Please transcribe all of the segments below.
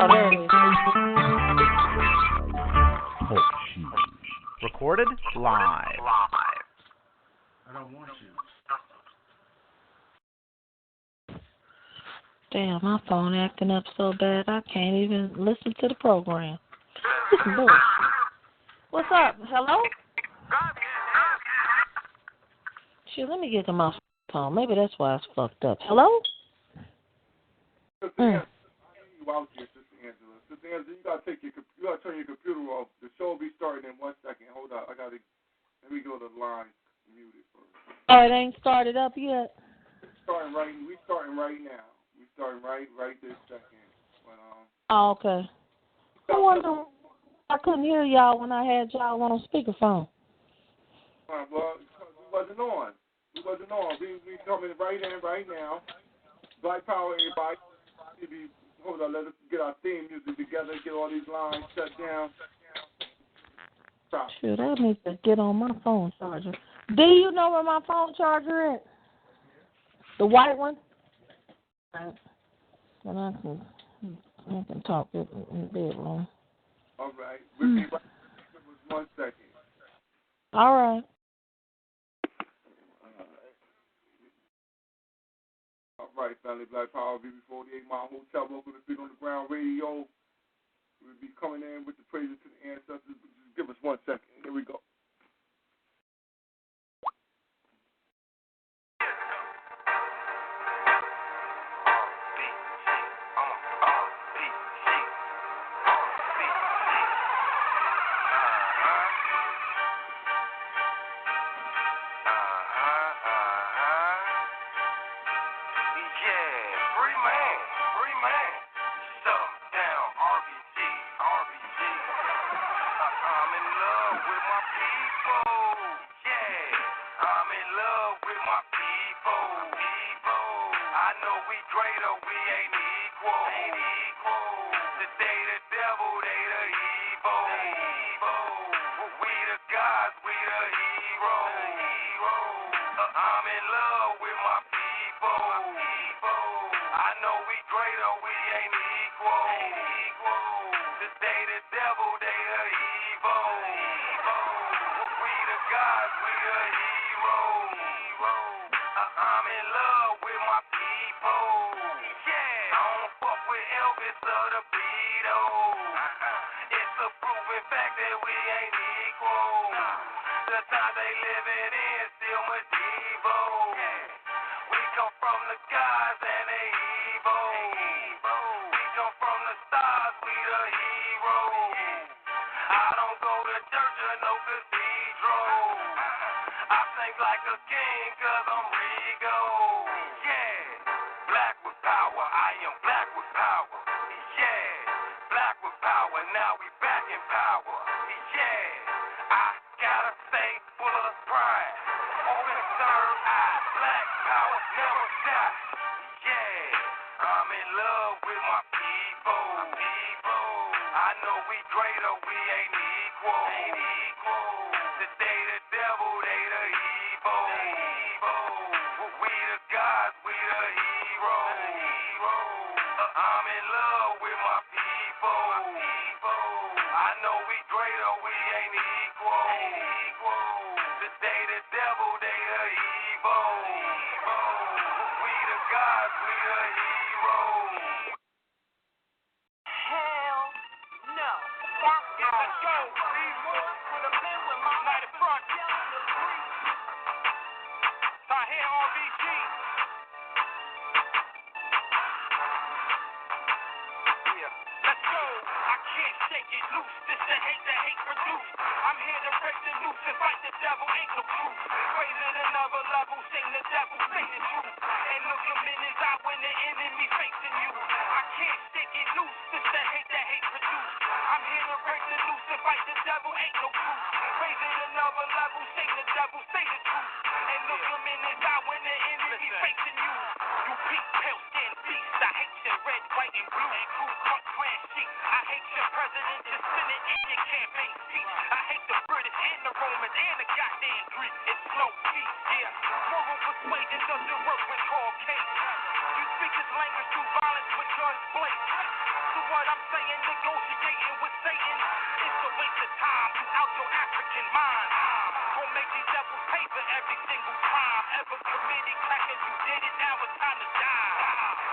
Oh, there it is. Oh, shoot. Recorded live. I don't want you. Damn, my phone acting up so bad I can't even listen to the program. What's up? Hello? Shit, let me get to my phone. Maybe that's why it's fucked up. Hello? Sister Angela, you gotta turn your computer off. The show will be starting in 1 second. Hold up, let me go to the line. Mute it first. Oh, it ain't started up yet. We starting right now. We starting right this second. But, oh, okay. I wonder. I couldn't hear y'all when I had y'all on speakerphone. Well, we wasn't on. We coming right in right now. Black Power, everybody. Hold on, let us get our theme music together, get all these lines shut down. Stop. Shoot, I need to get on my phone charger. Do you know where my phone charger is? The white one? Right. Then I can talk in the bedroom. All right. We'll be right back in 1 second. All right. All right, family. Black Power, BB48 Mile Hotel. Welcome to Feet on the Ground Radio. We'll be coming in with the praises to the ancestors. Just give us 1 second. Here we go. what I'm saying, negotiating with Satan. It's a waste of time, you out your African mind. Gonna make these devils pay for every single crime ever committed. Crackers, you did it, now it's time to die.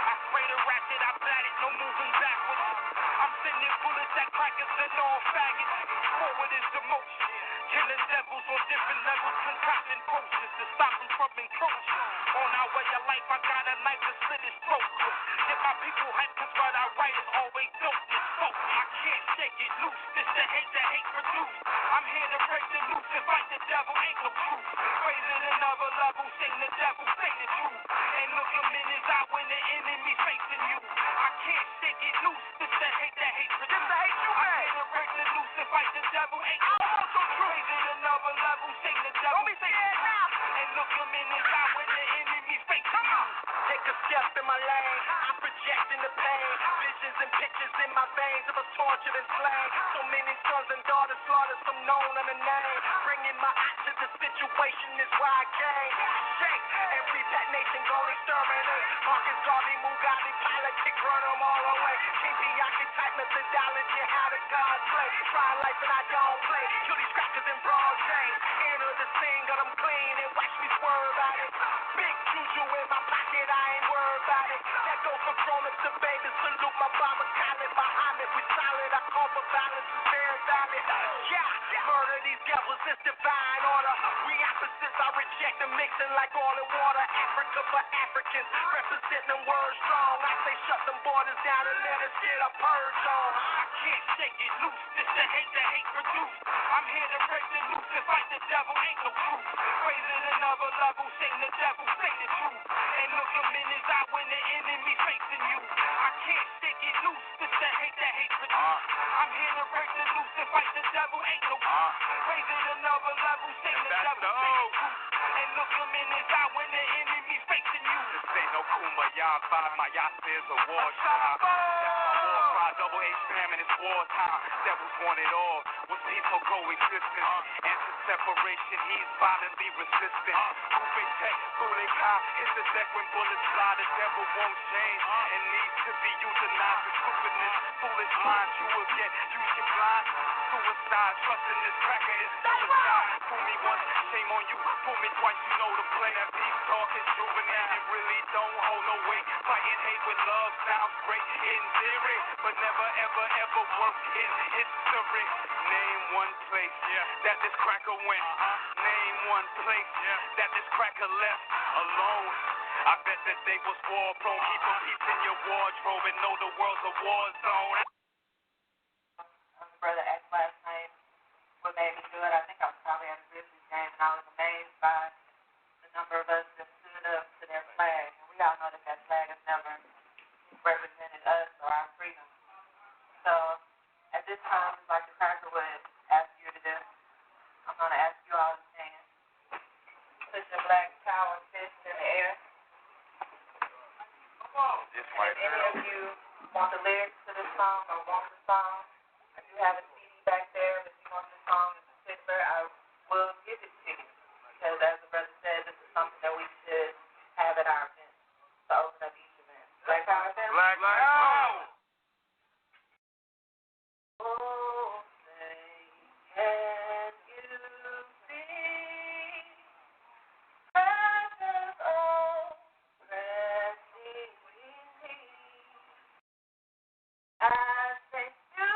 I sprayed a ratchet, I blatted, no moving backwards. I'm sending bullets at crackers and all faggots. Forward is the motion. Killing devils on different levels, concocting potions to stop them from encroaching. On our way of life, I got a knife to slit his throat. Get my people hyped, cause what I write is always dope. It's folk, I can't shake it loose. This the hate produce. I'm here to break the noose and fight the devil, ain't no truth. Raise it another level, sing the devil, say the truth. And look him in his eye when the enemy facing you. I can't shake it loose. This the hate produce. This the hate you made. I'm here to break the noose and fight the devil, ain't no truth. Raise it another level, sing the devil. Don't be saying now. And look him in his eye when the enemy facing you. Take a step in my lane. I'm projecting the pain. Visions and pictures in my veins of a tortured and slain. So many sons and daughters slaughtered, some known on the name. Bringing my eye to the situation is why I came. Shake every pet nation gon' exterminate. Marcus Garvey, Mugabe, politics, run them all away. King archetype methodology, how the gods play. Try life and I don't play. Kill these crackers in broad day. Enter the scene, got them clean and watch me swerve about it. Big juju in my pocket, I ain't worried about it. That go for grown-ups to babies. Salute my Baba Khaled, Muhammad. We solid, I call for violence is very valid. Yeah, murder these devils, it's divine order. We opposites, I reject the mixing like oil and water. Africa for Africans, representing them words strong. I say shut them borders down and let us get a purge on. I can't shake it loose, this the hate produce. I'm here to break the noose and fight the devil, ain't no truth. Raise it another level, sing the devil, say the truth. And look him in his eye when the enemy facing you. I can't shake it loose, this the hate produce. I'm here to break the noose and fight the devil, ain't no truth. Raise it another level, sing the devil, say the truth. And look him in his eye when the enemy facing you. This ain't no kumbaya vibe, my yasa is a war shot. That's my war cry, double H famine, it's war time. Devils want it all, with peaceful coexistence. Anti-separation, he's violently resistant. Kupe tech, Kuleka, hit the deck when bullets fly. The devil won't change and needs to be euthanized. For stupidness, foolish minds, you will get, use your blind. Suicide, trusting this cracker is suicide. Fool me once, shame on you. Fool me twice, you know the play. That peace talk is juvenile, it really don't hold no weight. Fighting hate with love sounds great in theory, but never ever work in history. Name one place that this cracker went. Name one place that this cracker left alone. I bet that they was war prone. Keep a piece in your wardrobe and know the world's a war zone. Brother asked last night what made me do it. I think I was probably at a Grizzlies game, and I was amazed by the number of us that stood up to their flag. And we all know that that flag has never represented us or our freedom. So at this time, just like the cracker would ask you to do, I'm going to ask you all to stand. Put your black power fist in the air. If any of you want the lyrics to this song or want the song, I do have a CD back there, but if you want the song in particular, I will give it to you. Because as the brother said, this is something that we should have at our event, to open up each event. Black Power event? Black Power! Oh, say, can you see presence of resting me? I say, you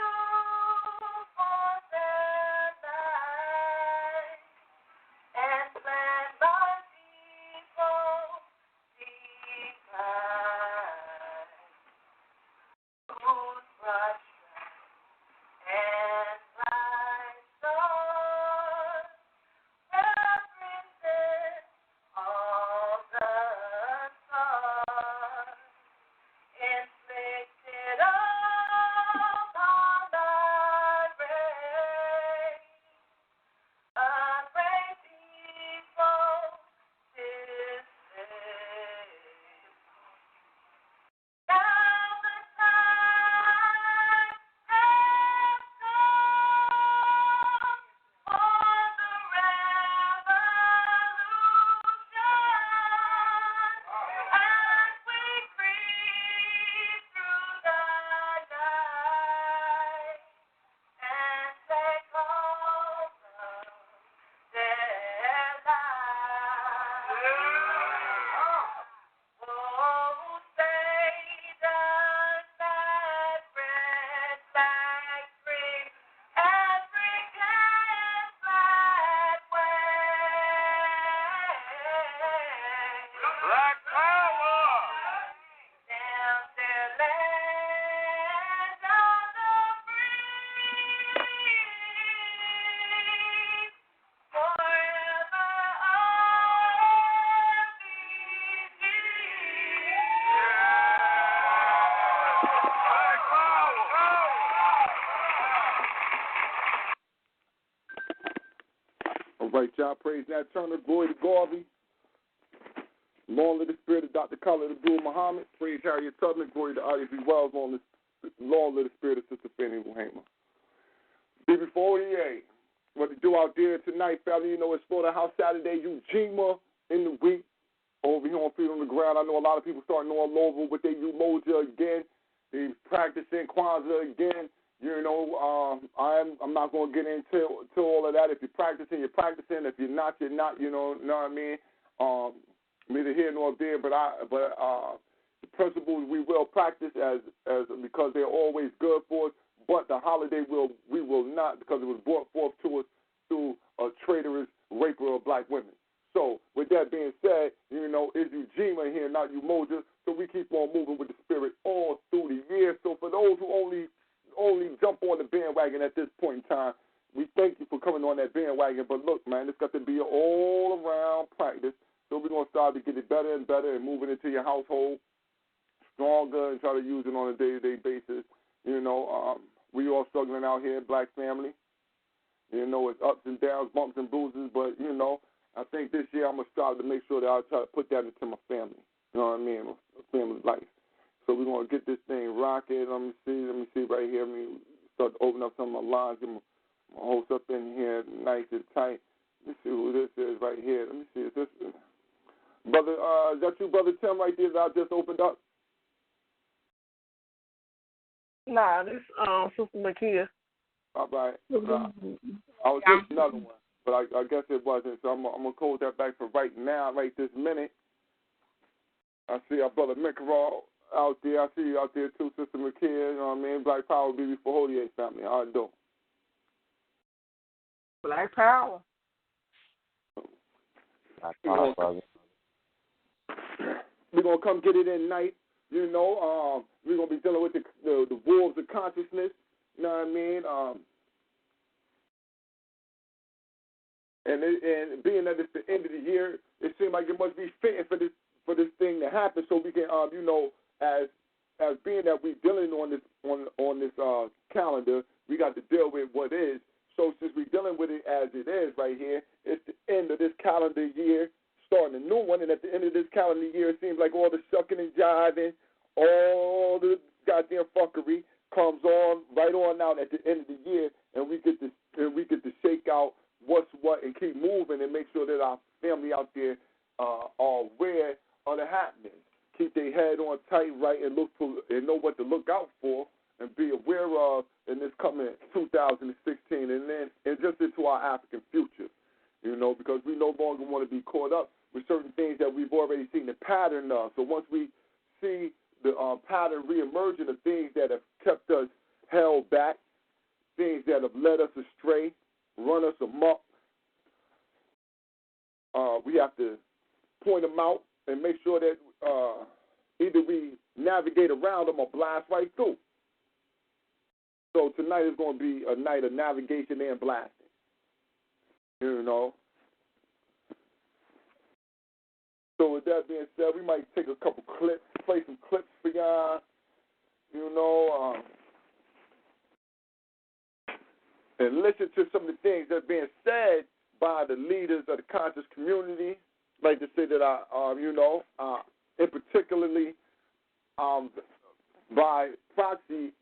All right, y'all. Praise Nat Turner. Glory to Garvey. Long live the spirit of Dr. Khalid Abdul Muhammad. Praise Harriet Tubman. Glory to Ivy Wells. Long live the spirit of Sister Fannie Muhammad. BB48. What to do out there tonight, family? You know, it's Slaughterhouse Saturday, ujima in the week. Over here on Feet on the Ground. I know a lot of people starting all over with their Umoja again. They're practicing Kwanzaa again. You know, I'm not going to get into all of that. If you're practicing, you're practicing. If you're not, you're not. You know what I mean? Neither here nor there. But the principles we will practice as because they're always good for us. But the holiday we will not, because it was brought forth to us through a traitorous raper of black women. So, with that being said, you know, it's ujima here, not Umoja, so we keep on moving with the spirit all through the year. So, for those who only jump on the bandwagon at this point in time, we thank you for coming on that bandwagon. But look, man, it's got to be an all-around practice. So, we're going to start to get it better and better and move it into your household stronger and try to use it on a day-to-day basis. You know, we all struggling out here, black family. You know, it's ups and downs, bumps and bruises, but, you know, I think this year I'm going to strive to make sure that I try to put that into my family. You know what I mean? My family's life. So we're going to get this thing rocking. Let me see right here. Let me start to open up some of my lines. Get my host up in here nice and tight. Let me see who this is right here. Let me see. Is this brother? Is that you, Brother Tim, right there that I just opened up? Nah, this Sister Makia. All right. I was just another one. But I guess it wasn't, so I'm going to close that back for right now, right this minute. I see our brother Mikarol out there. I see you out there too, Sister McKay. You know what I mean? Black Power, BB for Holy Eight family. How you doing? Black Power. Black Power, brother. We're going to come get it in night. You know, we're going to be dealing with the wolves of consciousness. You know what I mean? And being that it's the end of the year, it seems like it must be fitting for this thing to happen, so we can, you know, as being that we're dealing on this calendar, we got to deal with what is. So since we're dealing with it as it is right here, it's the end of this calendar year, starting a new one, and at the end of this calendar year, it seems like all the shucking and jiving, all the goddamn fuckery comes on right on out at the end of the year, and we get to shake out what's what and keep moving and make sure that our family out there are aware of the happenings. Keep their head on tight, right, and know what to look out for and be aware of in this coming 2016 and just into our African future, you know, because we no longer want to be caught up with certain things that we've already seen the pattern of. So once we see the pattern reemerging of things that have kept us held back, things that have led us astray, run us amok, we have to point them out and make sure that either we navigate around them or blast right through. So tonight is going to be a night of navigation and blasting. You know. So with that being said, we might take a couple clips, play some clips for y'all. You know. And listen to some of the things that are being said by the leaders of the conscious community. I'd like to say that and particularly by proxy,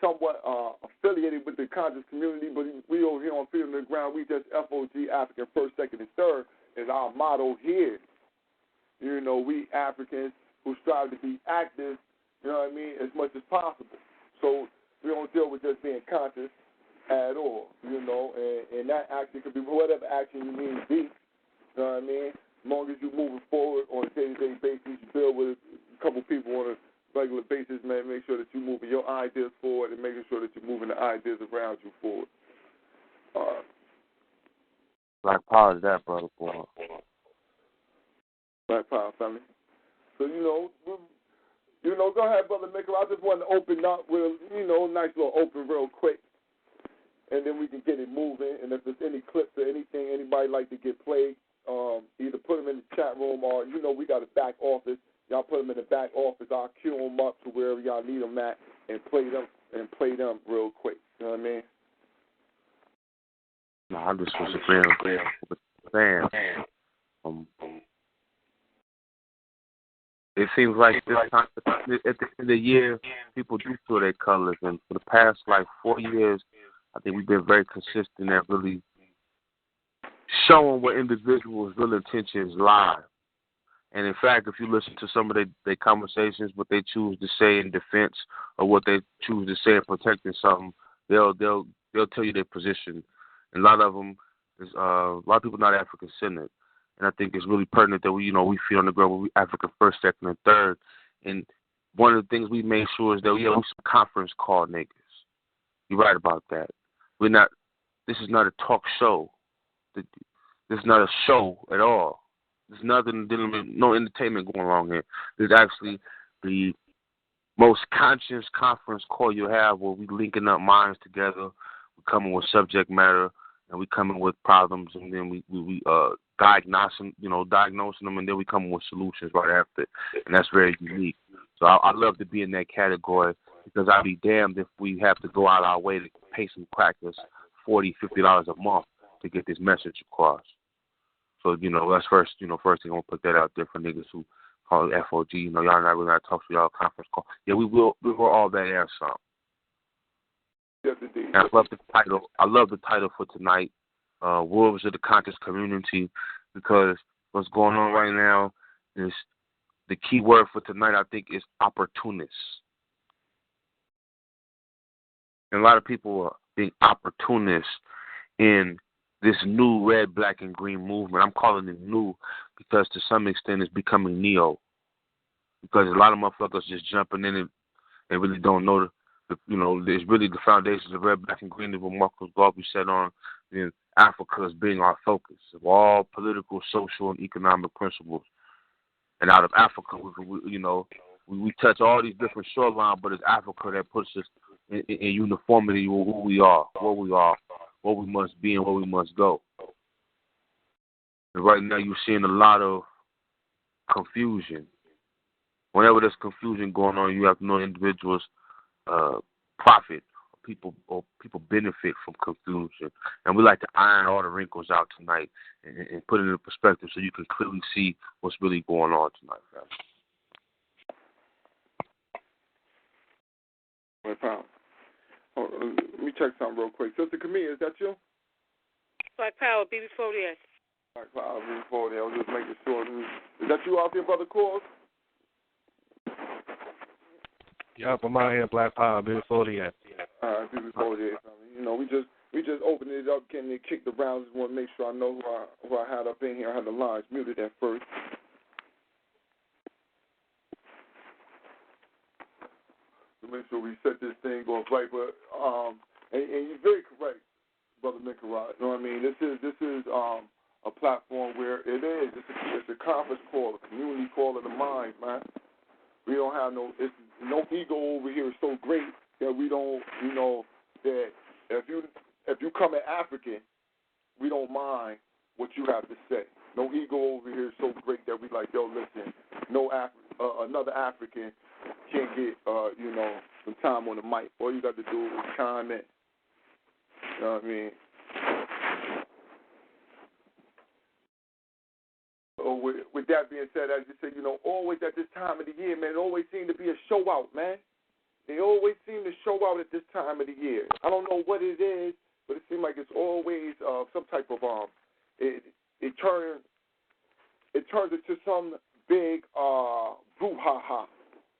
somewhat affiliated with the conscious community, but we over here on Feet on the Ground, we just FOG, African First, Second, and Third, is our motto here. You know, we Africans who strive to be active, you know what I mean, as much as possible. So we don't deal with just being conscious at all, you know, and that action could be whatever action you need to be, you know what I mean? As long as you're moving forward on a day-to-day basis, you build with a couple people on a regular basis, man, make sure that you're moving your ideas forward and making sure that you're moving the ideas around you forward. Black Power is that, brother, boy. Black Power, family. So, go ahead, Brother Micker. I just wanted to open up with, nice little open real quick. And then we can get it moving. And if there's any clips or anything anybody like to get played, either put them in the chat room or, we got a back office. Y'all put them in the back office. I'll queue them up to wherever y'all need them at and play them real quick. You know what I mean? No, I'm just agreeing with fans. It seems like this time, at the end of the year, people do show their colors. And for the past, 4 years, I think we've been very consistent at really showing what individuals' real intentions lie. And in fact, if you listen to some of their conversations, what they choose to say in defense or what they choose to say in protecting something, they'll tell you their position. And a lot of them is a lot of people not African centered. And I think it's really pertinent that we feet on the ground, we African first, second, and third. And one of the things we made sure is that we some conference call niggas. You're right about that. This is not a talk show. This is not a show at all. There's nothing dealing with no entertainment going on here. There's actually the most conscious conference call you have where we linking up minds together. We coming with subject matter and we coming with problems, and then we diagnosing them, and then we come with solutions right after. And that's very unique. So I love to be in that category because I'd be damned if we have to go out our way to pay some crackers $40, $50 a month to get this message across. So, that's first thing I'm going to put that out there for niggas who call it FOG. Y'all not really going to talk to y'all conference call. Yeah, we will all that air some. Yes, indeed. And I love the title for tonight, Wolves of the Conscious Community, because what's going on right now is the key word for tonight, I think, is opportunists. And a lot of people are being opportunists in this new red, black, and green movement. I'm calling it new because to some extent it's becoming neo. Because a lot of motherfuckers just jumping in and really don't know there's really the foundations of red, black, and green that Marcus Garvey said on in Africa as being our focus of all political, social, and economic principles. And out of Africa, we touch all these different shorelines, but it's Africa that puts us in uniformity with who we are, what we must be, and where we must go. And right now, you're seeing a lot of confusion. Whenever there's confusion going on, you have to know individuals profit, people benefit from confusion. And we like to iron all the wrinkles out tonight and put it in perspective so you can clearly see what's really going on tonight, guys. Let me check something real quick. Sister Camille, is that you? Black Power, BB48. Black Power, BB48. I was just making sure. Is that you out there, Brother Cause? Yup, I'm out here, Black Power, BB48. BB48. We just opened it up, getting it kicked around. Just want to make sure I know who I had up in here. I had the lines muted at first. To make sure we set this thing off right, but and you're very correct, Brother Nicarag. You know what I mean? This is a platform where it's a conference call, a community call of the mind, man. We don't have no ego over here. It's so great that we don't, that if you come at African, we don't mind what you have to say. No ego over here is so great that we like, yo, listen, another African can't get, some time on the mic. All you got to do is chime in. You know what I mean? So with that being said, as you say, always at this time of the year, man, it always seems to be a show out, man. They always seem to show out at this time of the year. I don't know what it is, but it seems like it's always some type of it turns into some big brouhaha,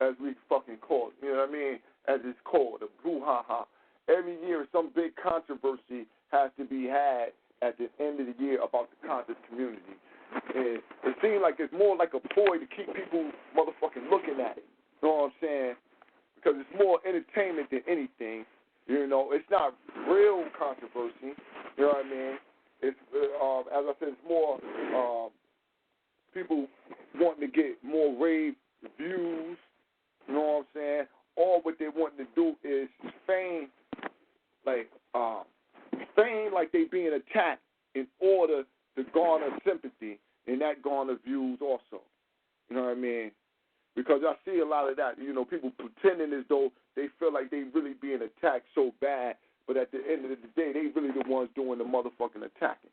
as we fucking call it. You know what I mean? As it's called, a brouhaha. Every year, some big controversy has to be had at the end of the year about the conscious community. And it seems like it's more like a ploy to keep people motherfucking looking at it. You know what I'm saying? Because it's more entertainment than anything. It's not real controversy. You know what I mean? It's as I said, it's more people wanting to get more rave views. You know what I'm saying? All what they want to do is feign like they being attacked in order to garner sympathy, and that garner views also. You know what I mean? Because I see a lot of that. People pretending as though they feel like they really being attacked so bad, but at the end of the day, they really the ones doing the motherfucking attacking.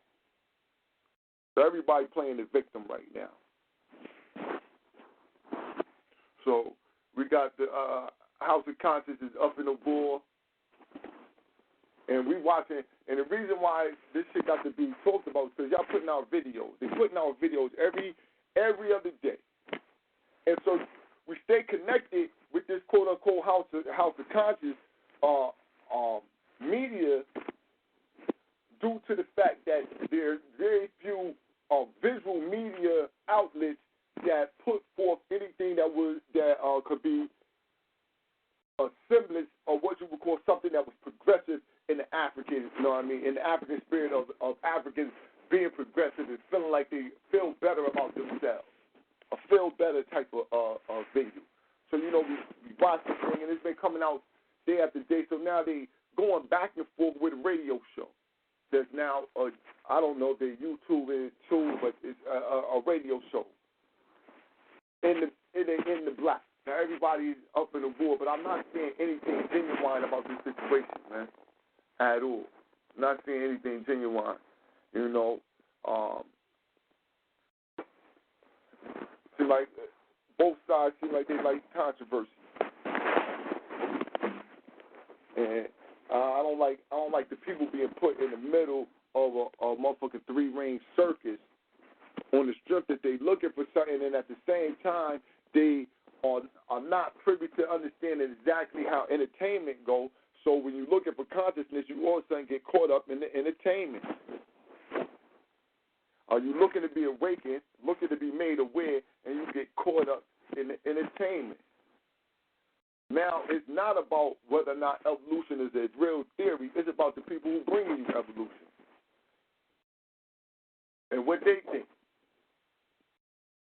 So everybody playing the victim right now. So we got the House of Conscience is up in the war, and we watching. And the reason why this shit got to be talked about is because y'all putting out videos. They putting out videos every other day, and so we stay connected with this quote unquote House of Conscience media due to the fact that there's very few visual media outlets that put forth anything that could be a semblance of what you would call something that was progressive in the African, you know what I mean, in the African spirit of Africans being progressive and feeling like they feel better about themselves, a feel better type of video. So, you know, we watch this thing, and it's been coming out day after day. So now they going back and forth with a radio show. There's now, I don't know if they YouTube it too, but it's a radio show in the black. Now everybody's up in the war, but I'm not seeing anything genuine about this situation, man, at all. Not seeing anything genuine, you know. Seem like both sides seem like they like controversy, and I don't like the people being put in the middle of a motherfucking three-ring circus on the strip that they looking for something, and at the same time they are not privy to understanding exactly how entertainment goes. So when you looking for consciousness, you all of a sudden get caught up in the entertainment. Are you looking to be awakened, looking to be made aware, and you get caught up in the entertainment? Now, it's not about whether or not evolution is a real theory. It's about the people who bring you evolution and what they think.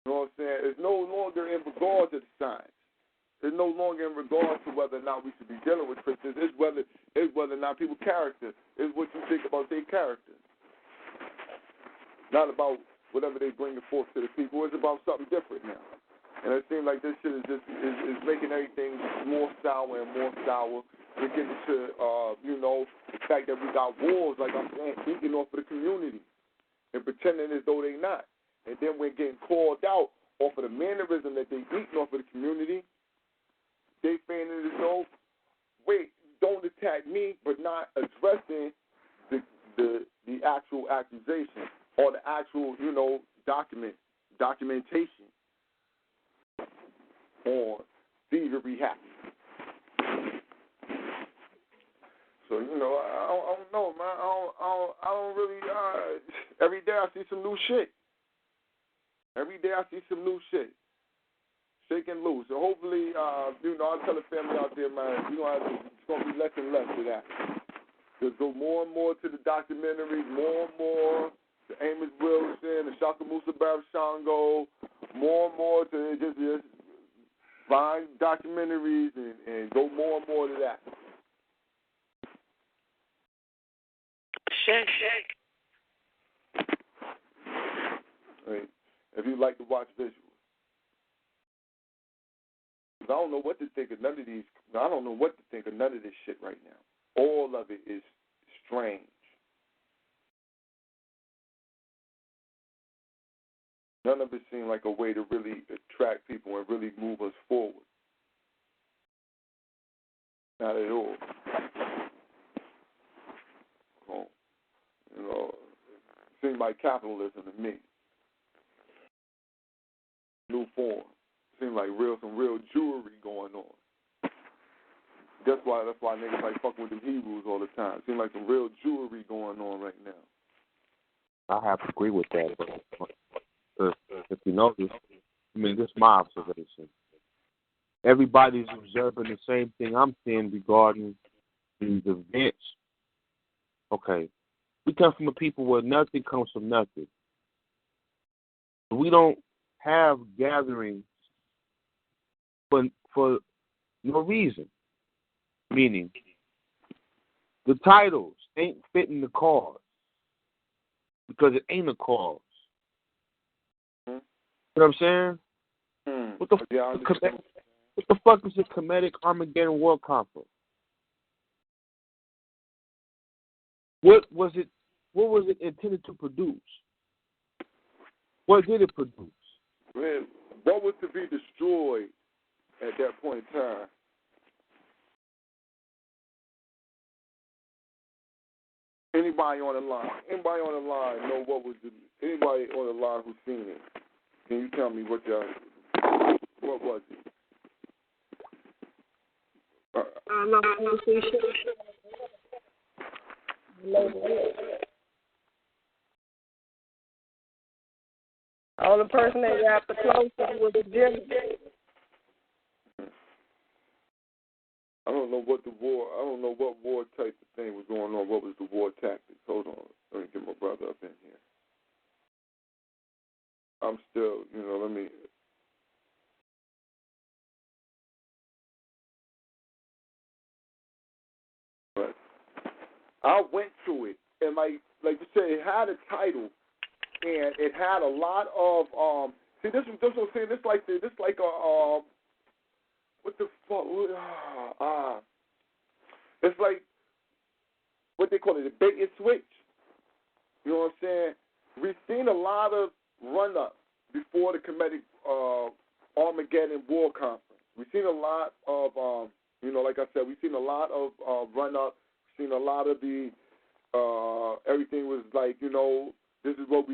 You know what I'm saying? It's no longer in regard to the science. It's no longer in regard to whether or not we should be dealing with Christians. It's whether or not people's character is what you think about their character. Not about whatever they bring forth to the people. It's about something different now. And it seems like this shit is making everything more sour and more sour. We're getting to, the fact that we got wars, like I'm saying, eating off of the community and pretending as though they're not. And then we're getting called out off of the mannerism that they eating off of the community. They feigning as though, wait, don't attack me, but not addressing the actual accusation or the actual, documentation on thievery happening. So, I don't know, man. I don't really, every day I see some new shit. Shaking loose. So hopefully, I'll tell the family out there, man, it's going to be less and less of that. Just go more and more to the documentaries, more and more to Amos Wilson, the Shaka Musa Barashango, more and more to just find documentaries and go more and more to that. Right. If you like to watch visuals. I don't know what to think of none of these. I don't know what to think of none of this shit right now. All of it is strange. None of it seems like a way to really attract people and really move us forward. Not at all. It seems like capitalism to me. New form. Seems like some real jewelry going on. That's why niggas like fucking with the Hebrews all the time. Seems like some real jewelry going on right now. I have to agree with that, but if you notice, this is my observation. Everybody's observing the same thing I'm seeing regarding these events. Okay, we come from a people where nothing comes from nothing. We don't have gatherings for no reason. Meaning, the titles ain't fitting the cause because it ain't a cause. You know what I'm saying? What the fuck is a comedic Armageddon War Conference? What was it intended to produce? What did it produce? Man, what was to be destroyed at that point in time? Anybody on the line? Anybody on the line know what was the? Anybody on the line who's seen it? Can you tell me what was it? I'm not too sure. Only person that got the closest was Jim. I don't know what war type of thing was going on. What was the war tactics? Hold on. Let me get my brother up in here. I'm still, let me. But I went to it, and like you said, it had a title, and it had a lot of See, this was what I'm saying. This like a what the fuck? It's like what they call it, a bait and switch. You know what I'm saying? We've seen a lot of run-up before the Comedic Armageddon War Conference. We've seen a lot of, like I said, we've seen a lot of run-up. We've seen a lot of the everything was like, this is what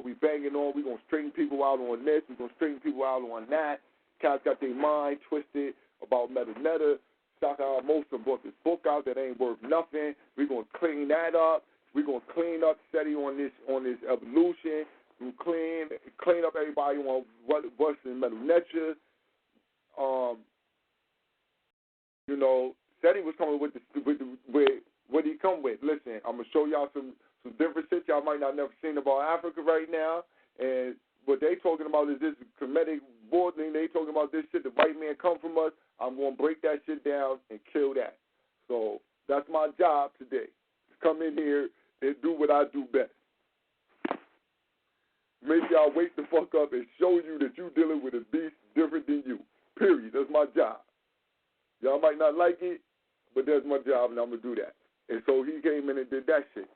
we banging on. We're gonna straighten people out on this. We're gonna straighten people out on that. Cats got their mind twisted about Meta. Shaka Mosa brought this book out that ain't worth nothing. We're gonna clean that up. We're gonna clean up SETI on this evolution. We clean up everybody on what's in Metal Nature. SETI was coming with what did he come with? Listen, I'm gonna show y'all some different shit y'all might not never seen about Africa right now. And what they talking about is this Kemetic board thing. They talking about this shit. The white man come from us. I'm gonna break that shit down and kill that. So that's my job today. Come in here and do what I do best. Make y'all wake the fuck up and show you that you dealing with a beast different than you. Period. That's my job. Y'all might not like it, but that's my job, and I'm gonna do that. And so he came in and did that shit.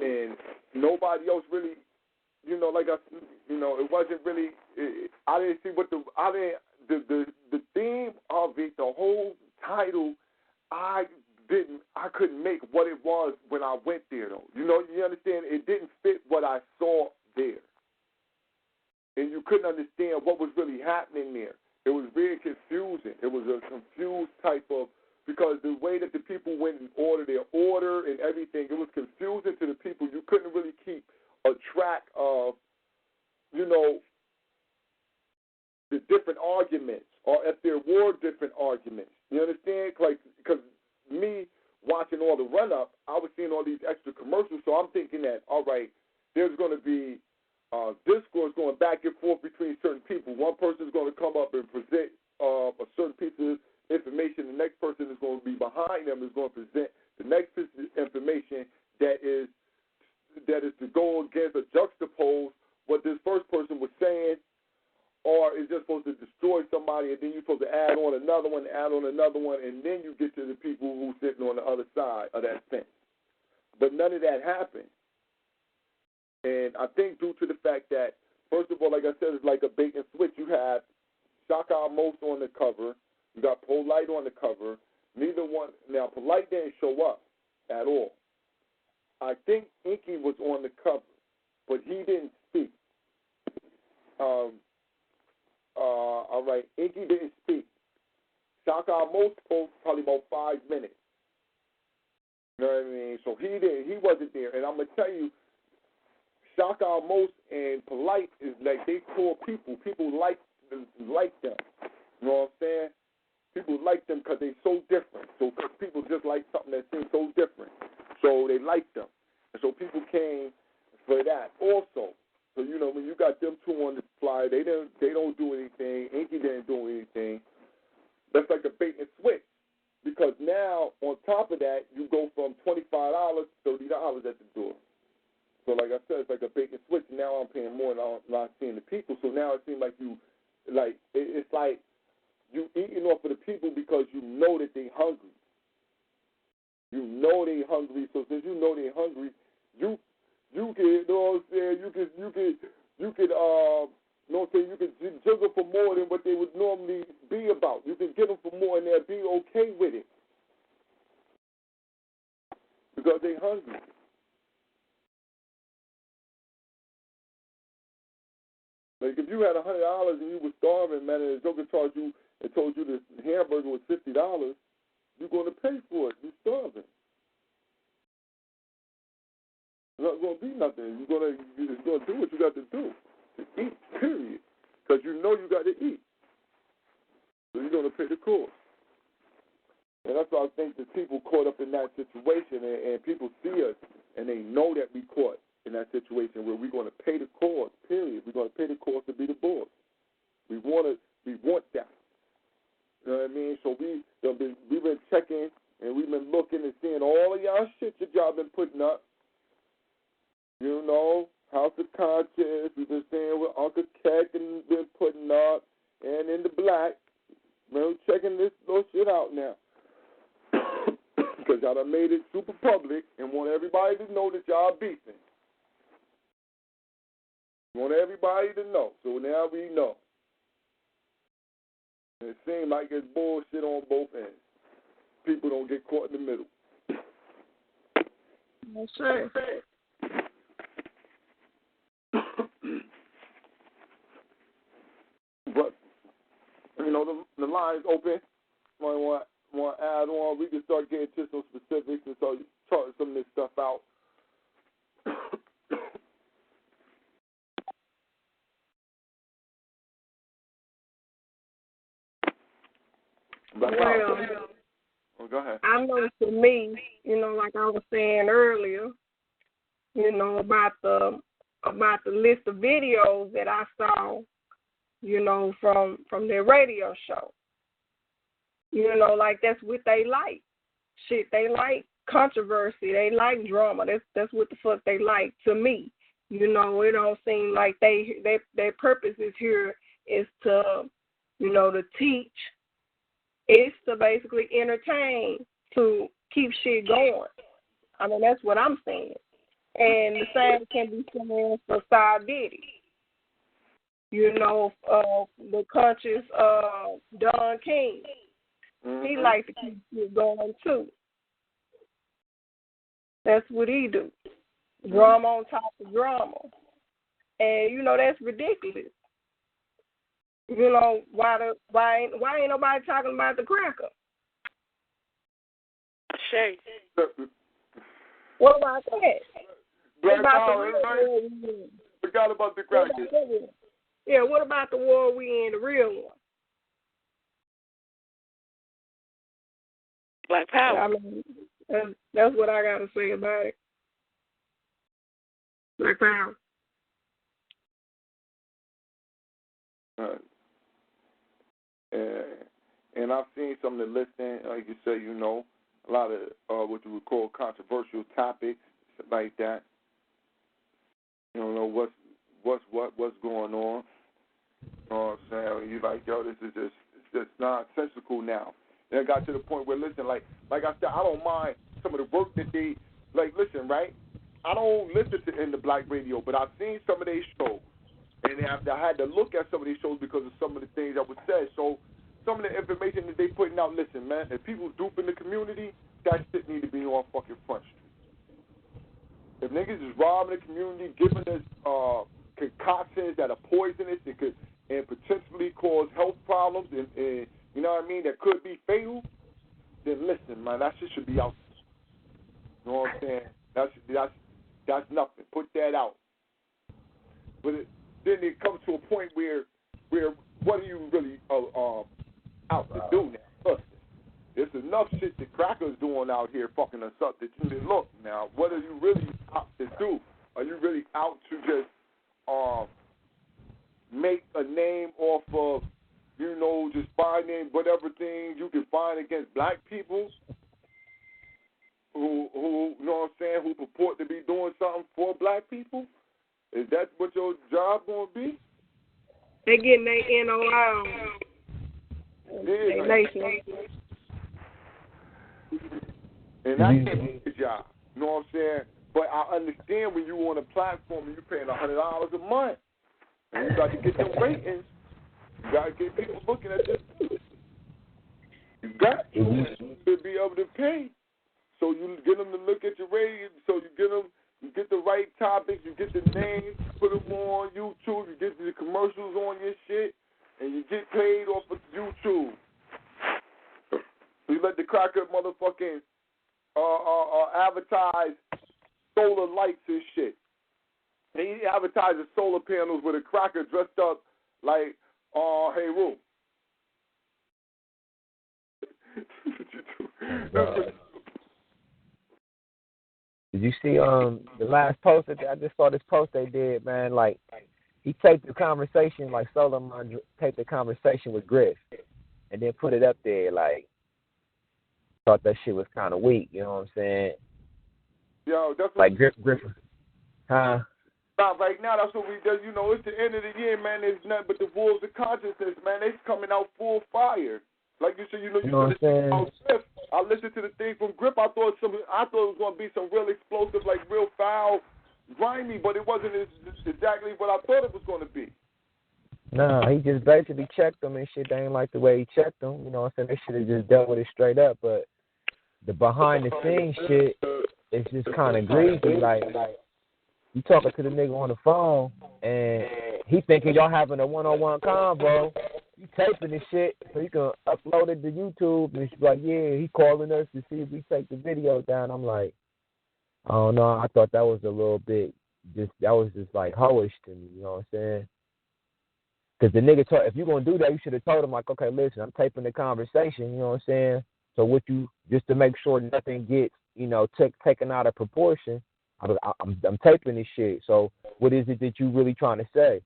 And nobody else really, it wasn't really. I didn't see what the theme of it, the whole title. I couldn't make what it was when I went there, though. You understand? It didn't fit what I saw there, and you couldn't understand what was really happening there. It was very confusing. It was a confused type of, because the way that the people went and ordered their order and everything, it was confusing to the people. You couldn't really keep a track of, the different arguments, or if there were different arguments. You understand? Because me watching all the run-up, I was seeing all these extra commercials, so I'm thinking that, all right, there's going to be discourse going back and forth between certain people. One person is going to come up and present a certain piece of information. The next person is going to be behind them, is going to present the next piece of information that is to go against or juxtapose what this first person was saying, or is just supposed to destroy somebody, and then you're supposed to add on another one, and then you get to the people who's sitting on the other side of that fence. But none of that happened. And I think due to the fact that, first of all, like I said, it's like a bait and switch. You have Shaka Amos on the cover. You got Polite on the cover. Neither one. Now, Polite didn't show up at all. I think Inky was on the cover, but he didn't speak. All right, Inky didn't speak. Shaka Amos spoke probably about 5 minutes. You know what I mean? So he wasn't there. And I'm going to tell you, Shaka Amos and Polite is like they core people. People like them. You know what I'm saying? People like them because they're so different. So people just like something that seems so different. So they like them. And so people came for that also. So, when you got them two on the flyer, they don't do anything. Inky didn't do anything. That's like a bait and switch. Because now, on top of that, you go from $25 to $30 at the door. So like I said, it's like a bait and switch. Now I'm paying more and I'm not seeing the people. So now it seems like it's like you eating off of the people because you know that they hungry. You know they hungry. So since you know they hungry, you you can, you know what I'm saying, you can, you know what I'm saying, you can jiggle for more than what they would normally be about. You can get them for more and they'll be okay with it because they hungry. Like if you had $100 and you were starving, man, and the joker charged you and told you the hamburger was $50, you're going to pay for it. You're starving. It's not going to be nothing. You're going to do what you got to do to eat, period. Because you know you got to eat. So you're going to pay the cost. And that's why I think that people caught up in that situation and people see us and they know that we caught in that situation where we're going to pay the cost, period. We're going to pay the cost to be the boss. We want that. You know what I mean? So we've been checking and we've been looking and seeing all of y'all shit that y'all been putting up. You know, House of Conscience, we've been seeing what Uncle Keck and been putting up, and in the black. We're checking this little shit out now. Because y'all done made it super public and want everybody to know that y'all beefing. Want everybody to know. So now we know. And it seems like it's bullshit on both ends. People don't get caught in the middle. That's right. But, you know, the line's open. Want to add on? We can start getting to some specifics and start charting some of this stuff out. Go ahead. I know for me, you know, like I was saying earlier, you know, about the list of videos that I saw, you know, from their radio show. You know, like that's what they like. Shit, they like controversy. They like drama. That's what the fuck they like to me. You know, it don't seem like their purpose is here is to, you know, to teach. It's to basically entertain, to keep shit going. I mean, that's what I'm saying. And the same can be said for Side Diddy. You know, the conscious Don King. Mm-hmm. He likes to keep shit going, too. That's what he do. Drama on top of drama. And, you know, that's ridiculous. You know, why ain't nobody talking about the cracker? Shay. What about that? Black power, forgot about the cracker. Yeah, what about the war we in, the real one? Black power. I mean, that's what I got to say about it. Black power. And I've seen some of the listing, like you say, you know, a lot of what you would call controversial topics, like that. You don't know what's going on. You know what I'm saying? You like, yo, this is just nonsensical now. And I got to the point where, listen, like I said, I don't mind some of the work that they, like, listen, right? I don't listen to in the black radio, but I've seen some of their shows. And I had to look at some of these shows because of some of the things that were said. So some of the information that they putting out, listen, man, if people duping the community, that shit need to be on fucking Front Street. If niggas is robbing the community, giving us concoctions that are poisonous and potentially cause health problems and you know what I mean, that could be fatal, then listen, man, that shit should be out. You know what I'm saying? That's nothing. Put that out. But then it comes to a point where what are you really out to do now? There's enough shit that crackers doing out here fucking us up that you didn't look. Now, what are you really out to do? Are you really out to just make a name off of, you know, just finding whatever things you can find against black people who you know what I'm saying, who purport to be doing something for black people? Is that what your job going to be? They getting their NOI on. They nation. And that's their job. You know what I'm saying? But I understand when you on a platform and you're paying $100 a month, and you got to get them ratings. You got to get people looking at this. You got to be able to pay. So you get them to look at your ratings. So you get the right topics, you get the names, put them on YouTube, you get the commercials on your shit, and you get paid off of YouTube. You let the cracker motherfucking advertise solar lights and shit. And he advertises solar panels with a cracker dressed up like, hey, Roo. Did you see the last post that I just saw this post they did, man? Like, he taped the conversation, like Solomon taped the conversation with Griff and then put it up there, like, thought that shit was kind of weak, you know what I'm saying? Yo, that's like Griff, huh? Not right now, that's what we do. You know, it's the end of the year, man. There's nothing but the wolves of consciousness, man. They's coming out full fire. Like you said, you know what I'm saying? I listened to the thing from Grip. I thought it was going to be some real explosive, like real foul, grimy, but it wasn't exactly what I thought it was going to be. Nah, he just basically checked them and shit. They ain't like the way he checked them. You know what I'm saying? They should have just dealt with it straight up. But the behind the scenes shit is just kind of greasy. Like you talking to the nigga on the phone and he thinking y'all having a one-on-one convo. You taping this shit so you can upload it to YouTube, and she's like, yeah, he calling us to see if we take the video down. I'm like, I don't know. I thought that was a little bit, that was just like hoish to me, you know what I'm saying? Because the nigga, if you're going to do that, you should have told him, like, okay, listen, I'm taping the conversation, you know what I'm saying? So just to make sure nothing gets, you know, taken out of proportion, I'm taping this shit. So what is it that you really trying to say?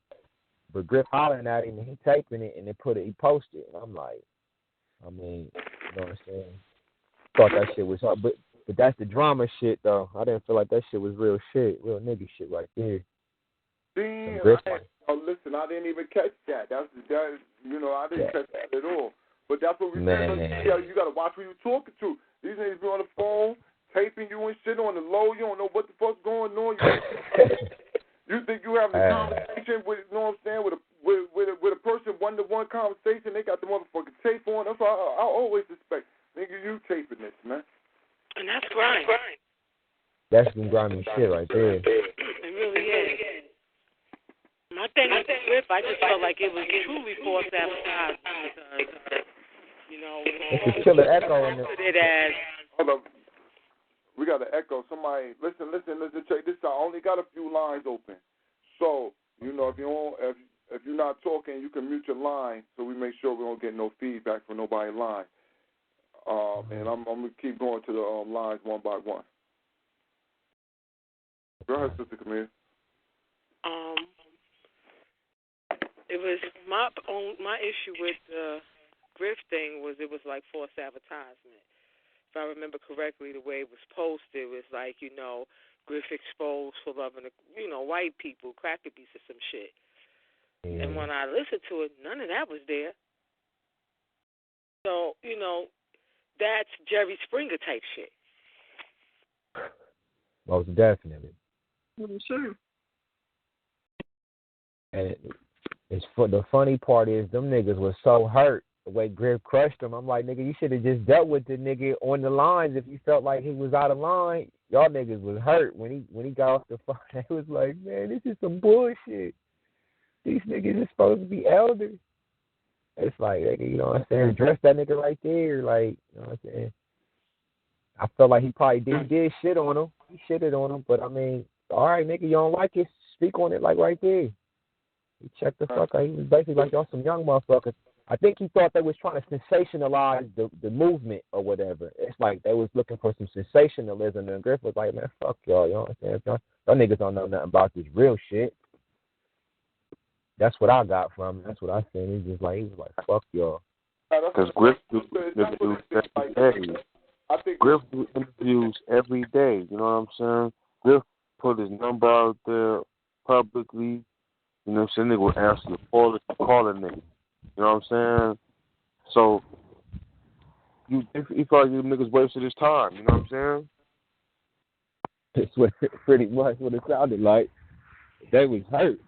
But Griff hollering at him and he taping it and he posted it. And I'm like, I mean, you know what I'm saying? Thought that shit was hard. But that's the drama shit, though. I didn't feel like that shit was real shit, real nigga shit right there. Damn, listen, I didn't even catch that. That you know, I didn't catch that at all. But that's what we do. You got to watch who you're talking to. These niggas be on the phone, taping you and shit on the low. You don't know what the fuck's going on. You think you having a conversation with, you know what I'm saying, with a person, one-to-one conversation, they got the motherfucking tape on. That's what I always suspect. Nigga, you taping this, man. And that's grime. That's some grimy shit right there. It really is. My thing with the Griff, I just felt like it was truly forced advertising because, you know, it's a killer echo in there. Hold up. We got an echo. Somebody, listen, check this out. I only got a few lines open. So, you know, if you're not talking, you can mute your line so we make sure we don't get no feedback from nobody's line. And I'm going to keep going to the lines one by one. Go ahead, Sister Camille. It was my issue with the Griff thing was it was like forced advertisement. If I remember correctly, the way it was posted was like, you know, Griff exposed for loving, you know, white people, cracker beats or some shit. Yeah. And when I listened to it, none of that was there. So, you know, that's Jerry Springer type shit. Most definitely. Sure. And it's the funny part is them niggas was so hurt the way Griff crushed him. I'm like, nigga, you should have just dealt with the nigga on the lines if you felt like he was out of line. Y'all niggas was hurt when he got off the phone. It was like, man, this is some bullshit. These niggas are supposed to be elders. It's like, nigga, you know what I'm saying? Address that nigga right there. Like, you know what I'm saying? I felt like he probably did shit on him. He shitted on him. But, I mean, all right, nigga, you don't like it? Speak on it like right there. He checked the fuck out. He was basically like, y'all some young motherfuckers. I think he thought they was trying to sensationalize the movement or whatever. It's like they was looking for some sensationalism. And Griff was like, man, fuck y'all. You know what I'm saying? Y'all niggas don't know nothing about this real shit. That's what I got from him. That's what I seen. He was like, fuck y'all. Because Griff do interviews every day. Griff do interviews every day. You know what I'm saying? Griff put his number out there publicly. You know what I'm saying? Nigga will answer the call a nigga. You know what I'm saying? So, he felt like you niggas wasted his time. You know what I'm saying? That's what pretty much what it sounded like. They was hurt.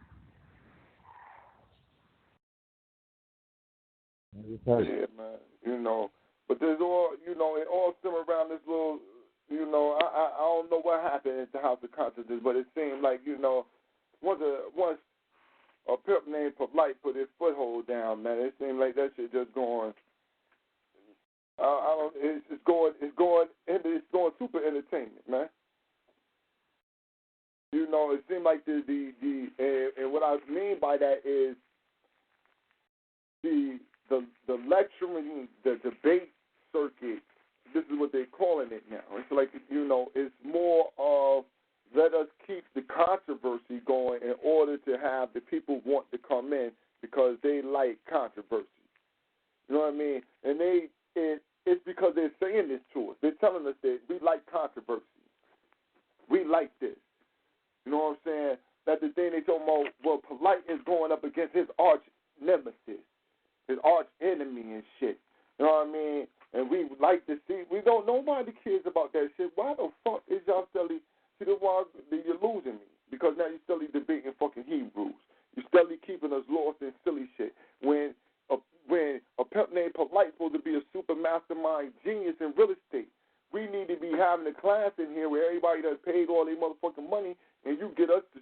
Yeah, man. But there's all, it all stem around this little, I don't know what happened at the House of Consciousness, but it seemed like, once a pimp named Polite put his foothold down, man, it seemed like that shit just going. It's going super entertainment, man. It seemed like and what I mean by that is the lecturing, the debate circuit. This is what they're calling it now. It's like it's more of let us keep the controversy going in order to have the people want to come in because they like controversy. You know what I mean? And it's because they're saying this to us. They're telling us that we like controversy. We like this. You know what I'm saying? That's the thing they talking about. Well, Polite is going up against his arch nemesis, his arch enemy and shit. You know what I mean? And we like to see. Nobody cares about that shit. Why the fuck is y'all still? See, you're losing me because now you're still debating fucking Hebrews. You're still keeping us lost in silly shit. When a pimp named Polite supposed to be a super mastermind genius in real estate. We need to be having a class in here where everybody that's paid all their motherfucking money, and you get us the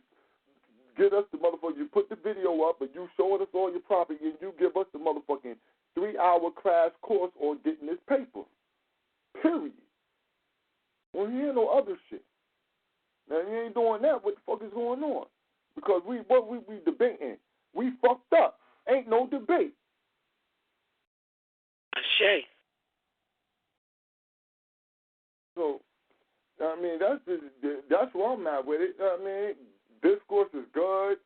motherfucker. You put the video up, and you showing us all your property, and you give us the motherfucking 3-hour crash course on getting this paper. Period. Well, you ain't no other shit. Now you ain't doing that. What the fuck is going on? Because we debating. We fucked up. Ain't no debate. Shay. So, I mean, that's where I'm at with it. I mean, discourse is good,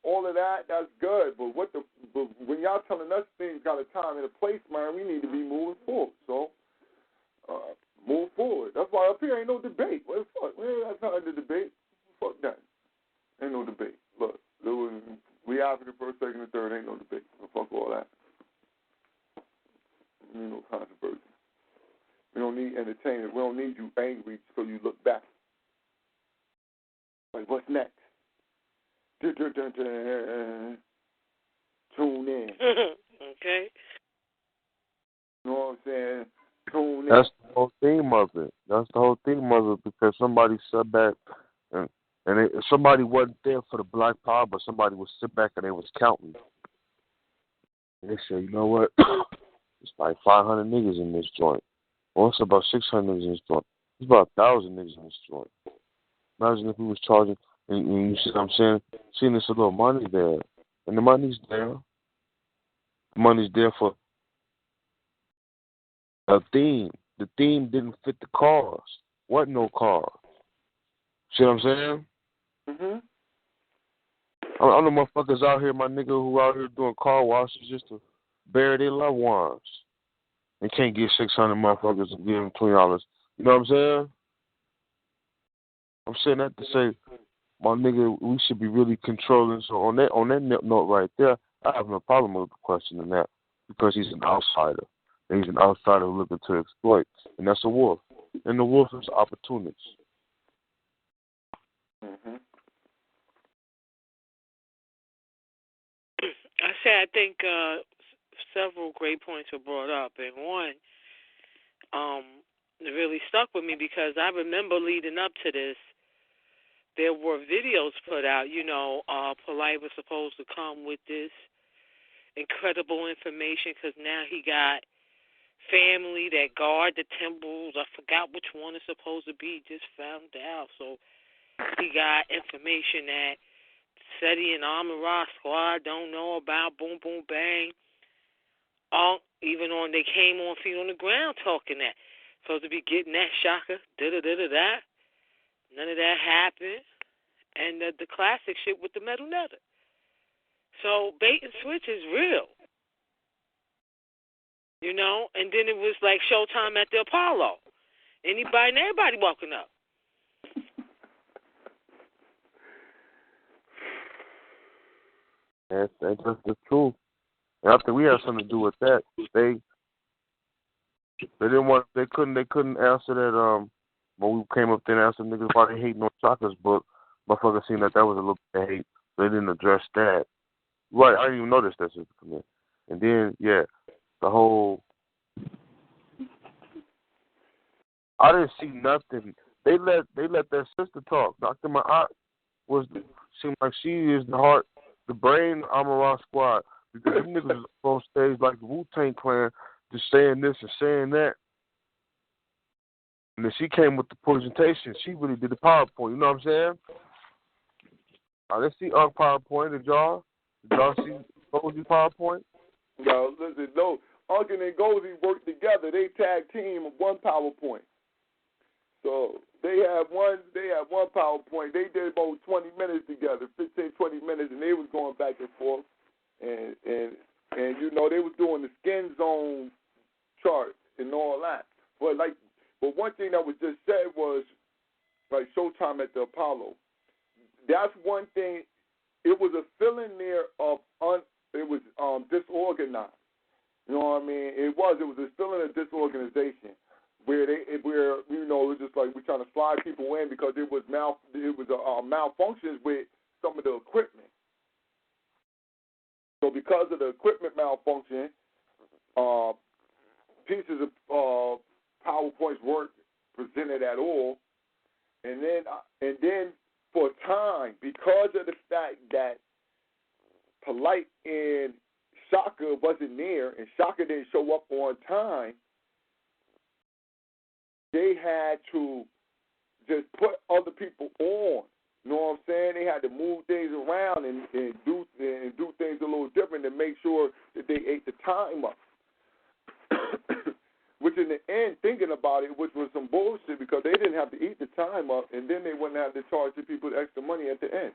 all of that, that's good. But when y'all telling us things got a time and a place, man, we need to be moving forward. So, move forward. That's why up here ain't no debate. What the fuck? We ain't got time to debate. Fuck that. Ain't no debate. Look, we African first, second, and third. Ain't no debate. So fuck all that. Ain't no controversy. We don't need entertainment. We don't need you angry so you look back. Like, what's next? Tune in. Okay. You know what I'm saying? Tune in. That's the whole theme of it. Because somebody sat back and somebody wasn't there for the Black Power, but somebody would sit back and they was counting. And they said, you know what? It's like 500 niggas in this joint. Or it's about 600 niggas in this joint. It's about 1,000 niggas in this joint. Imagine if we was charging, and you see what I'm saying? Seeing this a little money there. And the money's there. The money's there for a theme. The theme didn't fit the cause. Wasn't no cause. See what I'm saying? Mm-hmm. I'm the motherfuckers out here, my nigga, who out here doing car washes just to bury their loved ones. And can't get 600 motherfuckers to give them $20. You know what I'm saying? I'm saying that to say, my nigga, we should be really controlling. So on that note right there, I have no problem with the question in that because he's an outsider. And he's an outsider looking to exploit. And that's a wolf. And the wolf is opportunist. Mm-hmm. I think several great points were brought up, and one really stuck with me because I remember leading up to this, there were videos put out. Polite was supposed to come with this incredible information because now he got family that guard the temples. I forgot which one it's supposed to be. Just found out. So he got information that SETI and Amara Squad don't know about. Boom, boom, bang. Even on they came on feet on the ground talking that. Supposed to be getting that shaka, da-da-da-da-da. None of that happened. And the classic shit with the metal netter. So bait and switch is real. And then it was like showtime at the Apollo. Anybody and everybody walking up. That's just the truth. And I think we had something to do with that. They couldn't answer that when we came up there and asked the niggas why they hating on Shaka's book, motherfuckers seen that was a little bit of hate. They didn't address that. Right, I didn't even notice that shit from there. And then, yeah, the whole... I didn't see nothing. They let that sister talk. Dr. Ma'at seemed like she is the heart, the brain of Amaran Squad. Because them niggas on stage like the Wu-Tang Clan, just saying this and saying that. And then she came with the presentation. She really did the PowerPoint. You know what I'm saying? Let's see PowerPoint. Did y'all see Gozy PowerPoint? No, listen, no. Uncle and Gozy worked together. They tag team of one PowerPoint. So they had one PowerPoint. They did about 20 minutes together, 15, 20 minutes, and they was going back and forth. And you know, they was doing the skin zone chart and all that. But one thing that was just said was like Showtime at the Apollo. That's one thing. It was a feeling there of disorganized. You know what I mean? It was a feeling of disorganization where you know, it was just like we're trying to slide people in because it was malfunctions with some of the equipment. So because of the equipment malfunction, pieces of PowerPoints weren't presented at all, and then for a time, because of the fact that Polite and Shaka wasn't there, and Shaka didn't show up on time, they had to just put other people on. You know what I'm saying? They had to move things around and do things a little different to make sure that they ate the time up. Which in the end, thinking about it, which was some bullshit because they didn't have to eat the time up, and then they wouldn't have to charge the people extra money at the end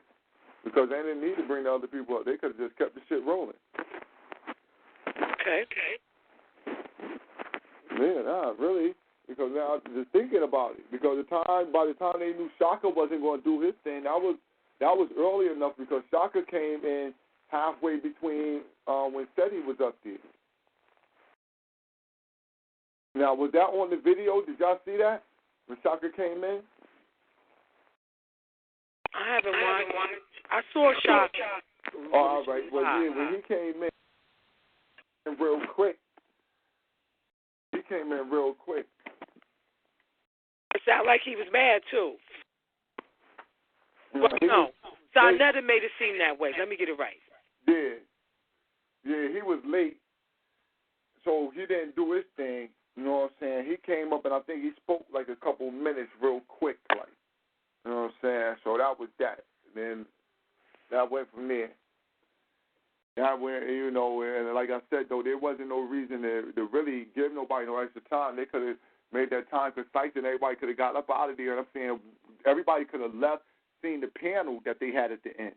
because they didn't need to bring the other people up. They could have just kept the shit rolling. Okay. Man, really. Because now just thinking about it, because by the time they knew Shaka wasn't going to do his thing, that was early enough because Shaka came in halfway between when Seti was up there. Now, was that on the video? Did y'all see that when Shaka came in? I haven't watched. I saw Shaka. Oh, all right. Well, yeah, when he came in real quick. He came in real quick. It sounded like he was mad, too. Yeah, well, no. Sarnetta made it seem that way. Let me get it right. Yeah. Yeah, he was late, so he didn't do his thing. You know what I'm saying? He came up, and I think he spoke like a couple minutes real quick, like. You know what I'm saying? So that was that. And then that went from there. That went, you know, and like I said, though, there wasn't no reason to really give nobody no extra time. They could have made that time concise, and everybody could have got up out of there. And I'm saying everybody could have left, seen the panel that they had at the end.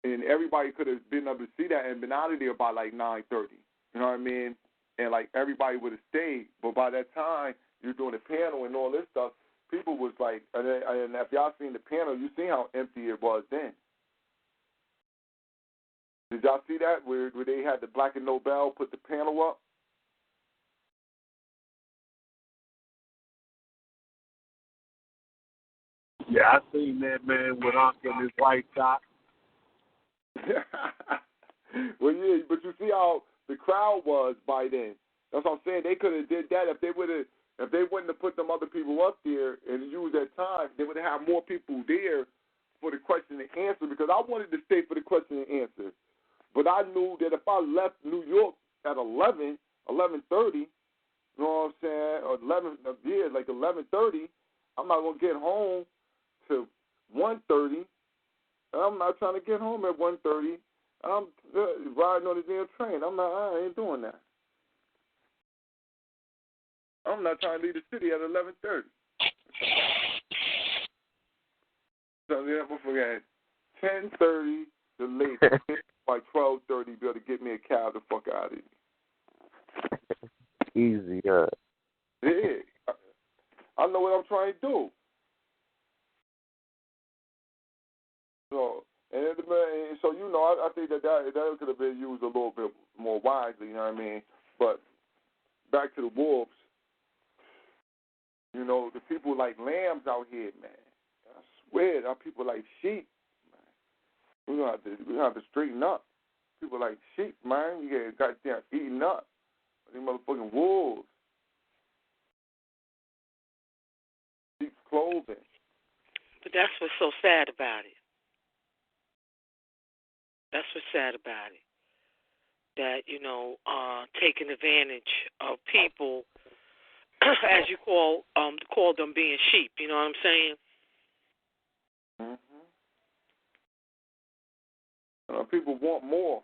And everybody could have been able to see that and been out of there by like 9:30. You know what I mean? And like everybody would have stayed. But by that time, you're doing the panel and all this stuff, people was like, and if y'all seen the panel, you seen how empty it was then. Did y'all see that where they had the Black and Nobel put the panel up? Yeah, I seen that man with Uncle and his white top. Well, yeah, but you see how the crowd was by then. That's what I'm saying. They could have did that if they wouldn't have put them other people up there and used that time. They would have had more people there for the question and answer because I wanted to stay for the question and answer. But I knew that if I left New York at 11:30, you know what I'm saying, or 11:30, I'm not going to get home till 1:30. I'm not trying to get home at 1:30. I'm riding on the damn train. I ain't doing that. I'm not trying to leave the city at 11:30. So yeah, I forget. 10:30 the latest. By 12:30, be able to get me a cab the fuck out of here. Easy, yeah. Yeah. I know what I'm trying to do. So, so you know, I think that could have been used a little bit more wisely, you know what I mean? But back to the Wolves, You know, the people like lambs out here, man. I swear, our people like sheep, man. We're gonna have to straighten up. People like sheep, man. We get goddamn eaten up. These motherfucking wolves. Sheep's clothing. But that's what's so sad about it. That's what's sad about it. That, taking advantage of people, as you call them being sheep. You know what I'm saying? People want more.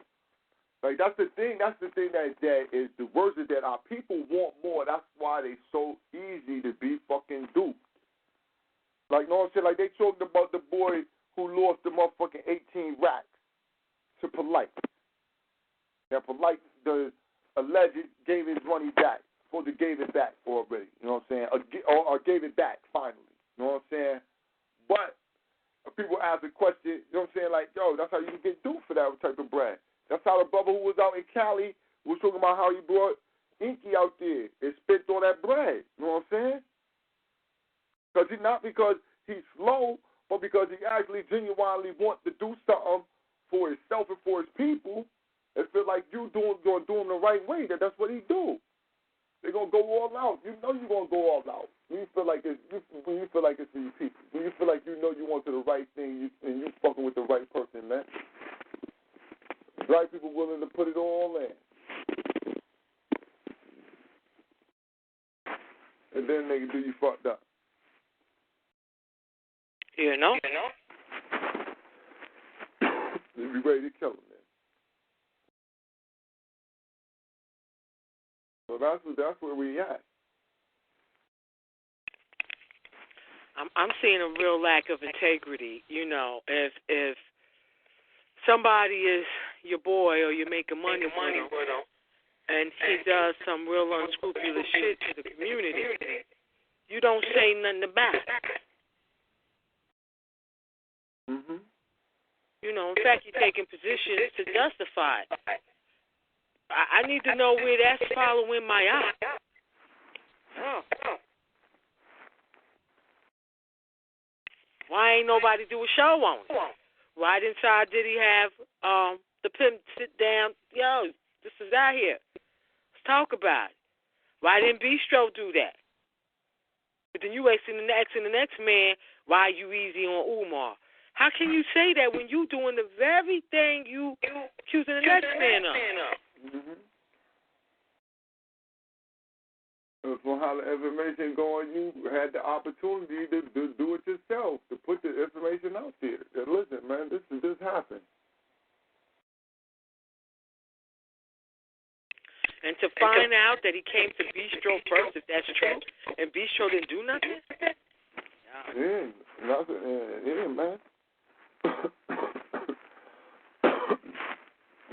Like that's the thing. That's the thing that is the worst is that our people want more. That's why they so easy to be fucking duped. Like, know what I'm saying? Like they talked about the boy who lost the motherfucking 18 racks to Polite. Now Polite, the alleged, gave his money back. Supposed to gave it back already. You know what I'm saying? Or gave it back finally. You know what I'm saying? But people ask the question, you know what I'm saying? Like, yo, that's how you get duped for that type of bread. That's how the brother who was out in Cali was talking about how he brought Inky out there and spent all that bread. You know what I'm saying? Not because he's slow, but because he actually genuinely wants to do something for himself and for his people and feel like you doing the right way, that's what he do. They're going to go all out. You know you're going to go all out. When you feel like it's for your people. When you feel like you know you want to the right thing and you fucking with the right person, man. Right people willing to put it all in. And then they can do you fucked up. You know? They be ready to kill him, man. So that's where we at. I'm seeing a real lack of integrity. If somebody is your boy or you're making money for him, and he does some real unscrupulous shit to the community, you don't say nothing about it. Mm-hmm. In fact, you're taking positions to justify it. I need to know where that's following my eye. Oh. Why ain't nobody do a show on it? Why didn't Diddy have the pimp sit down? Yo, this is out here. Let's talk about it. Why didn't Bistro do that? But then you asking the next man, why you easy on Umar? How can you say that when you doing the very thing you accusing the next man of? Mm-hmm. For how the information going, you had the opportunity to do it yourself, to put the information out there. And listen, man, this happened. And to find out that he came to Bistro first, if that's true, and Bistro didn't do nothing? Yeah, nothing. Yeah, man.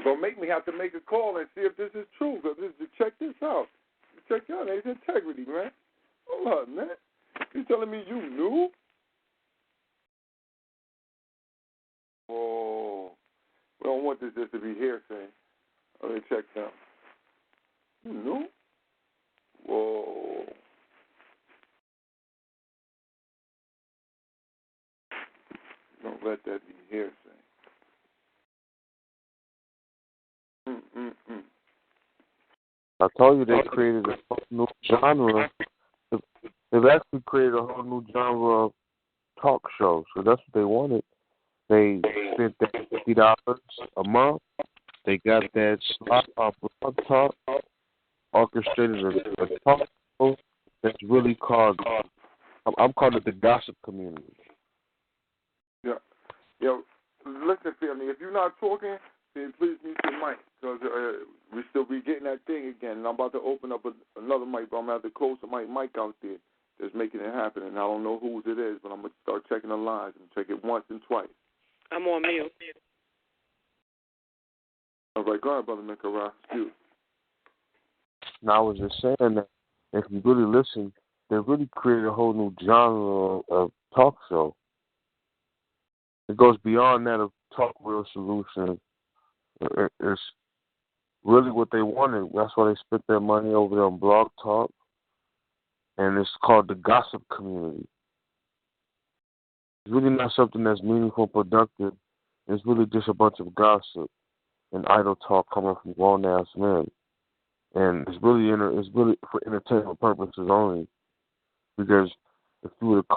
Gonna make me have to make a call and see if this is true. Check this out. Check out his integrity, man. Hold on, man. You telling me you knew? Oh, we don't want this just to be hearsay. Let me check out. You knew? Whoa. Don't let that be hearsay. I told you they created a whole new genre. They've actually created a whole new genre of talk shows. So that's what they wanted. They spent that $50 a month. They got that blog talk, orchestrated a talk show that's really called, I'm calling it the gossip community. Yeah. Yo, listen, family, if you're not talking, then please mute your mic, because we still be getting that thing again. And I'm about to open up another mic, but I'm going to have to close the mic out there that's making it happen. And I don't know whose it is, but I'm going to start checking the lines and check it once and twice. I'm on mute. All right, go ahead, Brother Mikara. Now, I was just saying that if you really listen, they really created a whole new genre of talk show. It goes beyond that of talk real solutions. It's really what they wanted. That's why they spent their money over there on Blog Talk. And and it's called the gossip community. It's really not something that's meaningful, productive. It's really just a bunch of gossip and idle talk coming from grown-ass men. And it's really for entertainment purposes only. Because if you were to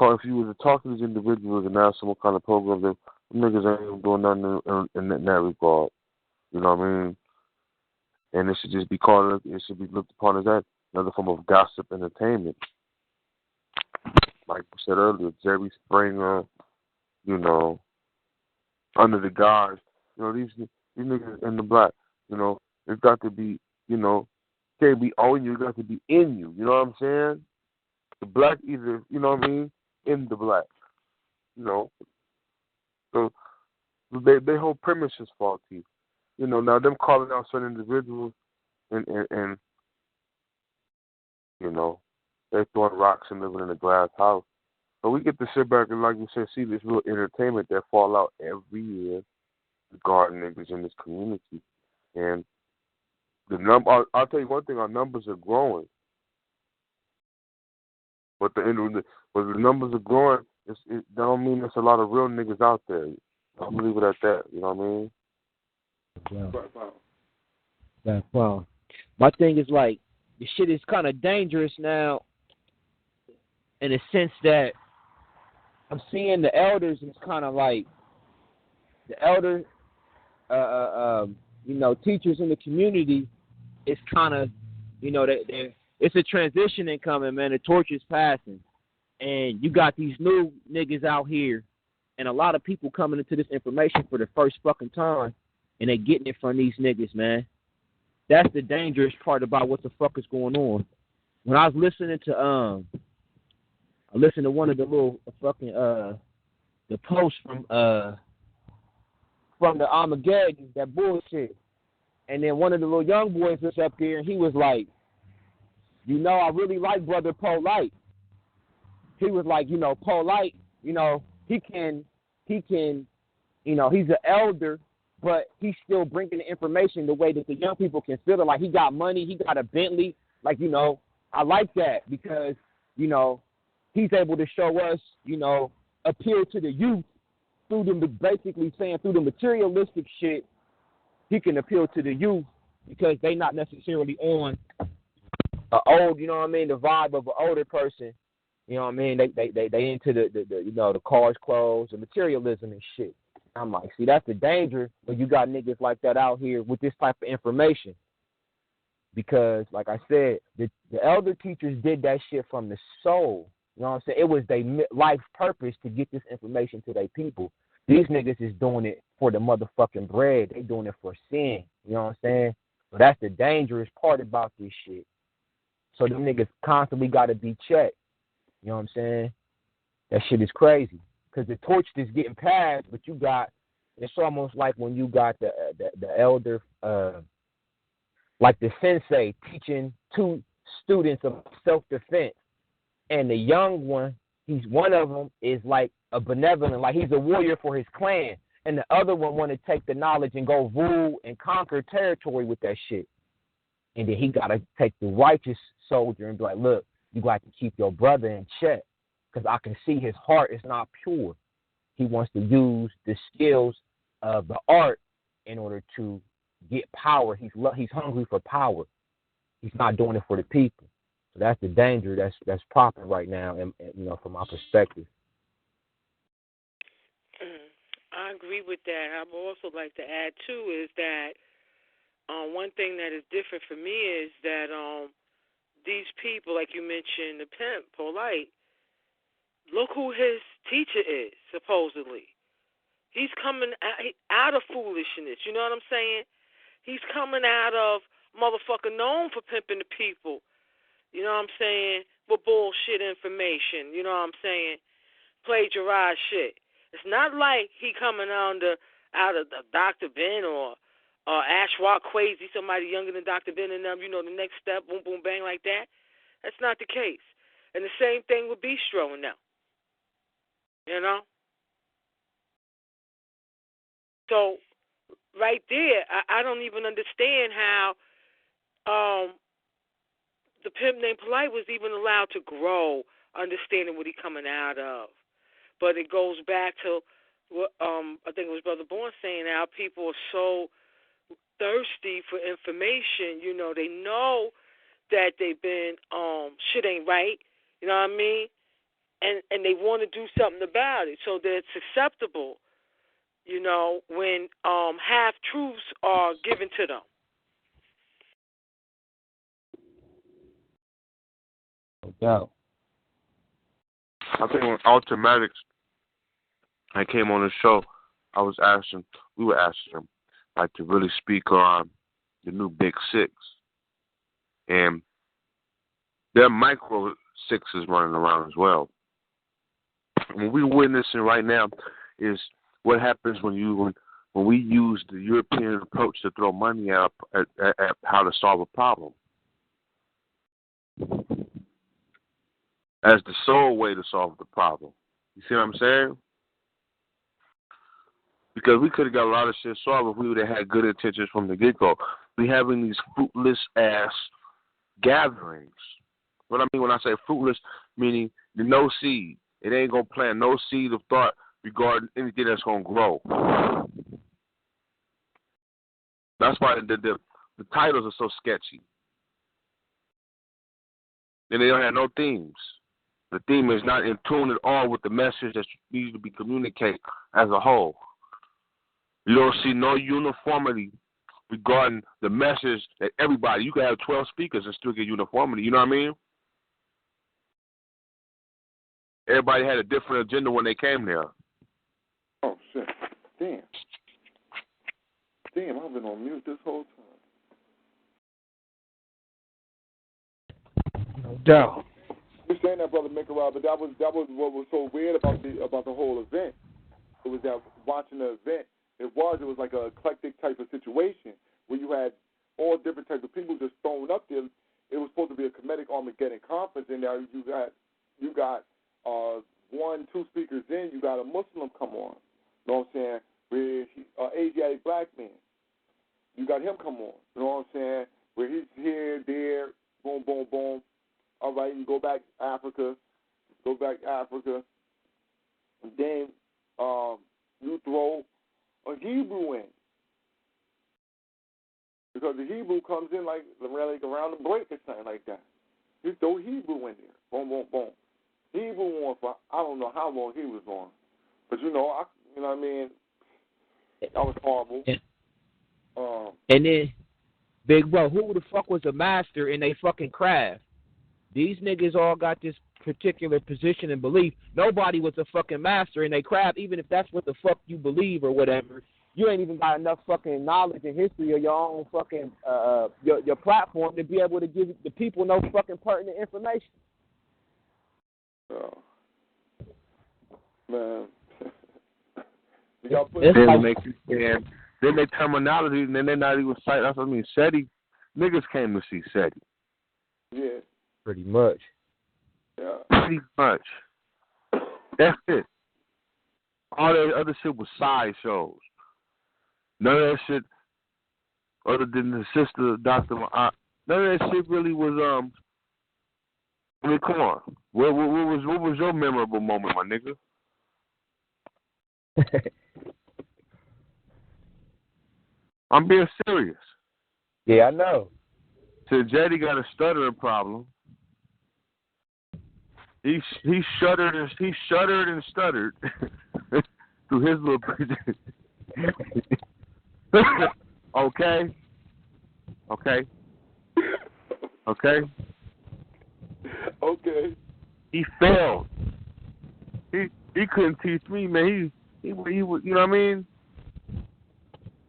talk to these individuals and ask them what kind of program, them niggas ain't even doing nothing in that regard. You know what I mean? And it should just be it should be looked upon as that, another form of gossip entertainment. Like we said earlier, Jerry Springer, you know, Under the Guys, you know, these niggas in the black, you know, it's got to be, you know, can't be on you, it got to be in you. You know what I'm saying? The black either, you know what I mean, in the black. You know. So their whole premise is faulty. You know, now them calling out certain individuals and you know, they're throwing rocks and living in a glass house. So we get to sit back and, like you said, see this real entertainment that fall out every year regarding niggas in this community. And I'll tell you one thing, our numbers are growing. But the numbers are growing, that don't mean there's a lot of real niggas out there. I'm gonna leave it at that. You know what I mean? Well, my thing is like the shit is kind of dangerous now, in a sense that I'm seeing the elders is kind of like the elder, you know, teachers in the community. It's kind of, you know, it's a transition incoming, man. The torch is passing, and you got these new niggas out here, and a lot of people coming into this information for the first fucking time, and they getting it from these niggas, man. That's the dangerous part about what the fuck is going on. When I was listening to I listened to one of the little fucking the posts from the Armageddon, that bullshit. And then one of the little young boys was up there, and he was like, you know, I really like Brother Polite. He was like, you know, Polite, you know, he can, you know, he's an elder, but he's still bringing the information the way that the young people can feel it. Like, he got money, he got a Bentley. Like, you know, I like that because, you know, he's able to show us, you know, appeal to the youth through the, basically saying through the materialistic shit, he can appeal to the youth because they not necessarily on a old, you know what I mean, the vibe of an older person. You know what I mean? They into the you know, the cars, clothes, the materialism and shit. I'm like, see, that's the danger when you got niggas like that out here with this type of information. Because, like I said, the elder teachers did that shit from the soul. You know what I'm saying? It was their life purpose to get this information to their people. These niggas is doing it for the motherfucking bread. They doing it for sin. You know what I'm saying? So that's the dangerous part about this shit. So them niggas constantly got to be checked. You know what I'm saying? That shit is crazy. Because the torch is getting passed, but you got, it's almost like when you got the elder, like the sensei teaching two students of self-defense. And the young one, one of them is like a benevolent, like he's a warrior for his clan. And the other one want to take the knowledge and go rule and conquer territory with that shit. And then he got to take the righteous soldier and be like, look, you got to keep your brother in check because I can see his heart is not pure. He wants to use the skills of the art in order to get power. He's hungry for power. He's not doing it for the people. So that's the danger that's popping right now, and you know, from my perspective. I agree with that. I would also like to add too is that one thing that is different for me is that these people, like you mentioned, the pimp, Polite, look who his teacher is, supposedly. He's coming out of foolishness, you know what I'm saying? He's coming out of motherfucker known for pimping the people, you know what I'm saying, with bullshit information, you know what I'm saying, plagiarized shit. It's not like he coming out of Dr. Ben or Ashwa Kwesi, somebody younger than Dr. Ben and them, you know, the next step, boom, boom, bang, like that. That's not the case. And the same thing with Bistro now. You know? So, right there, I don't even understand how the pimp named Polite was even allowed to grow, understanding what he coming out of. But it goes back to what I think it was Brother Bourne saying, how people are so thirsty for information. You know, they know that they've been shit ain't right. You know what I mean? And they want to do something about it, so that it's acceptable. You know, when half truths are given to them. No doubt. I think when Ultramatics I came on the show, we were asking him, like, to really speak on the new Big Six. And there are micro sixes running around as well. What we're witnessing right now is what happens when we use the European approach to throw money at how to solve a problem as the sole way to solve the problem. You see what I'm saying? Because we could have got a lot of shit solved if we would have had good intentions from the get-go. We having these fruitless-ass gatherings. What I mean when I say fruitless, meaning no seed. It ain't going to plant no seed of thought regarding anything that's going to grow. That's why the titles are so sketchy. And they don't have no themes. The theme is not in tune at all with the message that needs to be communicated as a whole. You don't see no uniformity regarding the message that everybody, you can have 12 speakers and still get uniformity. You know what I mean? Everybody had a different agenda when they came there. Oh, shit. Damn, I've been on mute this whole time. No doubt. You're saying that, Brother Mikarah, but that was what was so weird about the whole event. It was that watching the event, it was like an eclectic type of situation where you had all different types of people just thrown up there. It was supposed to be a Kemetic Armageddon conference, and now you got 1-2 speakers in, you got a Muslim come on. You know what I'm saying? Where Asiatic black man, you got him come on. You know what I'm saying? Where he's here, there, boom, boom, boom. All right, you go back Africa, and then you throw a Hebrew in. Because the Hebrew comes in like around the break or something like that. You throw Hebrew in there. Boom, boom, boom. Hebrew on for I don't know how long he was on. But you know what I mean? That was horrible. And then, Big Bro, who the fuck was a master in they fucking craft? These niggas all got this particular position and belief. Nobody was a fucking master in they craft, even if that's what the fuck you believe or whatever. You ain't even got enough fucking knowledge and history of your own fucking your platform to be able to give the people no fucking pertinent information. Oh. Man. Then they terminology, and then they're not even citing. That's what I mean. SETI, niggas came to see SETI. Yeah. Pretty much. Yeah. Pretty much. That's it. All that other shit was side shows. None of that shit, other than the sister, Dr. None of that shit really was, I mean, come on. What was your memorable moment, my nigga? I'm being serious. Yeah, I know. So Jetty got a stuttering problem. He shuddered and stuttered through his little. Okay. He failed. He couldn't teach me, man. He would, you know what I mean?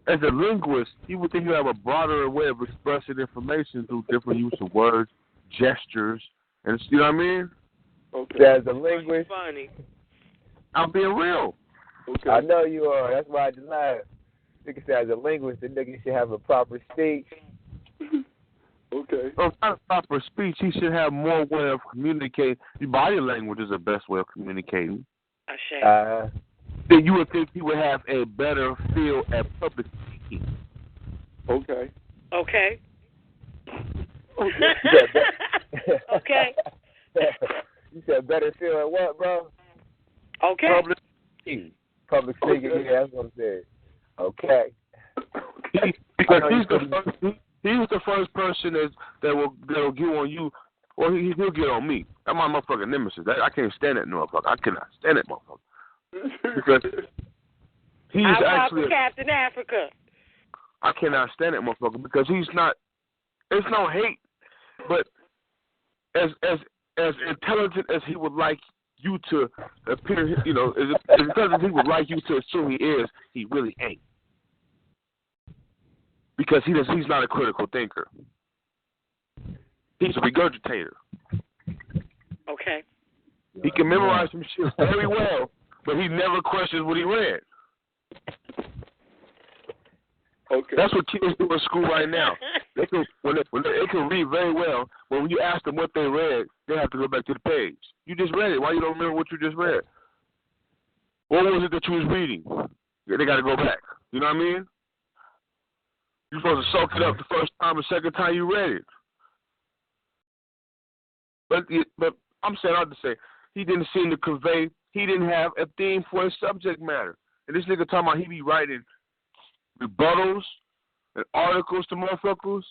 As a linguist, you would think you have a broader way of expressing information through different use of words, gestures, and you know what I mean? Okay. As a linguist, funny. I'm being real. Okay. I know you are. That's why I just laugh. Nigga said, as a linguist, the nigga should have a proper speech. Okay. Well, it's not proper speech. He should have more way of communicating. Your body language is the best way of communicating. Then you would think he would have a better feel at public speaking. Okay. Okay. You said better feel at what, bro? Okay. Public speaking. Public speaking, yeah, that's what I'm saying. Okay. Because he was the first person that'll get on you, or he'll get on me. That's my motherfucking nemesis. I can't stand that motherfucker. I cannot stand that motherfucker. Because he's actually Captain Africa. I cannot stand that motherfucker because he's not. It's no hate, but as intelligent as he would like you to appear, as intelligent as he would like you to assume he is, he really ain't. Because he's not a critical thinker. He's a regurgitator. Okay. He can memorize some shit very well, but he never questions what he read. Okay. That's what kids do in school right now. They can read very well, but when you ask them what they read, they have to go back to the page. You just read it. Why you don't remember what you just read? What was it that you was reading? They got to go back. You know what I mean? You're supposed to soak it up the first time and second time you read it. But I'm saying, I'll just say, he didn't seem to convey, he didn't have a theme for his subject matter. And this nigga talking about he be writing rebuttals and articles to motherfuckers.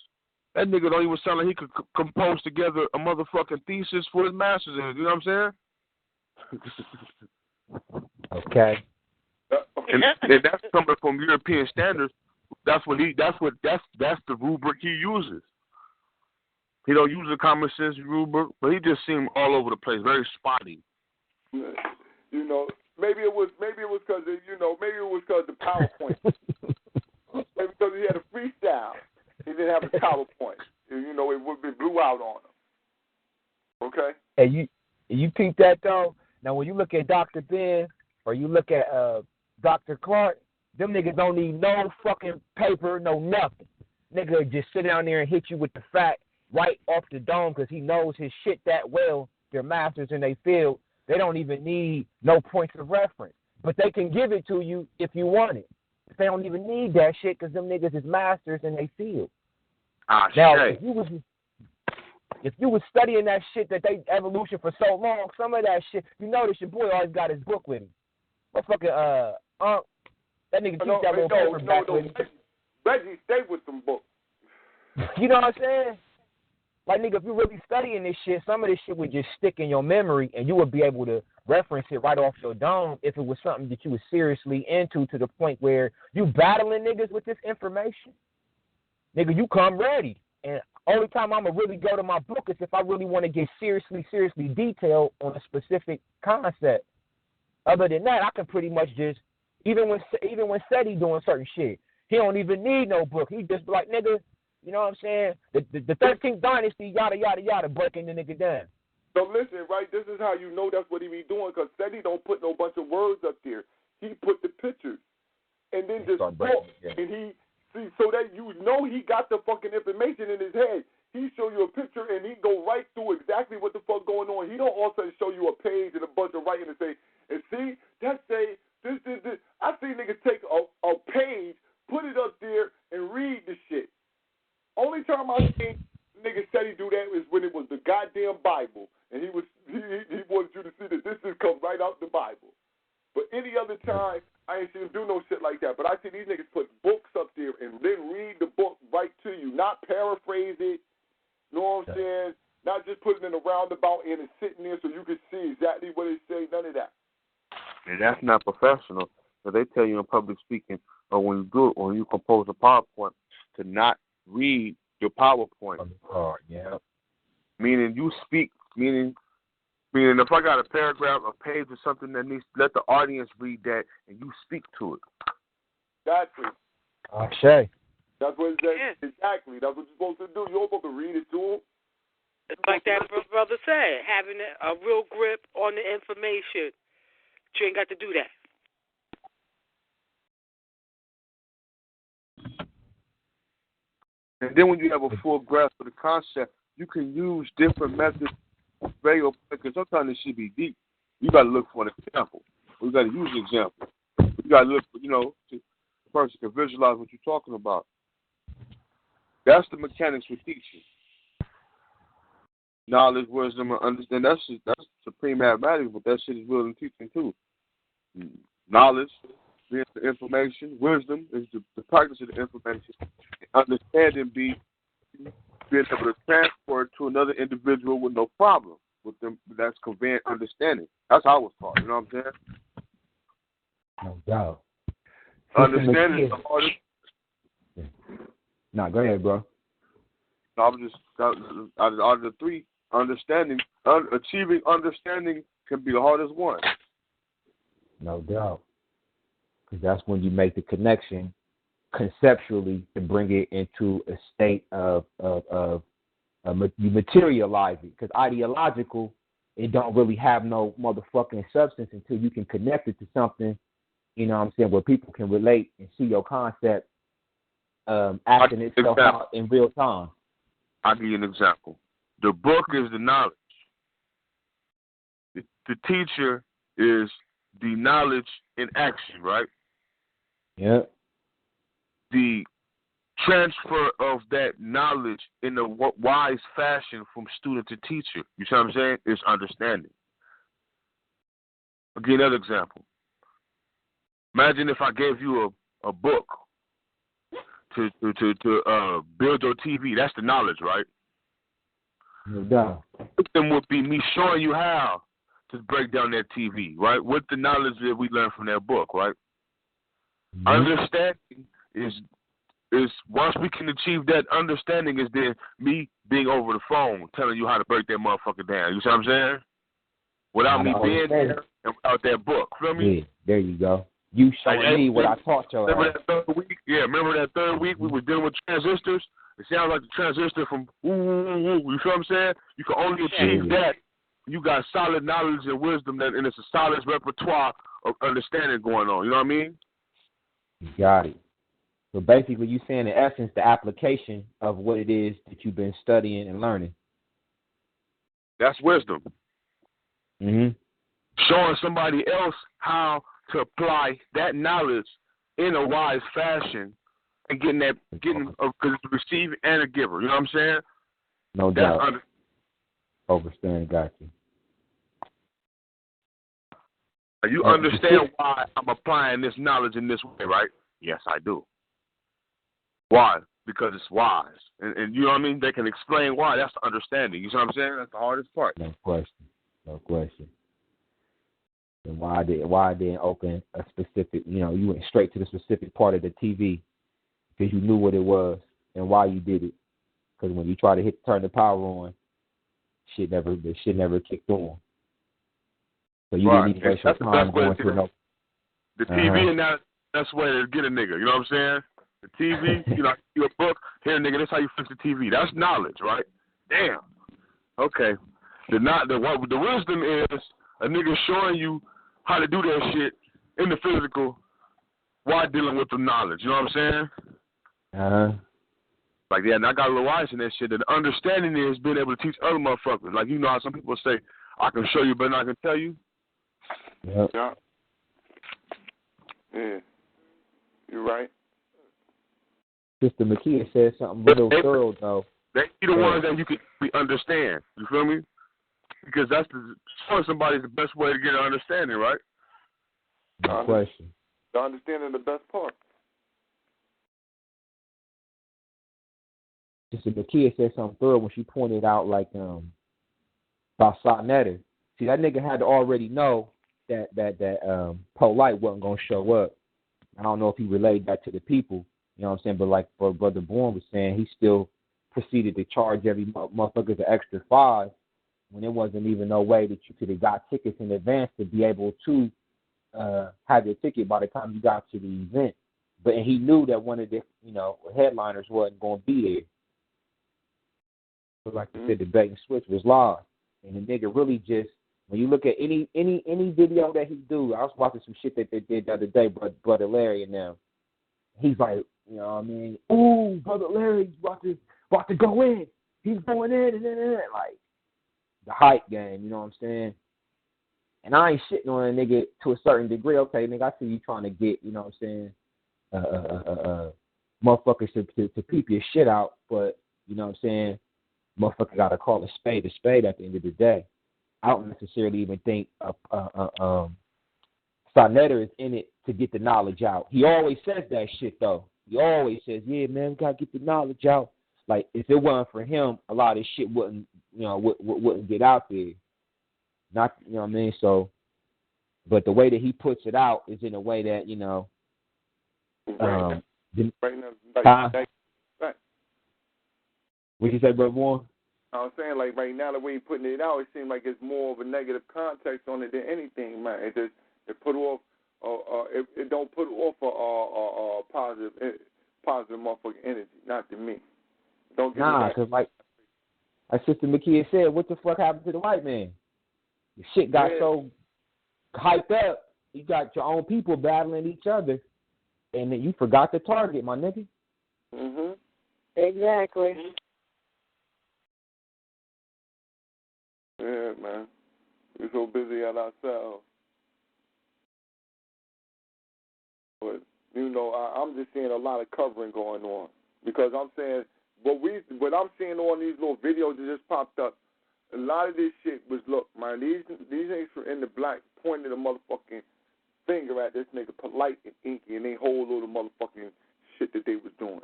That nigga don't even sound like he could compose together a motherfucking thesis for his master's in it. You know what I'm saying? Okay. And that's coming from European standards. That's the rubric he uses. He don't use a common sense rubric, but he just seemed all over the place, very spotty. Maybe it was because the PowerPoint. Maybe because he had a freestyle. He didn't have a PowerPoint. It would be blew out on him. Okay. Hey, you peep that though. Now when you look at Dr. Ben or you look at Dr. Clark, them niggas don't need no fucking paper, no nothing. Nigga just sit down there and hit you with the fact right off the dome because he knows his shit that well. They're masters in their field. They don't even need no points of reference. But they can give it to you if you want it. They don't even need that shit because them niggas is masters in their field. Now, if you was studying that shit that they evolution for so long, some of that shit, you notice your boy always got his book with him. Motherfucking that nigga keeps that little paper back with him. Reggie stayed with some books. You know what I'm saying? Like, nigga, if you're really studying this shit, some of this shit would just stick in your memory and you would be able to reference it right off your dome if it was something that you was seriously into to the point where you battling niggas with this information. Nigga, you come ready. And only time I'm going to really go to my book is if I really want to get seriously detailed on a specific concept. Other than that, I can pretty much just, even when Seti doing certain shit, he don't even need no book. He just be like, nigga, you know what I'm saying? The 13th dynasty, yada, yada, yada, breaking the nigga down. So listen, right, this is how you know that's what he be doing, because Seti don't put no bunch of words up there. He put the pictures. And then just talk. And he, see, so that you know he got the fucking information in his head. He show you a picture and he go right through exactly what the fuck going on. He don't also show you a page and a bunch of writing and say, and see, that say, this. I see niggas take a page, put it up there, and read the shit. Only time I seen niggas said he do that is when it was the goddamn Bible, and he wanted you to see that this is come right out the Bible. But any other time, I ain't seen him do no shit like that. But I see these niggas put books up there and then read the book right to you, not paraphrase it. You know what I'm saying? Not just putting it in a roundabout and it's sitting there so you can see exactly what it say. None of that. And that's not professional. So they tell you in public speaking, or when you do it, when you compose a PowerPoint, to not read your PowerPoint. Yeah. Meaning you speak. Meaning if I got a paragraph, a page, or something that needs, let the audience read that, and you speak to it. Exactly. Shay. That's what it says. Yeah. Exactly. That's what you're supposed to do. You're supposed to read it to them. It's like that brother said, having a real grip on the information. But you ain't got to do that. And then when you have a full grasp of the concept, you can use different methods. Because sometimes it should be deep. You got to look for an example. You got to use an example. You got to look for, the person can visualize what you're talking about. That's the mechanics for teaching. knowledge, wisdom, and understanding. That's supreme mathematics, but that shit is real in teaching too. Knowledge being the information, wisdom is the practice of the information, understanding being able to transport to another individual with no problem with them. That's conveying understanding. That's how I was taught. You know what I'm saying? No doubt. Understanding is the hardest. No, go ahead, bro. I'm just out of the three, understanding, achieving understanding can be the hardest one. No doubt, because that's when you make the connection conceptually to bring it into a state of you materialize it. Because ideological, it don't really have no motherfucking substance until you can connect it to something. You know what I'm saying? Where people can relate and see your concept acting itself out in real time. I'll give you an example. The book is the knowledge. The teacher is the knowledge in action, right? Yeah. The transfer of that knowledge in a wise fashion from student to teacher, you see what I'm saying, is understanding. I'll give you another example. Imagine if I gave you a book to build your TV. That's the knowledge, right? No doubt. Then would be me showing you how to break down that TV, right? With the knowledge that we learned from that book, right? Mm-hmm. Understanding is once we can achieve that understanding is then me being over the phone telling you how to break that motherfucker down. You see what I'm saying? Without me being there and without that book. Feel me? Yeah, there you go. You showing me what I taught you. Remember that third week? Yeah, remember that third week we were dealing with transistors? It sounds like the transistor from you feel what I'm saying? You can only achieve that. You got solid knowledge and wisdom, and it's a solid repertoire of understanding going on. You know what I mean? You got it. So basically, you're saying, in essence, the application of what it is that you've been studying and learning. That's wisdom. Mm-hmm. Showing somebody else how to apply that knowledge in a wise fashion and getting because it's a receiver and a giver. You know what I'm saying? No doubt. Overstand, got you. You understand why I'm applying this knowledge in this way, right? Yes, I do. Why? Because it's wise. And you know what I mean? They can explain why. That's the understanding. You see what I'm saying? That's the hardest part. No question. And why I didn't open a specific, you went straight to the specific part of the TV because you knew what it was and why you did it. Because when you try to turn the power on, the shit never kicked on. So you didn't even waste your time going through no. The TV and that's the way to get a nigga. You know what I'm saying? The TV, your book. Here, nigga, that's how you fix the TV. That's knowledge, right? Damn. Okay. The wisdom is a nigga showing you how to do that shit in the physical while dealing with the knowledge. You know what I'm saying? Like, yeah, and I got a little wise in that shit. The understanding is being able to teach other motherfuckers. Like, you know how some people say, I can show you, but I can tell you. Yep. Yeah. You're right. Sister Makia said something real thorough, though. They be the ones that you can understand. You feel me? Because that's showing somebody the best way to get an understanding, right? No question. The understanding the best part. Sister Makia said something thorough when she pointed out, like, about Sonetta. See, that nigga had to already know that Polite wasn't going to show up. I don't know if he relayed that to the people, you know what I'm saying? But like Brother Bourne was saying, he still proceeded to charge every motherfucker the extra $5 when there wasn't even no way that you could have got tickets in advance to be able to have your ticket by the time you got to the event. But he knew that one of the headliners wasn't going to be there. So like I said, the bait and switch was live, and the nigga really just, when you look at any video that he do, I was watching some shit that they did the other day, Brother Larry and them. He's like, you know what I mean? Ooh, Brother Larry's about to go in. He's going in and like the hype game, you know what I'm saying? And I ain't shitting on a nigga to a certain degree. Okay, nigga, I see you trying to get, you know what I'm saying, motherfuckers to peep your shit out, but you know what I'm saying? motherfucker got to call a spade at the end of the day. I don't necessarily even think Sarnetta is in it to get the knowledge out. He always says that shit, though. He always says, yeah, man, we got to get the knowledge out. Like, if it wasn't for him, a lot of this shit wouldn't get out there. Not, you know what I mean? So, but the way that he puts it out is in a way that, you know, right now, what you say, Brother Warren? I was saying, like, right now, the way he's putting it out, it seems like it's more of a negative context on it than anything, man. It put off, it don't put off a positive motherfucking energy, not to me. Don't get because like Sister Makia said, what the fuck happened to the white man? The shit got so hyped up, you got your own people battling each other, and then you forgot the target, my nigga. Mhm. Exactly. Yeah, man. We're so busy at ourselves. But, you know, I'm just seeing a lot of covering going on. Because I'm saying, what I'm seeing on these little videos that just popped up, a lot of this shit was, look, man, these niggas were in the black pointed a motherfucking finger at this nigga Polite and Inky and they whole little motherfucking shit that they was doing.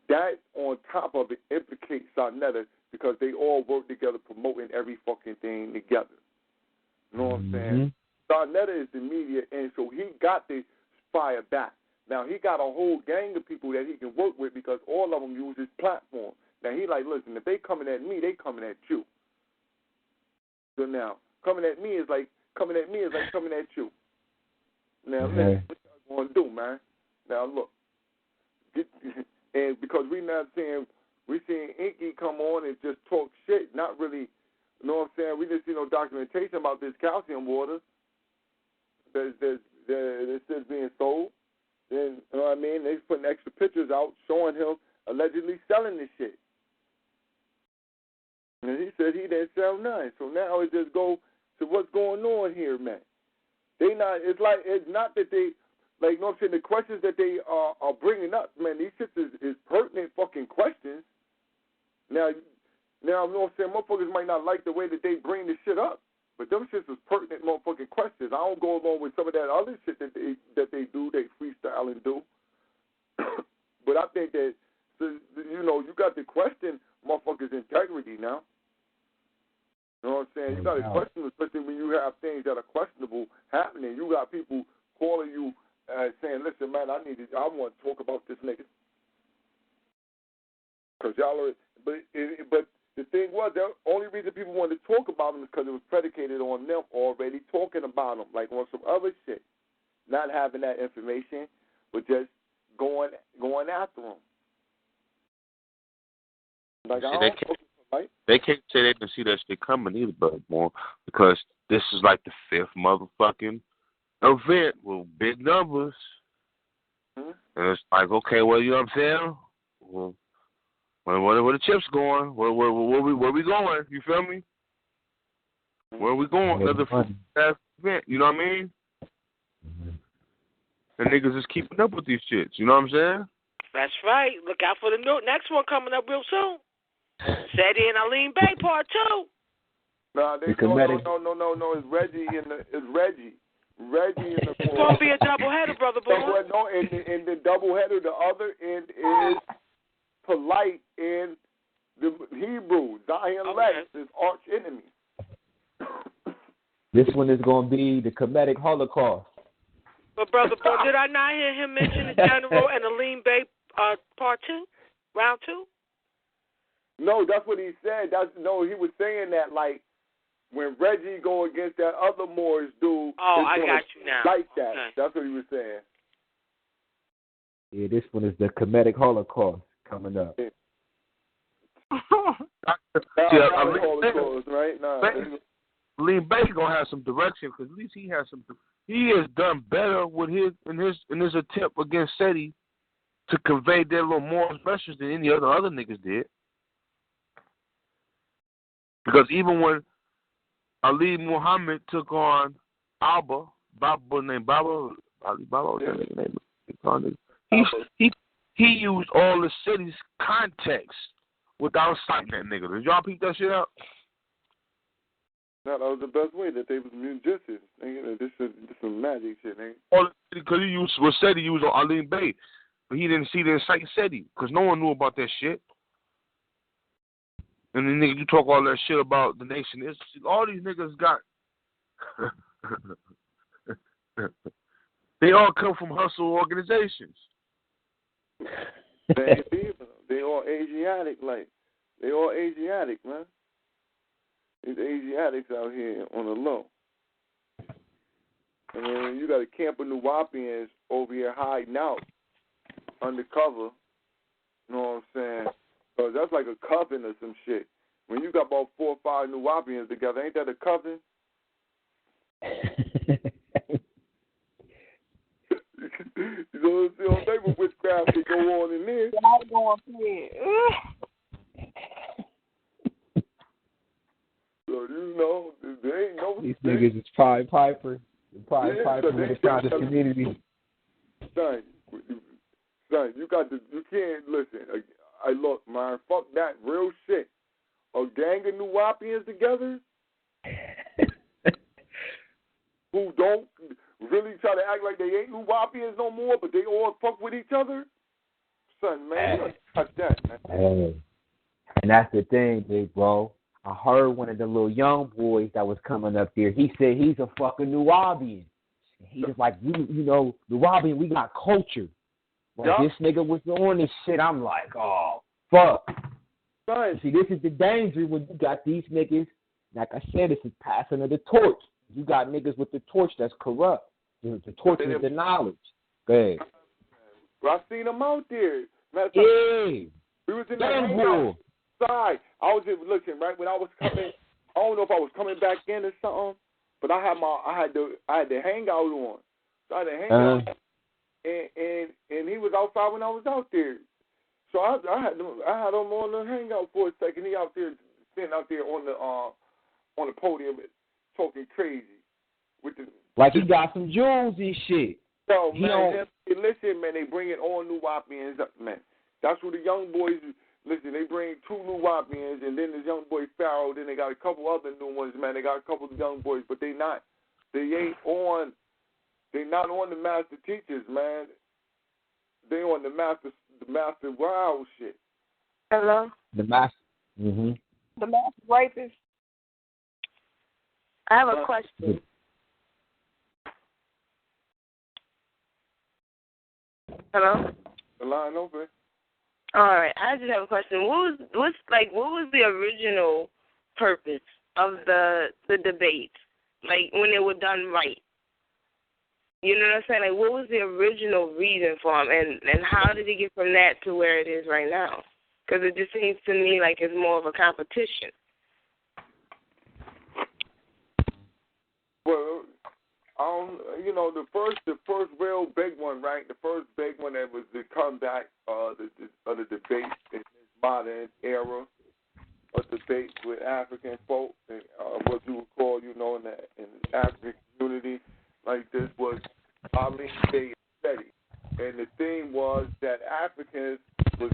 That, on top of it, implicates Sarnetta because they all work together promoting every fucking thing together. You know what I'm saying? Sarnetta is the media, and so he got the fire back. Now, he got a whole gang of people that he can work with because all of them use his platform. Now, he like, listen, if they coming at me, they coming at you. So now, coming at me is like coming at you. Now, listen, what y'all going to do, man? Now, look. And because we're seeing Inky come on and just talk shit, not really, you know what I'm saying? We didn't see no documentation about this calcium water that's being sold. Then, you know what I mean? They're putting extra pictures out showing him allegedly selling this shit. And he said he didn't sell none. So now it just go to what's going on here, man. It's not that they, like, you know what I'm saying, the questions that they are bringing up, man, these shits is pertinent fucking questions. Now, you know what I'm saying, motherfuckers might not like the way that they bring this shit up, but them shits is pertinent motherfucking questions. I don't go along with some of that other shit that they do, they freestyle and do. But I think that, you know, you got to question motherfuckers' integrity now. You know what I'm saying? You got to question, especially when you have things that are questionable happening. You got people calling you saying, listen, man, I want to talk about this nigga. Because y'all are, but the thing was, the only reason people wanted to talk about him is because it was predicated on them already talking about him, like on some other shit. Not having that information, but just going after him. Like, they can't say they can see that shit coming either, but more because this is like the fifth motherfucking event with big numbers. And it's like, okay, well, you know what I'm saying? Well, where the chips going? Where we going? You feel me? Where we going? Another event, you know what I mean? And niggas is keeping up with these shits, you know what I'm saying? That's right. Look out for the next one coming up real soon. Sadie and Aline Bay Part 2. No, it's Reggie it's Reggie. Reggie in the It's going to be a doubleheader, Brother Boy. No, in the doubleheader, the other end is Polite and the Hebrew. Zion Lex is arch enemy. This one is going to be the comedic Holocaust. But, Brother Boy, did I not hear him mention the General and Aline Bay Part 2? Round 2? No, that's what he said. He was saying that, like, when Reggie go against that other Moorish dude, I got you now. Like that. Okay. That's what he was saying. Yeah, this one is the comedic Holocaust coming up. Yeah. Holocaust, right? Lean Baker gonna have some direction because at least he has some. He has done better with his attempt against SETI to convey their little moral message than any other niggas did. Because even when Ali Muhammad took on Baba named Baba, he used all the city's context without citing that nigga. Did y'all peep that shit out? No, that was the best way that they was musicians. This is some magic shit, nigga. Well, because said he used on Aline Bay, but he didn't see the cite SETI because no one knew about that shit. And then nigga, you talk all that shit about the nation. All these niggas got. They all come from hustle organizations. They all Asiatic, like. They all Asiatic, man. These Asiatics out here on the low. And then you got a camp of Nuwapians over here hiding out undercover. You know what I'm saying? Because that's like a coven or some shit. When you got about 4 or 5 Nuwapians together, ain't that a coven? You know, they were witchcraft to go on in there. I'm going through So, you know, there ain't no... These niggas is Pied Piper. The Pied Piper with the conscious community. Son, you can't listen. Look, man, fuck that real shit. A gang of Nuwapians together who don't really try to act like they ain't Nuwapians no more, but they all fuck with each other. Son, man, you gotta touch that, man. Hey. And that's the thing, big bro. I heard one of the little young boys that was coming up there. He said he's a fucking Nuwabian. He was like, you know, Nuwabian, we got culture. When this nigga was on this shit, I'm like, oh, fuck. Right. See, this is the danger when you got these niggas. Like I said, this is passing of the torch. You got niggas with the torch that's corrupt. The torch is the knowledge. Go ahead. I seen them out there. Yeah. We was in the hangout side. I was just looking, right, when I was coming, I don't know if I was coming back in or something, but I had the hangout on. So I had the hangout. And he was outside when I was out there. So I had him on the hangout for a second. He out there sitting out there on the podium talking crazy with the like he got some jewels and shit. So man, listen, man, they bring in all Nuwapians up, man. That's what the young boys listen. They bring 2 Nuwapians, and then this young boy Pharaoh. Then they got a couple other new ones, man. They got a couple of young boys, but they're not on the master teachers, man. They on the master wow shit. Hello? The master. Mm-hmm. The master rapist. I have a question. Hello? The line open. All right, I just have a question. What was the original purpose of the debate? Like when it was done right? You know what I'm saying? Like what was the original reason for them, and how did it get from that to where it is right now? Because it just seems to me like it's more of a competition. Well, you know, the first real big one, right? The first big one that was the comeback of the debate in this modern era of debate with African folk, and what you would call, you know, in the African community, like this was Ali Day Steady. And the thing was that Africans was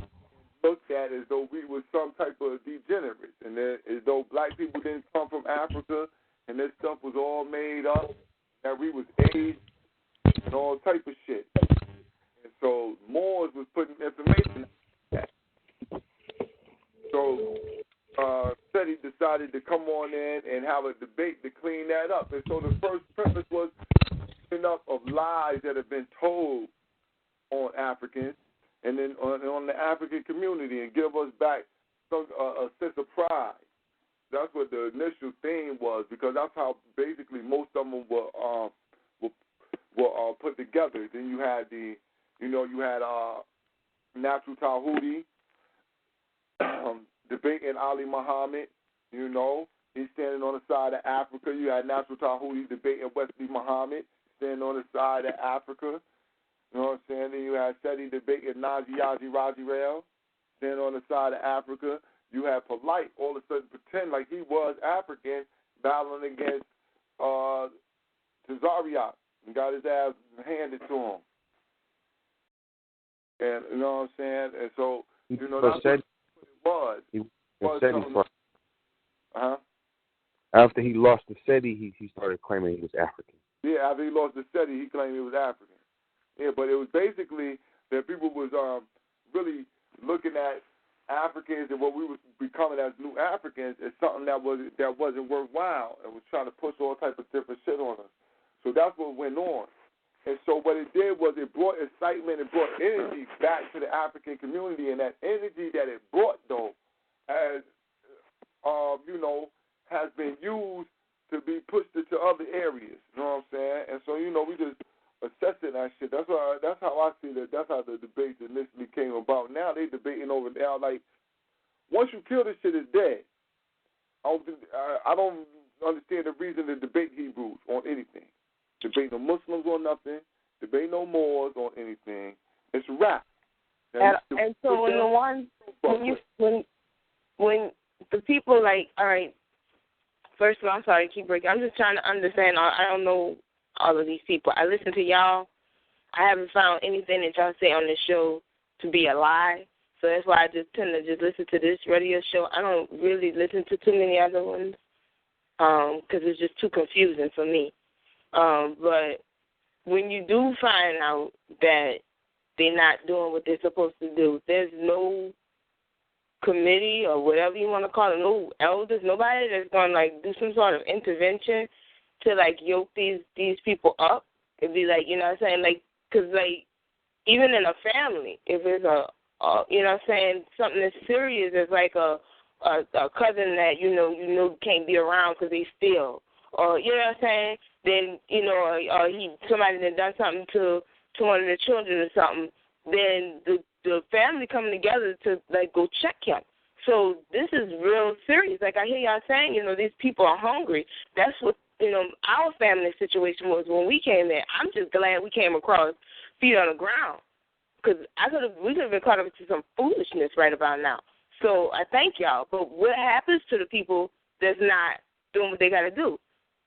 looked at as though we were some type of degenerates, and as though black people didn't come from Africa, and this stuff was all made up, that we was AIDS and all type of shit. And so Moors was putting information like that. So Seti decided to come on in and have a debate to clean that up. And so the first premise was cleaning up of lies that have been told on Africans and then on the African community, and give us back a sense of pride. That's what the initial theme was, because that's how basically most of them were put together. Then you had Natural Tahuti debating Ali Muhammad. You know, he's standing on the side of Africa. You had Natural Tahuti debating Wesley Muhammad, standing on the side of Africa. You know what I'm saying? Then you had Seti debating Naji Raji Rail, standing on the side of Africa. You had Polite all of a sudden pretend like he was African, battling against Tazariak, and got his ass handed to him. And you know what I'm saying? And so, you know, that's what it was. He SETI. After he lost the SETI, he started claiming he was African. Yeah, after he lost the SETI, he claimed he was African. Yeah, but it was basically that people was really looking at Africans and what we was becoming as new Africans as something that wasn't worthwhile, and was trying to push all type of different shit on us. So that's what went on. And so what it did was it brought excitement and brought energy back to the African community, and that energy that it brought, though, has, has been used to be pushed into other areas. You know what I'm saying? And so, we just assessing that shit. That's how I see that. That's how the debate initially came about. Now they debating over now. Like, once you kill this shit, it's dead. I don't understand the reason to debate Hebrews on anything. Debate no Muslims on nothing. Debate no Moors on anything. It's a wrap. And so when the people like, all right, first of all, I'm sorry to keep breaking. I'm just trying to understand. I don't know all of these people. I listen to y'all. I haven't found anything that y'all say on this show to be a lie. So that's why I just tend to just listen to this radio show. I don't really listen to too many other ones because it's just too confusing for me. But when you do find out that they're not doing what they're supposed to do, there's no committee or whatever you want to call it, no elders, nobody that's going to, like, do some sort of intervention to, like, yoke these people up. It'd be like, you know what I'm saying, like, because, like, even in a family, if it's you know what I'm saying, something as serious as, like, a cousin that, you know can't be around because they steal, or, you know what I'm saying, then, or somebody that done something to one of the children or something, then the family coming together to, like, go check him. So this is real serious. Like, I hear y'all saying, these people are hungry. That's what, our family situation was when we came there. I'm just glad we came across feet on the ground, because we could have been caught up into some foolishness right about now. So I thank y'all. But what happens to the people that's not doing what they got to do?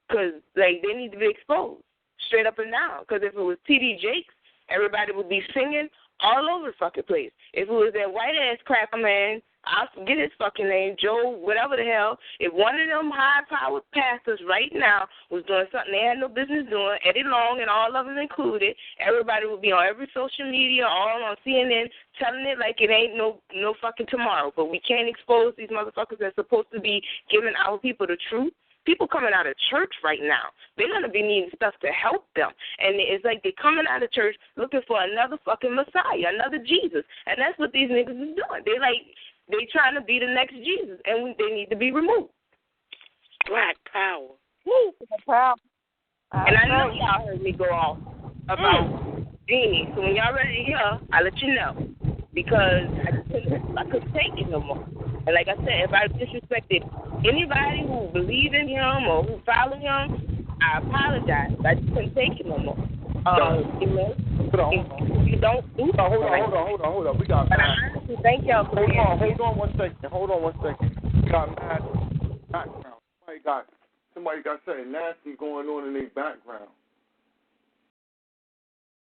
Because, like, they need to be exposed straight up and down. Because if it was T.D. Jakes, everybody would be singing all over the fucking place. If it was that white-ass crapper man, I'll forget his fucking name, Joe, whatever the hell, if one of them high-powered pastors right now was doing something they had no business doing, Eddie Long and all of them included, everybody would be on every social media, all on CNN, telling it like it ain't no fucking tomorrow. But we can't expose these motherfuckers that's supposed to be giving our people the truth. People coming out of church right now, they're going to be needing stuff to help them. And it's like they're coming out of church looking for another fucking Messiah, another Jesus. And that's what these niggas is doing. They trying to be the next Jesus, and they need to be removed. Black power. Woo. Black power. And I know y'all heard me go off about Beanie. So when y'all ready to hear, I'll let you know. Because I couldn't take it no more. And like I said, if I disrespected anybody who believed in him or who followed him, I apologize. I just couldn't take it no more. If you don't do that. Hold on. We got but I honestly thank y'all for Hold on one second. We got mad background. Somebody got something nasty going on in their background.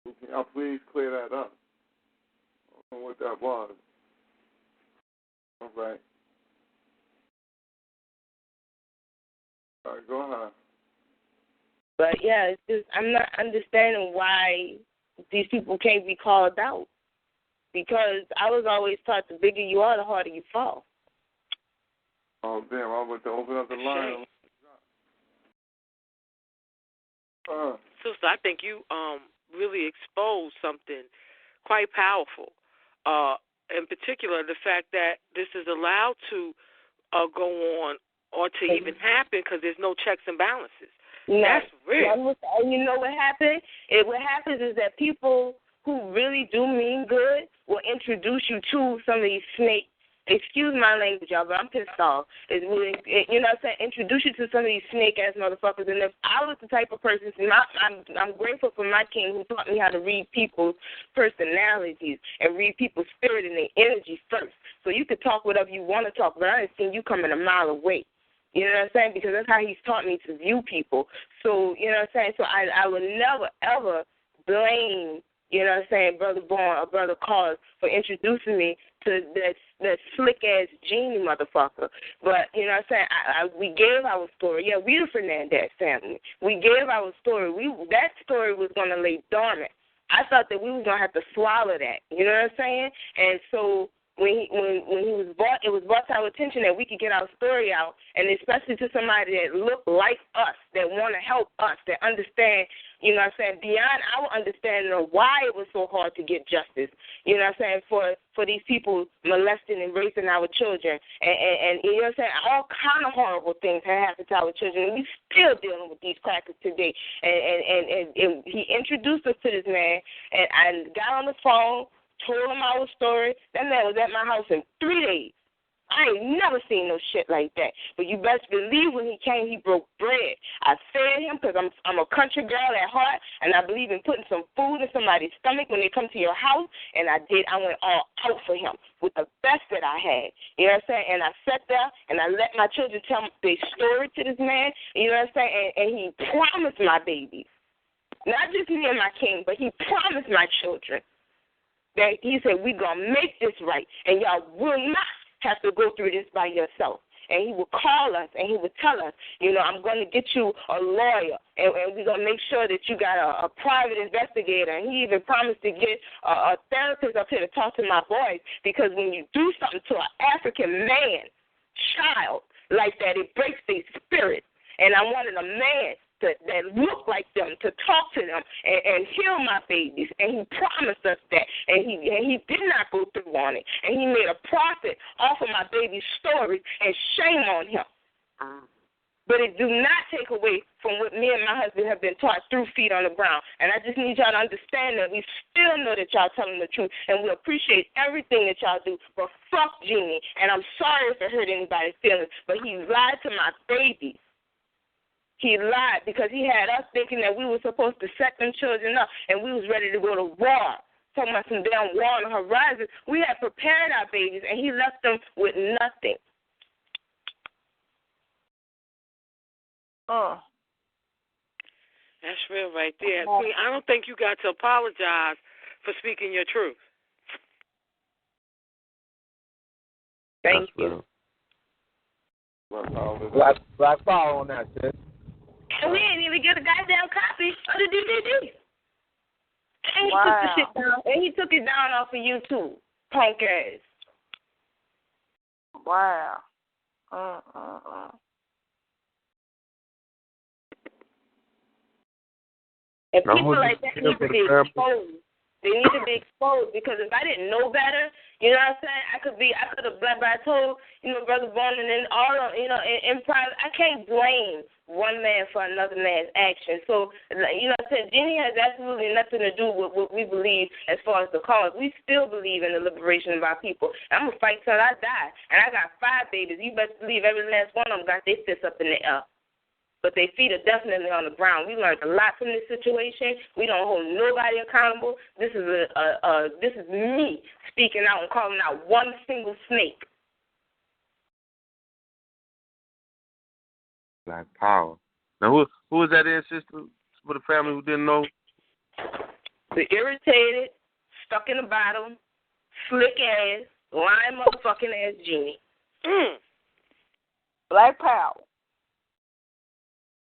Can y'all please clear that up? I don't know what that was. All right. All right, go ahead. But, yeah, it's just I'm not understanding why these people can't be called out. Because I was always taught the bigger you are, the harder you fall. Oh, damn, I was to open up the line. Sister, I think you really exposed something quite powerful. In particular, the fact that this is allowed to go on or to even happen because there's no checks and balances. No. That's real. And you know what happened? What happens is that people who really do mean good will introduce you to some of these snake. Excuse my language, y'all, but I'm pissed off. You know what I'm saying? Introduce you to some of these snake-ass motherfuckers. And if I was the type of person, I'm grateful for my king who taught me how to read people's personalities and read people's spirit and their energy first. So you could talk whatever you want to talk, but I didn't see you coming a mile away. You know what I'm saying? Because that's how he's taught me to view people. So, you know what I'm saying? So I would never, ever blame You know what I'm saying? Brother Bourne or Brother Cause for introducing me to that slick-ass genie motherfucker. But, you know what I'm saying, we gave our story. Yeah, we the Fernandez family. We gave our story. That story was going to lay dormant. I thought that we was going to have to swallow that. You know what I'm saying? And so when he was brought, it was brought to our attention that we could get our story out, and especially to somebody that look like us, that want to help us, that understand, you know what I'm saying, beyond our understanding of why it was so hard to get justice, you know what I'm saying, for these people molesting and raping our children, and you know what I'm saying, all kind of horrible things have happened to our children, and we still dealing with these crackers today. And he introduced us to this man, and I got on the phone, told him our story. That man was at my house in 3 days. I ain't never seen no shit like that. But you best believe when he came, he broke bread. I fed him because I'm a country girl at heart, and I believe in putting some food in somebody's stomach when they come to your house, and I did. I went all out for him with the best that I had. You know what I'm saying? And I sat there, and I let my children tell their story to this man. You know what I'm saying? And he promised my babies, not just me and my king, but he promised my children that he said, we're going to make this right, and y'all will not have to go through this by yourself. And he would call us, and he would tell us, you know, I'm going to get you a lawyer, and we're going to make sure that you got a private investigator. And he even promised to get a therapist up here to talk to my boys, because when you do something to an African man, child, like that, it breaks their spirit. And I wanted a man that look like them, to talk to them and heal my babies. And he promised us that. And he did not go through on it. And he made a profit off of my baby's story, and shame on him. But it do not take away from what me and my husband have been taught through Feet on the Ground. And I just need y'all to understand that we still know that y'all telling the truth, and we appreciate everything that y'all do. But fuck Genie. And I'm sorry if it hurt anybody's feelings, but he lied to my babies. He lied because he had us thinking that we were supposed to set them children up, and we was ready to go to war. Talking about some damn war on the horizon. We had prepared our babies, and he left them with nothing. That's real right there. Queen, I don't think you got to apologize for speaking your truth. Thank you. Black power on that, sis. And we didn't even get a goddamn copy of the DVD. And he took the shit down. And he took it down off of YouTube. Punk ass. Wow. And people like that need to be exposed. They need to be exposed, because if I didn't know better, you know what I'm saying, I could have, but I told, you know, Brother Bone and then all of, you know, in private, I can't blame one man for another man's action. So, you know what I'm saying, Jenny has absolutely nothing to do with what we believe as far as the cause. We still believe in the liberation of our people. I'm going to fight till I die. And I got 5 babies. You best believe every last one of them got their fists up in the air. But their feet are definitely on the ground. We learned a lot from this situation. We don't hold nobody accountable. This is this is me speaking out and calling out one single snake. Black power. Now, who was that in, sister? For the family who didn't know? The irritated, stuck in the bottom, slick ass, lying motherfucking ass Genie. Black power.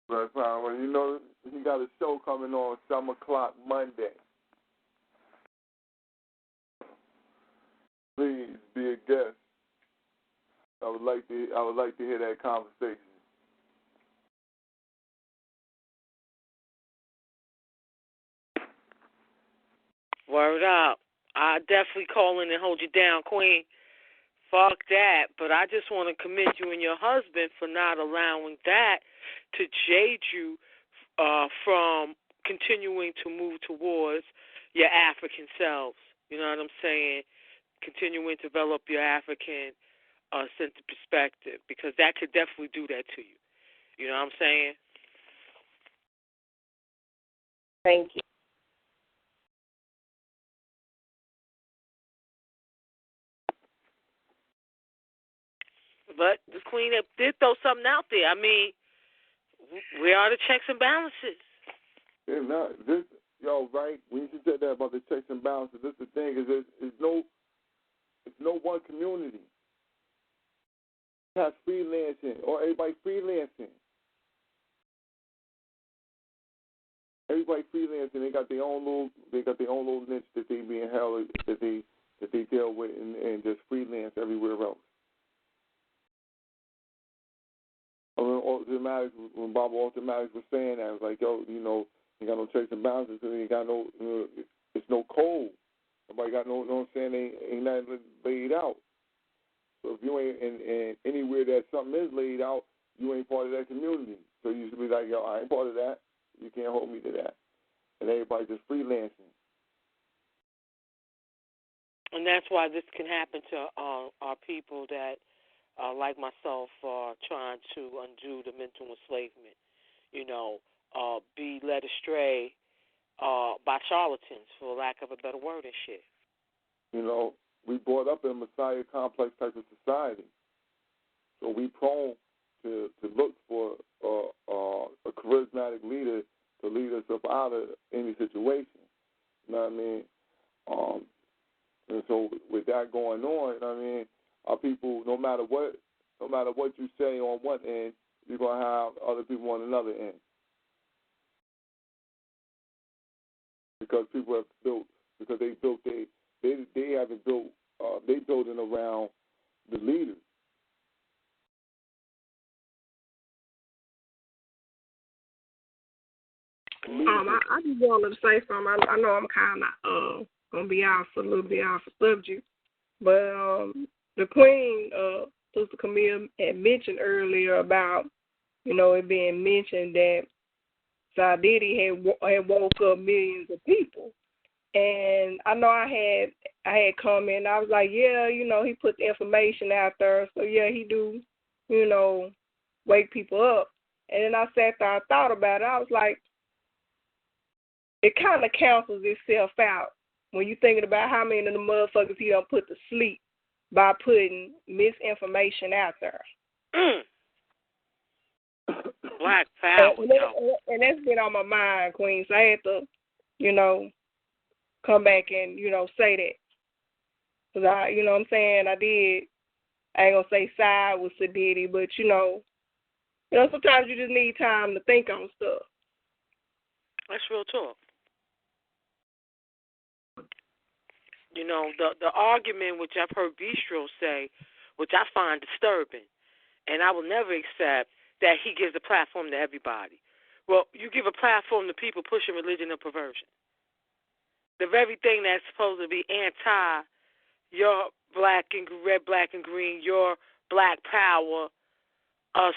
Black power. You know, he got a show coming on 7 o'clock Monday. Please be a guest. I would like to hear that conversation. Word up. I definitely call in and hold you down, Queen. Fuck that. But I just want to commend you and your husband for not allowing that to jade you from continuing to move towards your African selves. You know what I'm saying? Continuing to develop your African sense of perspective, because that could definitely do that to you. You know what I'm saying? Thank you. But the Queen did throw something out there. I mean, where are the checks and balances? Yeah, no, this right? When you said that about the checks and balances, this the thing is it's no one community has freelancing or everybody freelancing. Everybody freelancing. They got their own little niche that they being held that they deal with and just freelance everywhere else. When Bob Automatics was saying that, it was like, yo, you got no checks and balances, so you got no, it's no code. Nobody got no, you know what I'm saying? Ain't nothing laid out. So if you ain't and anywhere that something is laid out, you ain't part of that community. So you should be like, yo, I ain't part of that. You can't hold me to that. And everybody just freelancing. And that's why this can happen to our people that, like myself, are trying to undo the mental enslavement. Be led astray by charlatans, for lack of a better word and shit. We brought up in a Messiah complex type of society, so we prone to look for a charismatic leader to lead us up out of any situation. You know what I mean? And so with that going on, you know what I mean, our people, no matter what you say on one end, you're gonna have other people on another end. Because people have built, because they haven't built, they building around the leaders. I just wanted to say something. I know I'm kind of gonna be off a little bit off the subject, but the Queen, Sister Camille, had mentioned earlier about it being mentioned that Sadidi had woke up millions of people, and I know I had commented. I was like, yeah, he put the information out there, so yeah, he do, wake people up. And then I sat there, I thought about it. I was like, it kind of cancels itself out when you're thinking about how many of the motherfuckers he done put to sleep by putting misinformation out there. Black power. And that's been on my mind, Queen. So I had to, come back and, say that. Because I, what I'm saying, I ain't going to say side with Sadidi, but, sometimes you just need time to think on stuff. That's real talk. The argument which I've heard Bistro say, which I find disturbing, and I will never accept that he gives a platform to everybody. Well, you give a platform to people pushing religion and perversion. The very thing that's supposed to be anti your black and red, black and green, your black power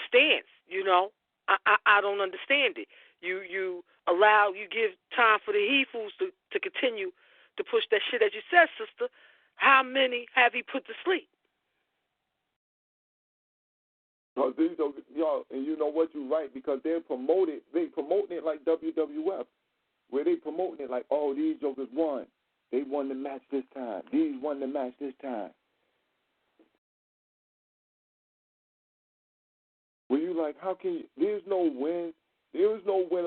stance. I don't understand it. You give time for the he-fools to continue to push that shit, as you said, sister. How many have he put to sleep? And you know what, you're right, because they promoting it like WWF, where they promoting it like, oh, these jokers won. They won the match this time. These won the match this time. Where you like, how can you, there's no win or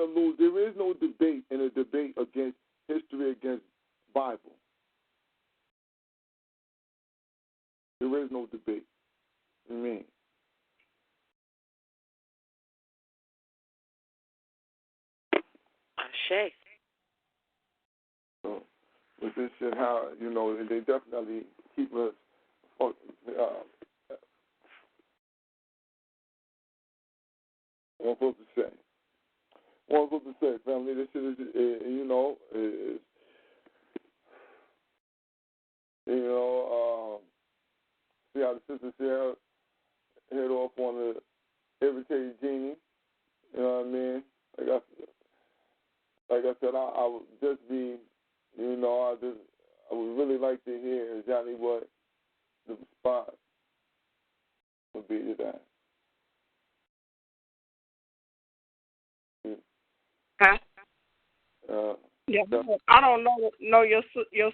lose. There is no debate in a debate against history against Bible. There is no debate. I mean, Shay. So with this shit, how they definitely keep us. What I'm supposed to say, family. This shit is, see how the sisters here head off on the irritated genie. You know what I mean? Like I said, I would just be, I would really like to hear exactly what the response would be to that. Yeah, I don't know your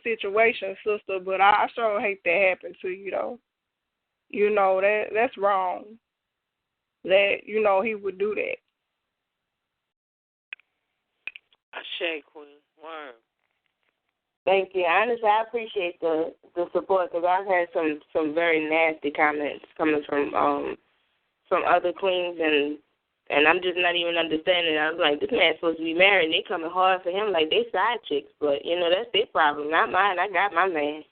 situation, sister, but I sure hate that happened to you, though. That's wrong. That he would do that. Touche, Queen. Word. Thank you. Honestly, I appreciate the support because I've had some very nasty comments coming from other queens, and I'm just not even understanding. I was like, this man's supposed to be married, and they coming hard for him like they side chicks. But, you know, that's their problem, not mine. I got my man.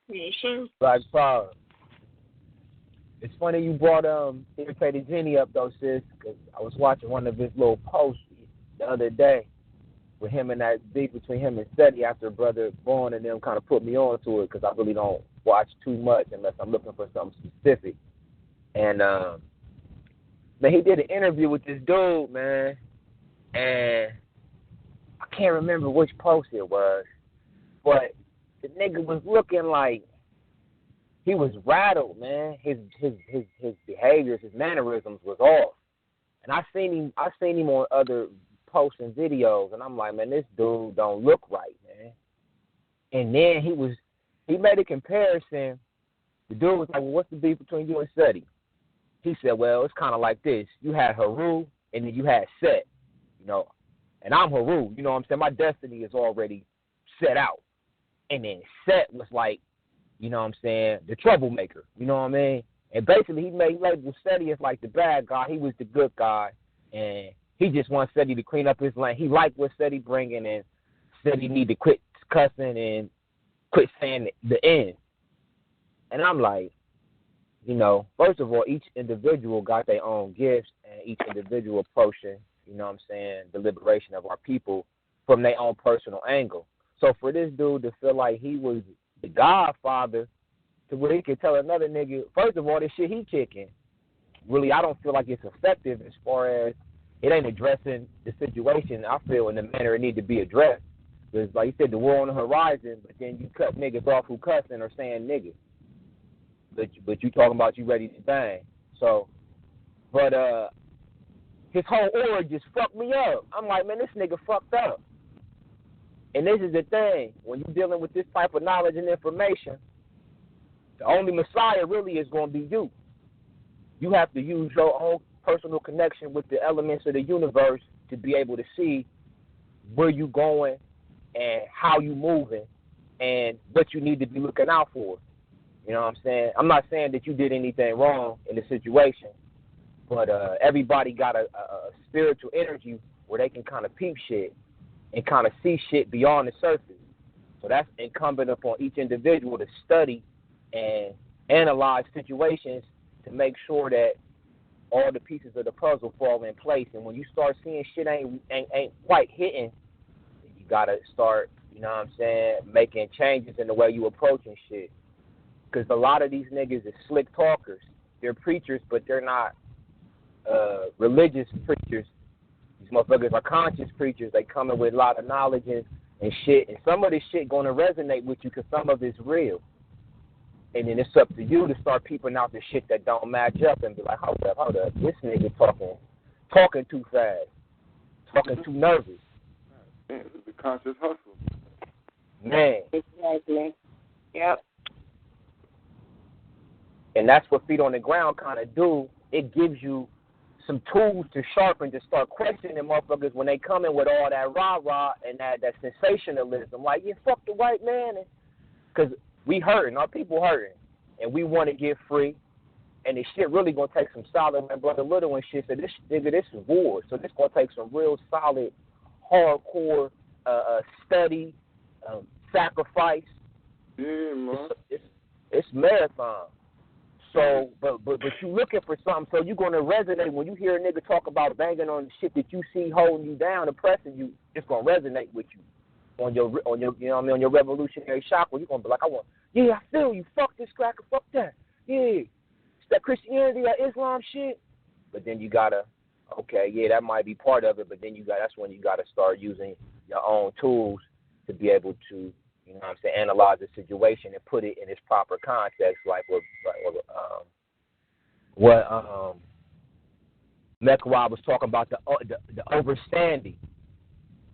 Yeah, sure. Black Power. It's funny you brought Irritated Jenny up, though, sis, because I was watching one of his little posts the other day with him and that beef between him and Seti after Brother Vaughn and them kind of put me on to it because I really don't watch too much unless I'm looking for something specific. And, man, he did an interview with this dude, man, and I can't remember which post it was, but the nigga was looking like he was rattled, man. His behaviors, his mannerisms was off. And I seen him on other posts and videos, and I'm like, man, this dude don't look right, man. And then he made a comparison. The dude was like, well, what's the beef between you and Seti? He said, well, it's kind of like this. You had Haru, and then you had Set, you know. And I'm Haru, you know what I'm saying? My destiny is already set out. And then Set was like, you know what I'm saying, the troublemaker, you know what I mean? And basically he labeled Seti as like the bad guy. He was the good guy, and he just wants Seti to clean up his lane. He liked what Seti bringing, and Seti need to quit cussing and quit saying the end. And I'm like, you know, first of all, each individual got their own gifts, and each individual approaching, you know what I'm saying, the liberation of our people from their own personal angle. So for this dude to feel like he was the godfather to where he could tell another nigga, first of all, this shit he kicking, really, I don't feel like it's effective as far as it ain't addressing the situation, I feel, in the manner it need to be addressed. Because, like you said, the war on the horizon, but then you cut niggas off who cussing or saying niggas. But you talking about you ready to bang. So, but his whole aura just fucked me up. I'm like, man, this nigga fucked up. And this is the thing. When you're dealing with this type of knowledge and information, the only Messiah really is going to be you. You have to use your own personal connection with the elements of the universe to be able to see where you going and how you moving and what you need to be looking out for. You know what I'm saying? I'm not saying that you did anything wrong in the situation, but everybody got a spiritual energy where they can kind of peep shit and kind of see shit beyond the surface. So that's incumbent upon each individual to study and analyze situations to make sure that all the pieces of the puzzle fall in place. And when you start seeing shit ain't quite hitting, you gotta start, you know what I'm saying, making changes in the way you approaching shit. Because a lot of these niggas is slick talkers. They're preachers, but they're not religious preachers. These motherfuckers are conscious preachers. They come in with a lot of knowledge and shit. And some of this shit going to resonate with you because some of it's real. And then it's up to you to start peeping out the shit that don't match up and be like, hold up. This nigga talking too fast, talking too nervous. Man, this is a conscious hustle. Man. Exactly. Yep. And that's what Feet on the Ground kind of do. It gives you some tools to sharpen, to start questioning motherfuckers when they come in with all that rah-rah and that sensationalism. Like, yeah, fuck the white man. Because we hurting, our people hurting, and we want to get free. And this shit really going to take some solid, my brother Little and shit said, this is war. So this going to take some real solid, hardcore study, sacrifice. Yeah, man. It's marathon. So, but you looking for something, so you're gonna resonate when you hear a nigga talk about banging on the shit that you see holding you down, oppressing you. It's gonna resonate with you on your you know what I mean, on your revolutionary chakra. You're gonna be like, I feel you. Fuck this cracker. Fuck that. Yeah, it's that Christianity, that Islam shit. But then you gotta, okay, yeah, that might be part of it. But then that's when you gotta start using your own tools to be able to, you know what I'm saying, analyze the situation and put it in its proper context, like what Mekwa was talking about, the overstanding.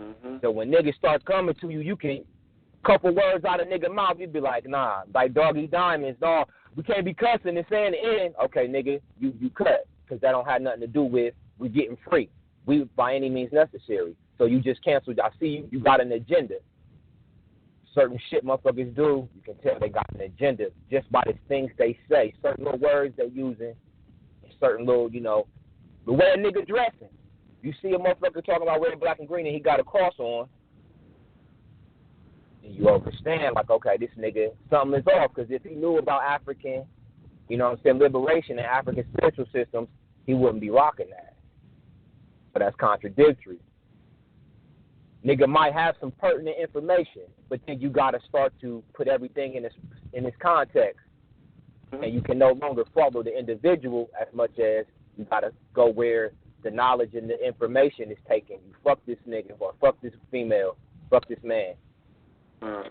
Mm-hmm. So when niggas start coming to you, you can couple words out of nigga mouth, you'd be like, nah, like Doggy Diamonds, dog, we can't be cussing and saying the end. Okay, nigga, you cut. because that don't have nothing to do with we getting free. We by any means necessary. So you just canceled. I see you got an agenda. Certain shit motherfuckers do, you can tell they got an agenda just by the things they say, certain little words they using, certain little, the way a nigga dressing. You see a motherfucker talking about red, black, and green, and he got a cross on, and you understand, like, okay, this nigga, something is off, because if he knew about African, liberation and African spiritual systems, he wouldn't be rocking that. But that's contradictory. Nigga might have some pertinent information, but then you got to start to put everything in its context. And you can no longer follow the individual as much as you got to go where the knowledge and the information is taken. You fuck this nigga or fuck this female, fuck this man. You're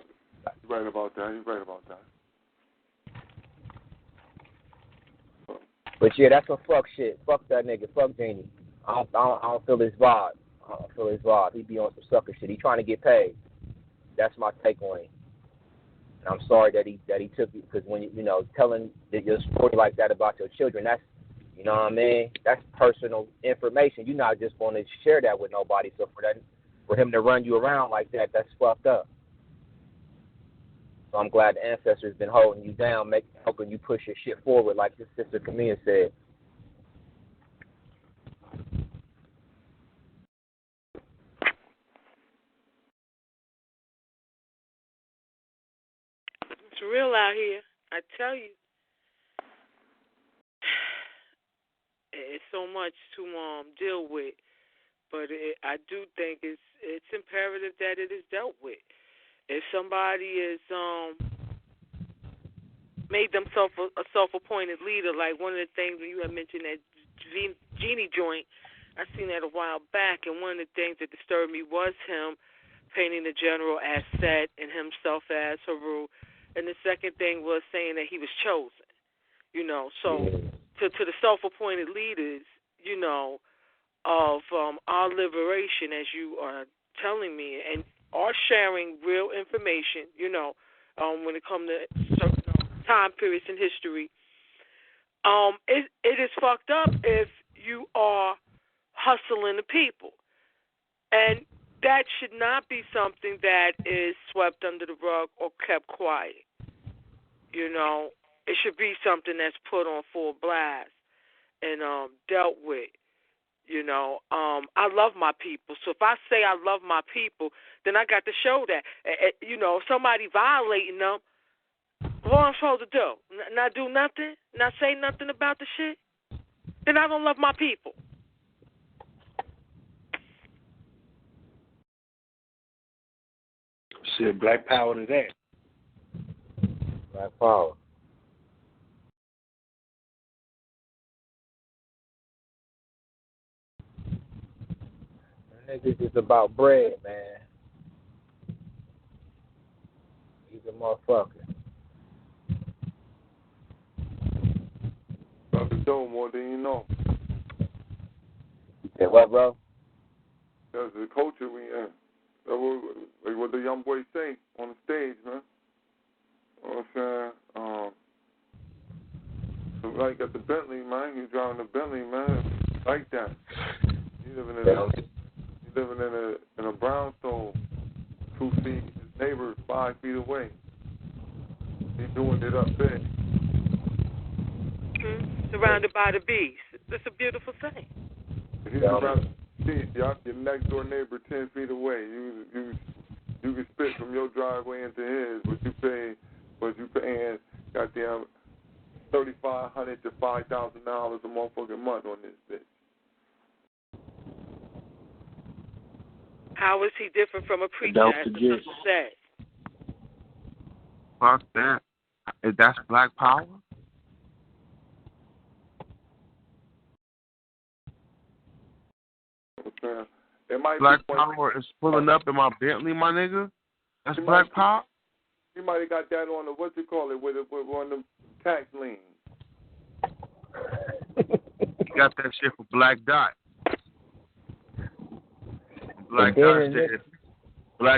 right about that. But yeah, that's some fuck shit. Fuck that nigga. Fuck Genie. I don't feel his vibe. He be on some sucker shit. He trying to get paid. That's my take on it. And I'm sorry that he took it, because when telling your story like that about your children, that's what I mean. That's personal information. You're not just going to share that with nobody. So for him to run you around like that, that's fucked up. So I'm glad the ancestors been holding you down, helping you push your shit forward, like your sister Camille said. It's real out here, I tell you. It's so much to deal with, but I do think it's imperative that it is dealt with. If somebody is made themselves a self-appointed leader, like one of the things when you had mentioned that Genie joint, I seen that a while back, and one of the things that disturbed me was him painting the general as Set and himself as Haru. And the second thing was saying that he was chosen, So to the self-appointed leaders, of our liberation, as you are telling me, and are sharing real information, when it comes to certain time periods in history, it is fucked up if you are hustling the people. And that should not be something that is swept under the rug or kept quiet. It should be something that's put on full blast and dealt with. I love my people. So if I say I love my people, then I got to show that. If somebody violating them, what am I supposed to do? Not do nothing? Not say nothing about the shit? Then I don't love my people. Shit, black power to that. Black power. Niggas is about bread, man. He's a motherfucker. About to do more than you know. You said what, bro? That's the culture we in. Like what the young boys say on the stage, man. You know what I'm saying? Like at the Bentley, man. You driving the Bentley, man. Like that. You living in a brownstone, 2 feet. His neighbor 5 feet away. He doing it up there. Surrounded by the bees. It's a beautiful thing. He's surrounded by the bees. Your next door neighbor 10 feet away. You can spit from your driveway into his. What you paying? Goddamn, $3,500 to $5,000 a motherfucking month on this bitch. How is he different from a preacher, as the sister said? Fuck that. That's black power? Black power is pulling up in my Bentley, my nigga? That's black power? You might have got that on the, what you call it, with on the tax lien. You got that shit for Black Dot. Black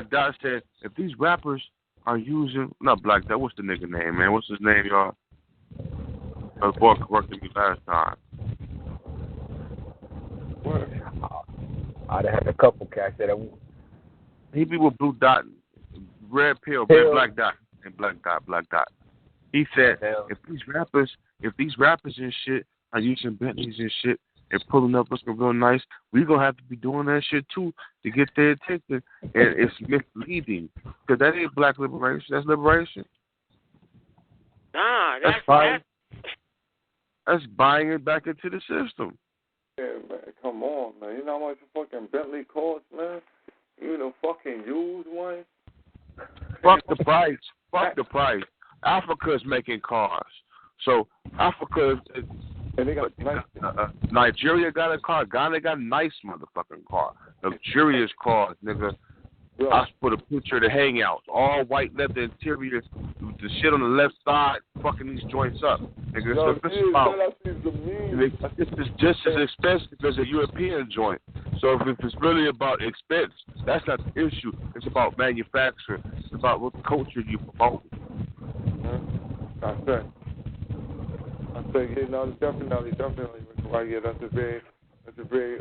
Dot said, if these rappers are using, not Black Dot, what's the nigga name, man? What's his name, y'all? The boy worked with me last time. What? I'd have had a couple cats that He be with blue dot, red pill, red black dot, and black dot. He said, if these rappers and shit are using Bentleys and shit and pulling up looking real nice, we gonna have to be doing that shit too to get their attention. And it's misleading because that ain't black liberation. That's liberation. Nah, that's buying it back into the system. Yeah, man, come on, man. You know how much a fucking Bentley costs, man? You know, fucking used one. Fuck the price. Fuck the price. Africa's making cars. So Africa, and they got Nigeria got a car. Ghana got a nice motherfucking car. Luxurious cars, nigga. Yeah. I put a picture of the hangouts, all white leather interior, the shit on the left side, fucking these joints up, nigga. So this is just as expensive as a European joint. So if it's really about expense, that's not the issue. It's about manufacturing. It's about what culture you promote. I say, you know, definitely, right here. That's a very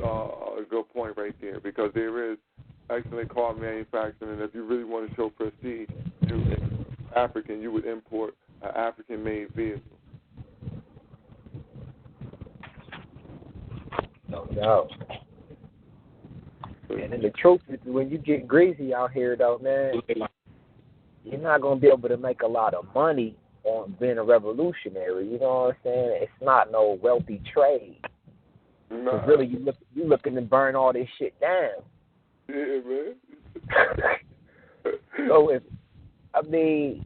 good point right there, because there is excellent car manufacturing, and if you really want to show prestige, African, you would import an African-made vehicle. No doubt. And then the truth is, when you get greasy out here, though, man, you're not gonna be able to make a lot of money on being a revolutionary. You know what I'm saying? It's not no wealthy trade. Because really, you looking to burn all this shit down. Yeah, man. So it's an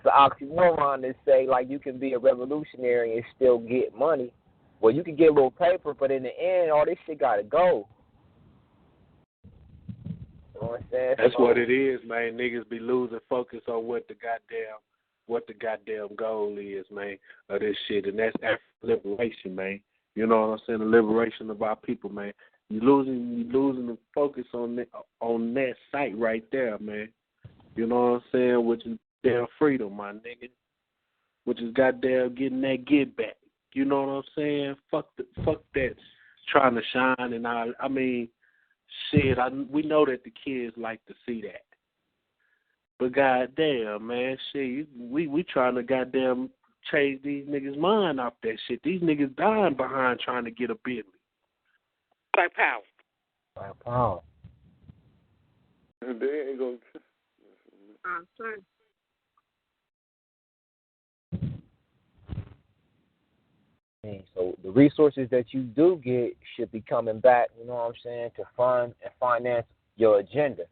oxymoron to say, like, you can be a revolutionary and still get money. Well, you can get a little paper, but in the end, all this shit gotta go. You know what I'm saying? That's what it is, man. Niggas be losing focus on what the goddamn goal is, man, of this shit, and that's African liberation, man. You know what I'm saying? The liberation of our people, man. You losing the focus on that site right there, man. You know what I'm saying? Which is damn freedom, my nigga. Which is goddamn getting that get back. You know what I'm saying? Fuck that trying to shine and all. I mean, shit. We know that the kids like to see that. But goddamn, man, shit. We trying to goddamn change these niggas' mind off that shit. These niggas dying behind trying to get a Bentley. Black power. Black power. They ain't gonna. Sorry. So the resources that you do get should be coming back, you know what I'm saying, to fund and finance your agenda.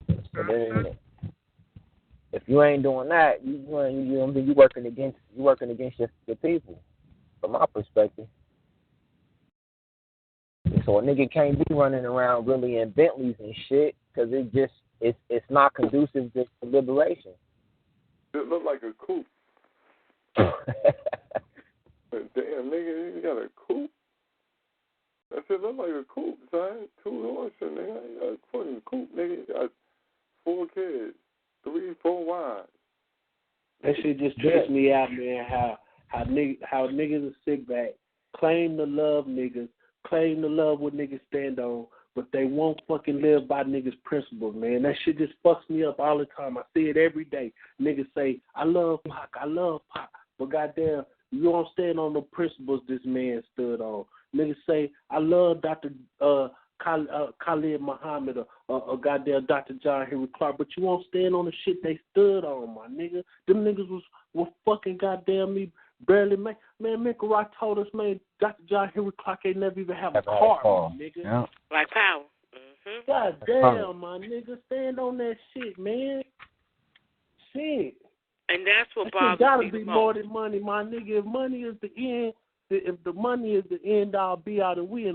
So then, if you ain't doing that, you working against your people, from my perspective. And so a nigga can't be running around really in Bentleys and shit, because it's not conducive to liberation. It look like a coupe. Damn, nigga, you got a coupe? That shit look like a coupe, son. 2 horses, nigga. You got a fucking coupe, nigga. You got 4 kids, 3, 4 wives. That shit just trips me out, man. How niggas will sit back, claim to love niggas, claim to love what niggas stand on, but they won't fucking live by niggas' principles, man. That shit just fucks me up all the time. I see it every day. Niggas say, I love Pac, but goddamn, you don't stand on the principles this man stood on. Niggas say, I love Dr. Khalid Muhammad or goddamn Dr. John Henry Clark, but you won't stand on the shit they stood on, my nigga. Them niggas was fucking goddamn me barely make. Man, Mick told us, man, Dr. John Henry Clark ain't never even have a car, my nigga. Yeah. Black power. Mm-hmm. God damn, my nigga, stand on that shit, man. Shit. And that's what bothers me. It gotta be more than money, my nigga. If money is the end, if the money is the end all be out, and we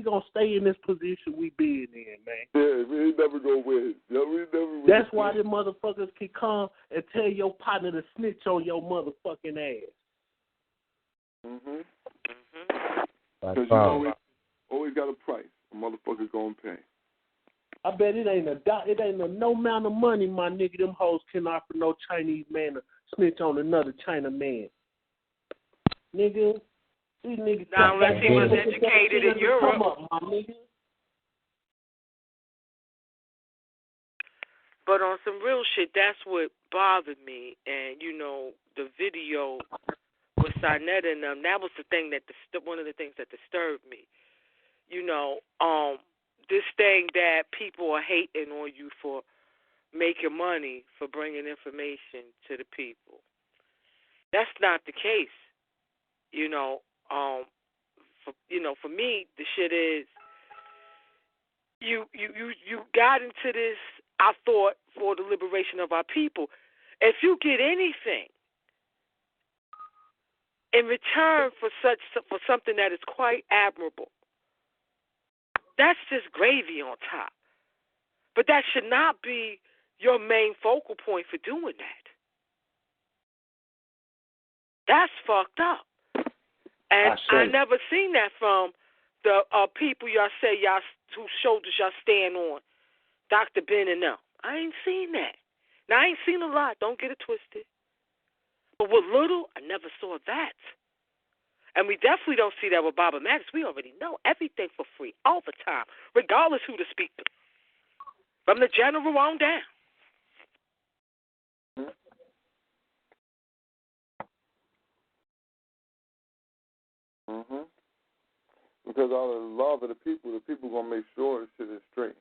gonna stay in this position we been in, man. Yeah, we ain't never gonna win. Yeah, we never win. That's why them motherfuckers can come and tell your partner to snitch on your motherfucking ass. Mhm. Because you always got a price. A motherfucker's gonna pay. I bet it ain't no amount of money, my nigga. Them hoes can offer no Chinese man to snitch on another China man. Nigga, These niggas Not unless he was educated in Europe. Come up, my nigga. But on some real shit, that's what bothered me. And, you know, the video with Sinetta and them, that was the thing that one of the things that disturbed me. You know, this thing that people are hating on you for making money for bringing information to the people. That's not the case. You know, for me, the shit is you got into this, I thought, for the liberation of our people. If you get anything in return for something that is quite admirable, that's just gravy on top. But that should not be your main focal point for doing that. That's fucked up. And I never seen that from the people y'all say y'all whose shoulders y'all stand on, Dr. Ben and them. I ain't seen that. Now, I ain't seen a lot. Don't get it twisted. But with little, I never saw that. And we definitely don't see that with Baba Maddox. We already know everything for free all the time, regardless who the speaker. From the general on down. Mm-hmm. Because out of the love of the people going to make sure this shit is straight.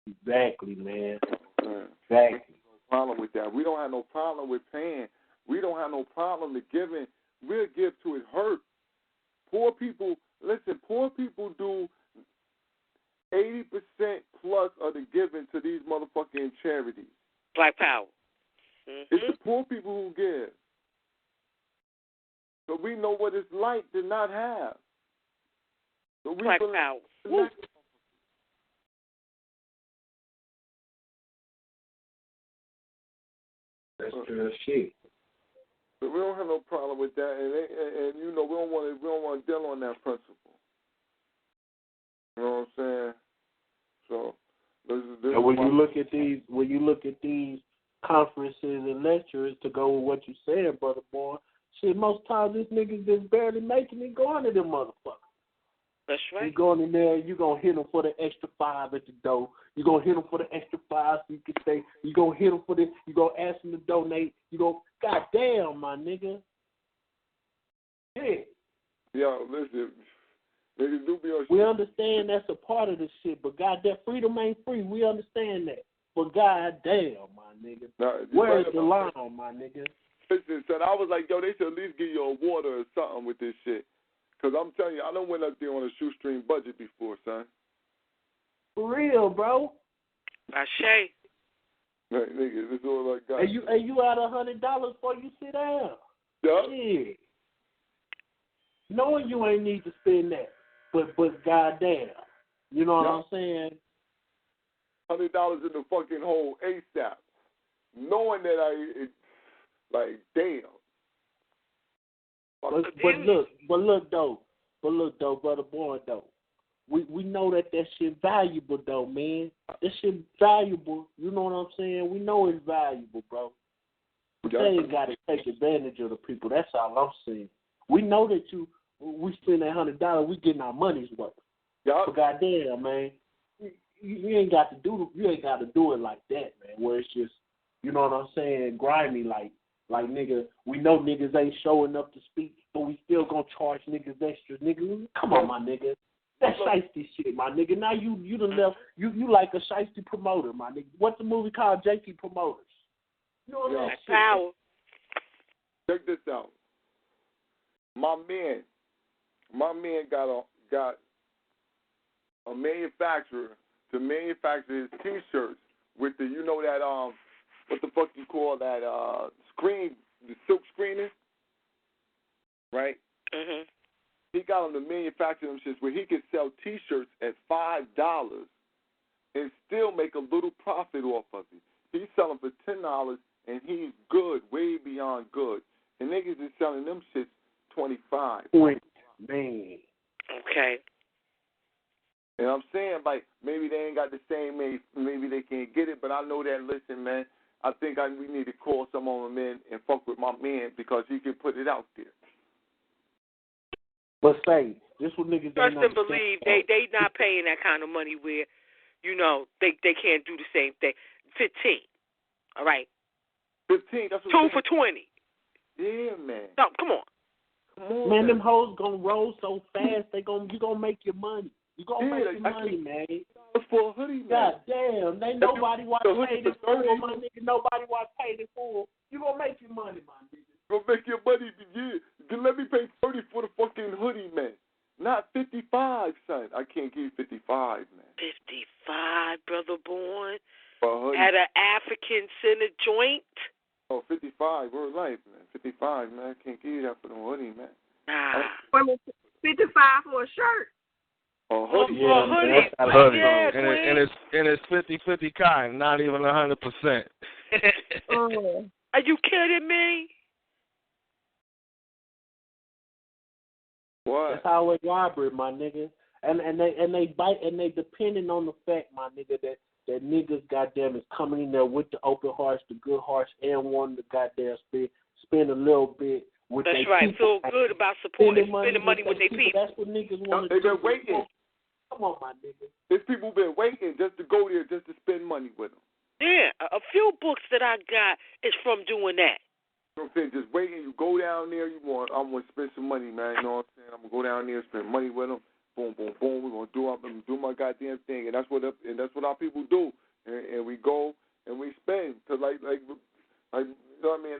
Exactly, man. Exactly. No problem with that. We don't have no problem with paying. We don't have no problem with giving. We'll give to it hurt. Poor people, listen, poor people do 80% plus of the giving to these motherfucking charities. Black Power. Mm-hmm. It's the poor people who give. So we know what it's like to not have. So we Black Power. That's true shit. So we don't have no problem with that, and you know we don't want to deal on that principle. You know what I'm saying? So this and when you look at these conferences and lectures, to go with what you said, brother boy, shit, most times these niggas just barely making it going to them motherfuckers. That's right. You going in there, you gonna hit them for the extra $5 at the door. You gonna hit them for the extra $5 so you can stay. You gonna hit them for this. You gonna ask them to donate. You go, goddamn, my nigga. Shit. Yo, listen, niggas do be on shit. We understand that's a part of this shit, but goddamn, freedom ain't free. We understand that, but goddamn, my nigga, where's the line, my nigga? Listen, son, I was like, yo, they should at least give you a water or something with this shit. Because I'm telling you, I done went up there on a shoestring budget before, son. For real, bro. Ashe. Right, nigga, this is all I got. And you out $100 before you sit down. Yeah. Shit. Knowing you ain't need to spend that, but goddamn, you know what I'm saying? $100 in the fucking hole ASAP. Knowing that like, damn. But look though, brother boy though. We know that shit valuable though, man. That shit valuable. You know what I'm saying? We know it's valuable, bro. But they ain't got to take advantage of the people. That's all I'm saying. We know that we spend that $100, we getting our money's worth. Yeah. But goddamn, man, you ain't got to do it like that, man. Where it's just, you know what I'm saying, grimy like nigga. We know niggas ain't showing up to speak, but we still gonna charge niggas extra, nigga. Come on, my nigga. That's shiesty shit, my nigga. Now you done left. You like a shiesty promoter, my nigga. What's the movie called? JT Promoters. You know that shit. Power. Check this out. My man got a manufacturer to manufacture his T-shirts with the, you know that what the fuck you call that screen, the silk screening, right? Mhm. He got him to manufacture them shits where he could sell T-shirts at $5 and still make a little profit off of it. He's selling for $10 and he's good, way beyond good. And niggas is selling them shits $25. Man. Okay. And I'm saying, like, maybe they ain't got the same, maybe they can't get it, but I know that, listen, man, I think we need to call some of them in and fuck with my man because he can put it out there. But say, this what niggas trust and believe they not paying that kind of money where, you know, they can't do the same thing. 15. All right. 15. That's what 2 for 20. Yeah, man. No, come on. Man, them hoes gonna roll so fast. You gonna make your money. You gonna make your money, man. For a hoodie, man. God damn, ain't nobody watch paid in full, my nigga. Nobody watch paid in full. You gonna make your money, my nigga. You gonna make your money, yeah. Let me pay 30 for the fucking hoodie, man. Not 55, son. I can't give you 55, man. 55, brother born. For a At an African Center joint. Oh, 55, we're life, man. 55, man. I can't give you that for the hoodie, man. Nah. 55 for a shirt. A hoodie. Yeah, A hoodie. Yeah, and it's 50-50 kind, not even 100%. Are you kidding me? What? That's how it's robbery, my nigga. And they depending on the fact, my nigga, that niggas goddamn is coming in there with the open hearts, the good hearts, and wanting to goddamn spend a little bit with That's their right. people. Feel good about supporting, spending money with their people. That's what niggas want to do. They've been waiting. Come on, my nigga. There's people been waiting just to go there, just to spend money with them. Yeah, a few books that I got is from doing that. You know what I'm saying? Just waiting. You go down there. I'm going to spend some money, man. You know what I'm saying? I'm going to go down there and spend money with them. Boom, boom, boom. We're going to do my goddamn thing. And that's what our people do. And we go and we spend. Cause like you know what I mean?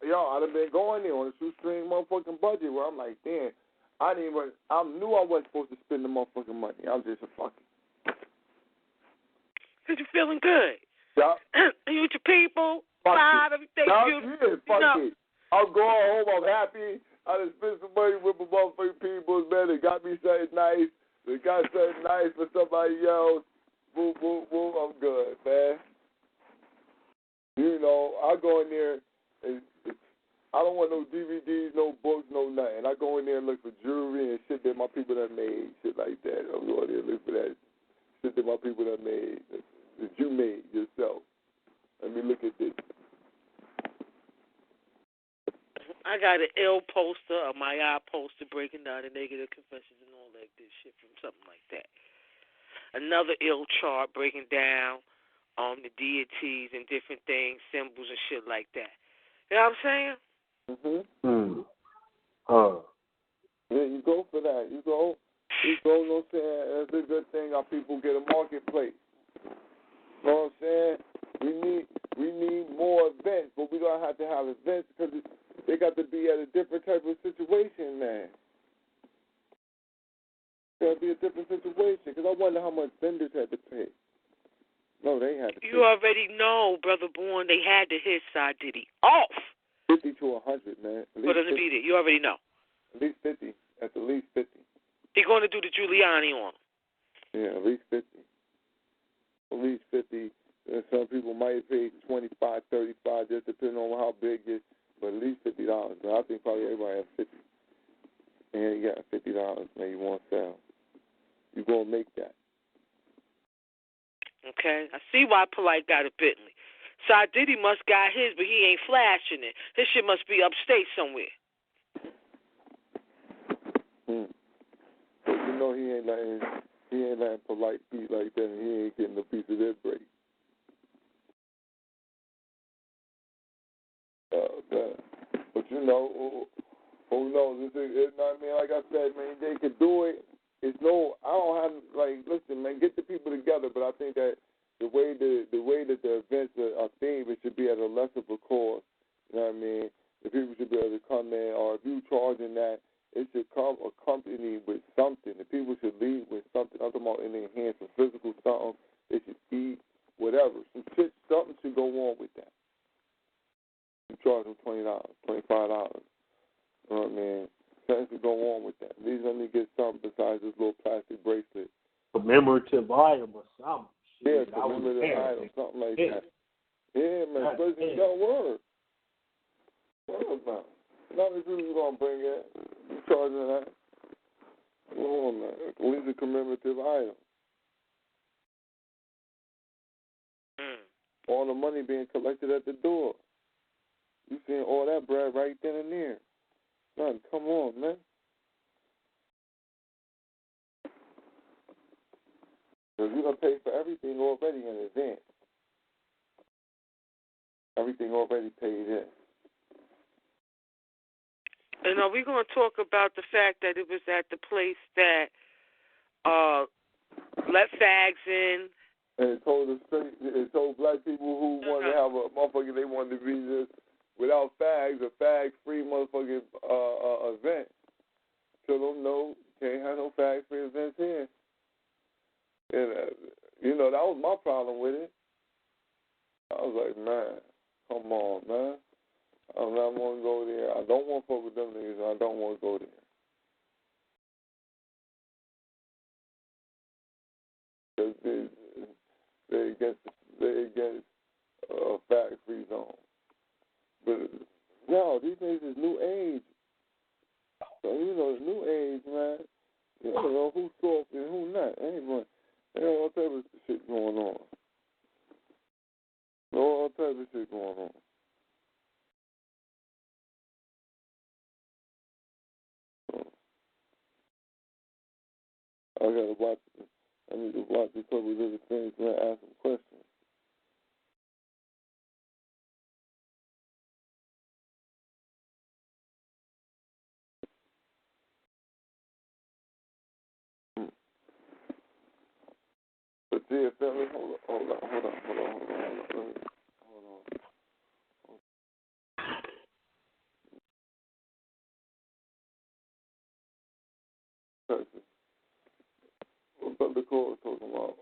I'd have been going there on a shoestring motherfucking budget where I'm like, damn, I knew I wasn't supposed to spend the motherfucking money. I was just a fucking. Cause you're feeling good. Yeah. You with your people. Fuck Proud of everything it. I'm going home. I'm happy. I done spent some money with my motherfucking people, man. They got me something nice. They got something nice for somebody else. Boom, boom, boom. I'm good, man. You know, I go in there and I don't want no DVDs, no books, no nothing. I go in there and look for jewelry and shit that my people done made, shit like that. I'm going there and look for that shit that my people done made, that you made yourself. Let me look at this. I got an ill poster, a Maya poster breaking down the negative confessions and all that good shit from something like that. Another ill chart breaking down the deities and different things, symbols and shit like that. You know what I'm saying? Yeah, you go for that. You go, you know what I'm saying? That's a good thing. Our people get a marketplace. You know what I'm saying? We need more events, but we're going to have events because they got to be at a different type of situation, man. It's got to be a different situation because I wonder how much vendors had to pay. No, they had to pay. You already know, Brother Born, they had to hit Side Diddy off. 50 to 100, man. For them to be there. You already know. At least 50. At the least 50. They're going to do the Giuliani on them. Yeah, at least 50. At least 50. And some people might pay 25, 35, just depending on how big it is, but at least $50. But I think probably everybody has 50. And you got $50, man, you want to sell. You're going to make that. Okay? I see why Polite got a Bentley. Side Diddy must got his, but he ain't flashing it. His shit must be upstate somewhere. But you know he ain't letting Polite beat like that, and he ain't getting a piece of that break. But you know, who knows? I mean, like I said, man, they could do it. I don't have listen, man, get the people together. But I think that the way that the events are themed, it should be at a less of a cost. You know what I mean? The people should be able to come in, or if you charging that, it should come accompanied with something. The people should leave with something. I'm talking about in their hands, some physical something. They should eat, whatever. Something should go on with that. You charge them $20, $25. You know what I mean? Something should go on with that. At least let me get something besides this little plastic bracelet. Commemorative item or something. Yeah, commemorative item, something like that. Yeah, man, especially young word. What about? Not as you're going to bring it. You charging that. Come on, man. At least a commemorative item. all the money being collected at the door. You seeing all that bread right then and there. Son, come on, man. Because you're going to pay for everything already in advance. Everything already paid in. And are we going to talk about the fact that it was at the place that let fags in? And it told black people who wanted to have a motherfucker, they wanted to be just without fags, a fag-free motherfucking event. Tell them, no, can't have no fag-free events here. And, that was my problem with it. I was like, man, come on, man. I'm not going to go there. I don't want to fuck with them niggas, and I don't want to go there. Because they against a fag-free zone. But, these things is new age. So, the new age, man, you don't know who's soft and who's not. Ain't all type of shit going on. All type of shit going on. I need to watch a couple of different things and ask some questions. But yeah, family, hold on. Texas. What Brother Cole was talking about?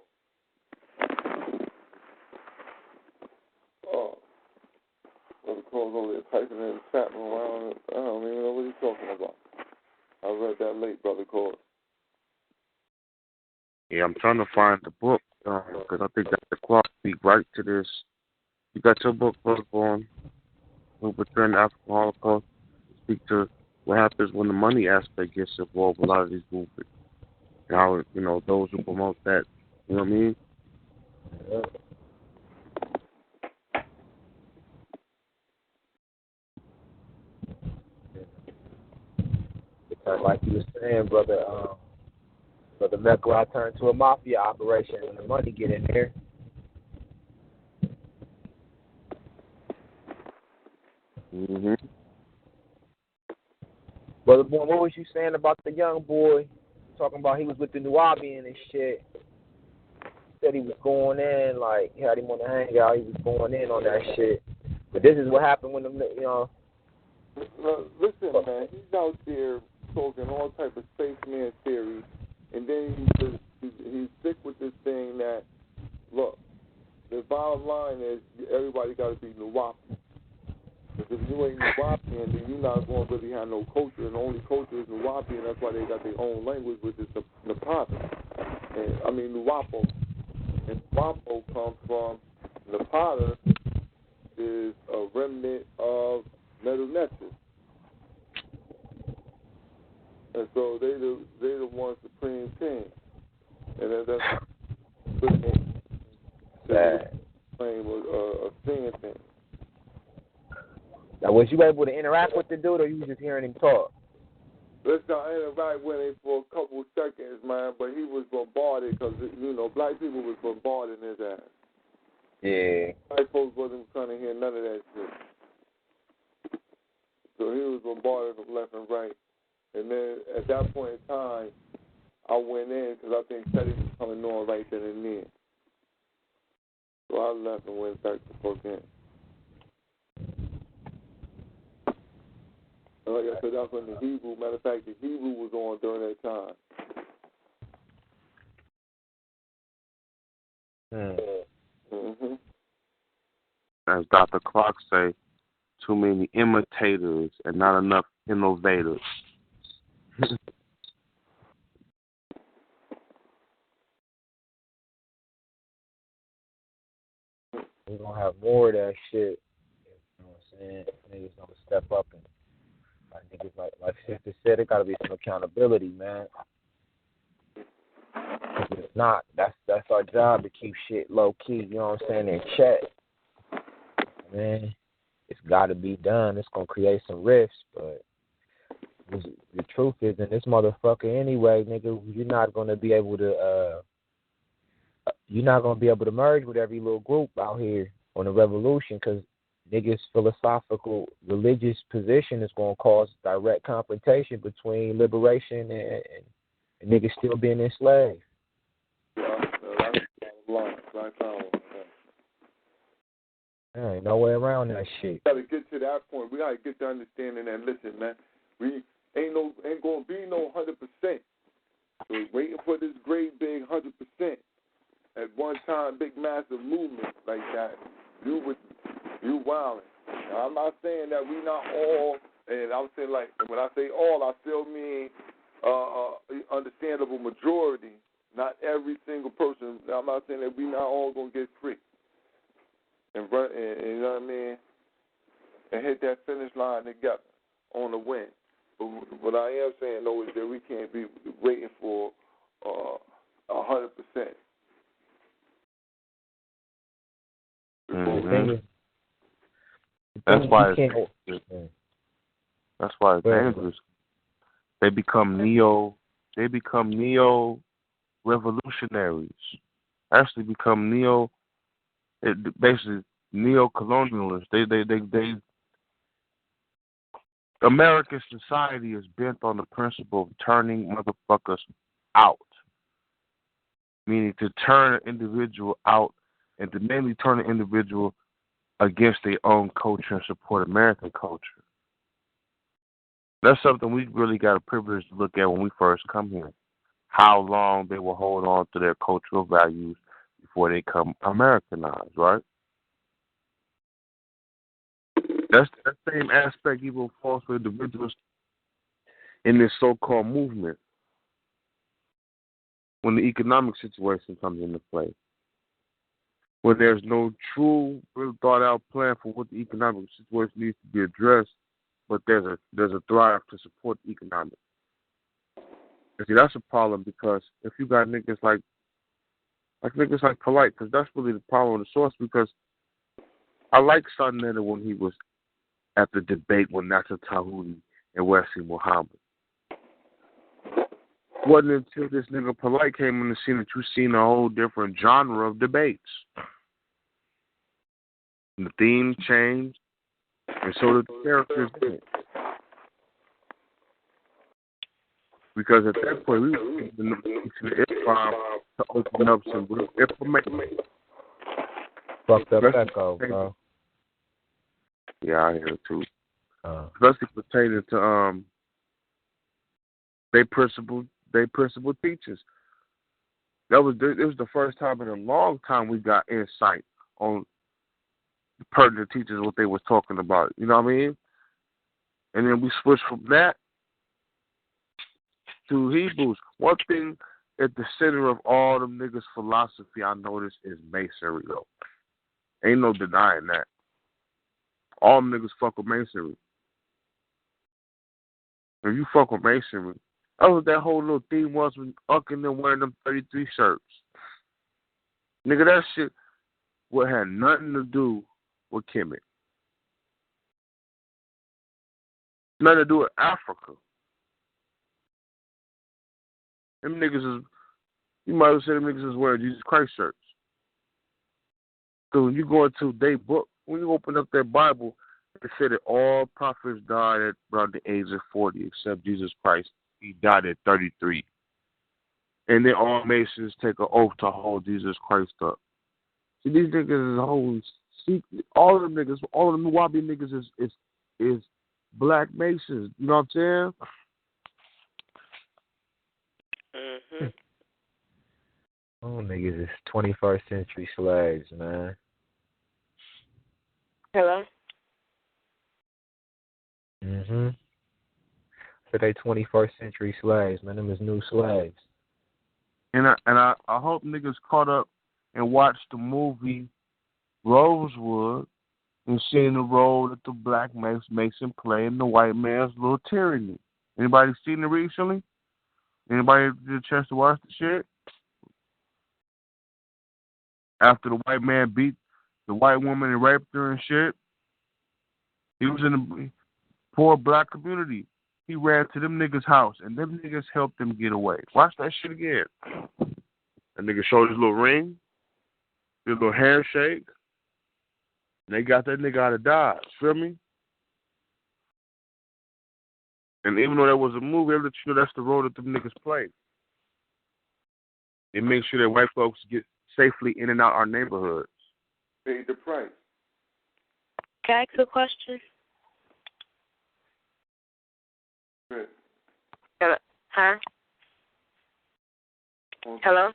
Brother Cole's over there typing and chatting around. I don't even know what he's talking about. I read that late, Brother Cole. Yeah, I'm trying to find the book because I think that the clock speak right to this. You got your book, Brother Vaughn, who portraying the African Holocaust, speak to what happens when the money aspect gets involved with a lot of these movements. And how, those who promote that, you know what I mean? Yeah. Because like you were saying, Brother Mecca, I turned to a mafia operation when the money get in there. Mm-hmm. Brother Boy, what was you saying about the young boy? Talking about he was with the Nubian and shit. Said he was going in, like, he had him on the hangout, he was going in on that shit. But this is what happened when Listen, man, he's out there talking all type of spaceman theories, and then he's sick with this thing that, look, the bottom line is everybody got to be Nuwapian. Because if you ain't Nuwapian, then you're not going to really have no culture, and the only culture is Nuwapian. That's why they got their own language, which is Napata. Nuwapo. And Nuwapo comes from Napata, is a remnant of Medu Neter. And so they the one supreme king. And that's claim a singing thing. Now, was you able to interact with the dude, or you was just hearing him talk? Listen, I interact with him for a couple seconds, man, but he was bombarded because, black people was bombarding his ass. Yeah. White folks wasn't trying to hear none of that shit. So he was bombarded from left and right. And then at that point in time, I went in because I think Teddy was coming on right then and there. So I left and went back to fuck in. And like I said, that's when the Hebrew, matter of fact, the Hebrew was on during that time. Mm-hmm. As Dr. Clark say, too many imitators and not enough innovators. We're going to have more of that shit. You know what I'm saying? Niggas going to step up and, niggas like Sister said, it got to be some accountability, man. If it's not, that's our job to keep shit low key, you know what I'm saying, in check. man, it's got to be done. It's gonna create some rifts, but the truth is, in this motherfucker anyway, nigga, you're not gonna be able to merge with every little group out here on the revolution, because niggas' philosophical religious position is gonna cause direct confrontation between liberation and niggas still being enslaved. Yeah, that's black power. There ain't no way around that shit. We gotta get to that point. We gotta get to understanding that. Listen, man, we ain't gonna be no 100%. So we're waiting for this great big 100%. At one time, big massive movement like that. You wildin'. Now, I'm not saying that we not all, and I'm saying like when I say all, I still mean understandable majority. Not every single person. I'm not saying that we not all gonna get free. And run, and you know what I mean, and hit that finish line together on the win. But what I am saying though is that we can't be waiting for 100%. Mm-hmm. That's why it's dangerous. They become neo revolutionaries. Actually become basically neo-colonialists. They American society is bent on the principle of turning motherfuckers out, meaning to turn an individual out and to mainly turn an individual against their own culture and support American culture. That's something we really got a privilege to look at when we first come here. How long they will hold on to their cultural values before they come Americanized, right? That's that same aspect even falls for individuals in this so-called movement when the economic situation comes into play. When there's no true, real thought-out plan for what the economic situation needs to be addressed, but there's a drive to support the economic. And see, that's a problem because if you got niggas like Polite, because that's really the problem of the source. Because I like Son Netta when he was at the debate with Nasser Tahoudi and Wesley Muhammad. Wasn't until this nigga Polite came on the scene that you seen a whole different genre of debates. And the theme changed, and so did the characters did. Because at that point, we were using the Islam to open up some real information. Fucked up echo, bro. Yeah, I hear it too. Especially pertaining to they principal teachers. It was the first time in a long time we got insight on the pertinent teachers, what they was talking about. You know what I mean? And then we switched from that to Hebrews. One thing at the center of all them niggas' philosophy I noticed is masonry, though. Ain't no denying that. All them niggas fuck with masonry. If you fuck with masonry, that was that whole little theme was when Unc and them wearing them 33 shirts. Nigga, that shit would have nothing to do with Kemet. Nothing to do with Africa. Them niggas is, you might have said them niggas is wearing Jesus Christ shirts. So when you go into their book, when you open up their Bible, it said that all prophets died at around the age of 40, except Jesus Christ. He died at 33. And then all Masons take an oath to hold Jesus Christ up. See, these niggas is holding secret. All of them Wabi niggas is black Masons. You know what I'm saying? Mm-hmm. Oh, niggas is 21st century slaves, man. Hello? Mm-hmm. So they 21st century slaves, man. Them is new slaves. And I hope niggas caught up and watched the movie Rosewood and seen the role that the black Mason play in the white man's little tyranny. Anybody seen it recently? Anybody get a chance to watch the shit? After the white man beat the white woman and raped her and shit. He was in the poor black community. He ran to them niggas' house, and them niggas helped him get away. Watch that shit again. That nigga showed his little ring, his little handshake, and they got that nigga out of Dodge. Feel me? And even though that was a movie, they let you know that's the role that them niggas play. They make sure that white folks get safely in and out our neighborhoods. Paid the price. Can I ask a question? Good. Hello? Huh? Hello?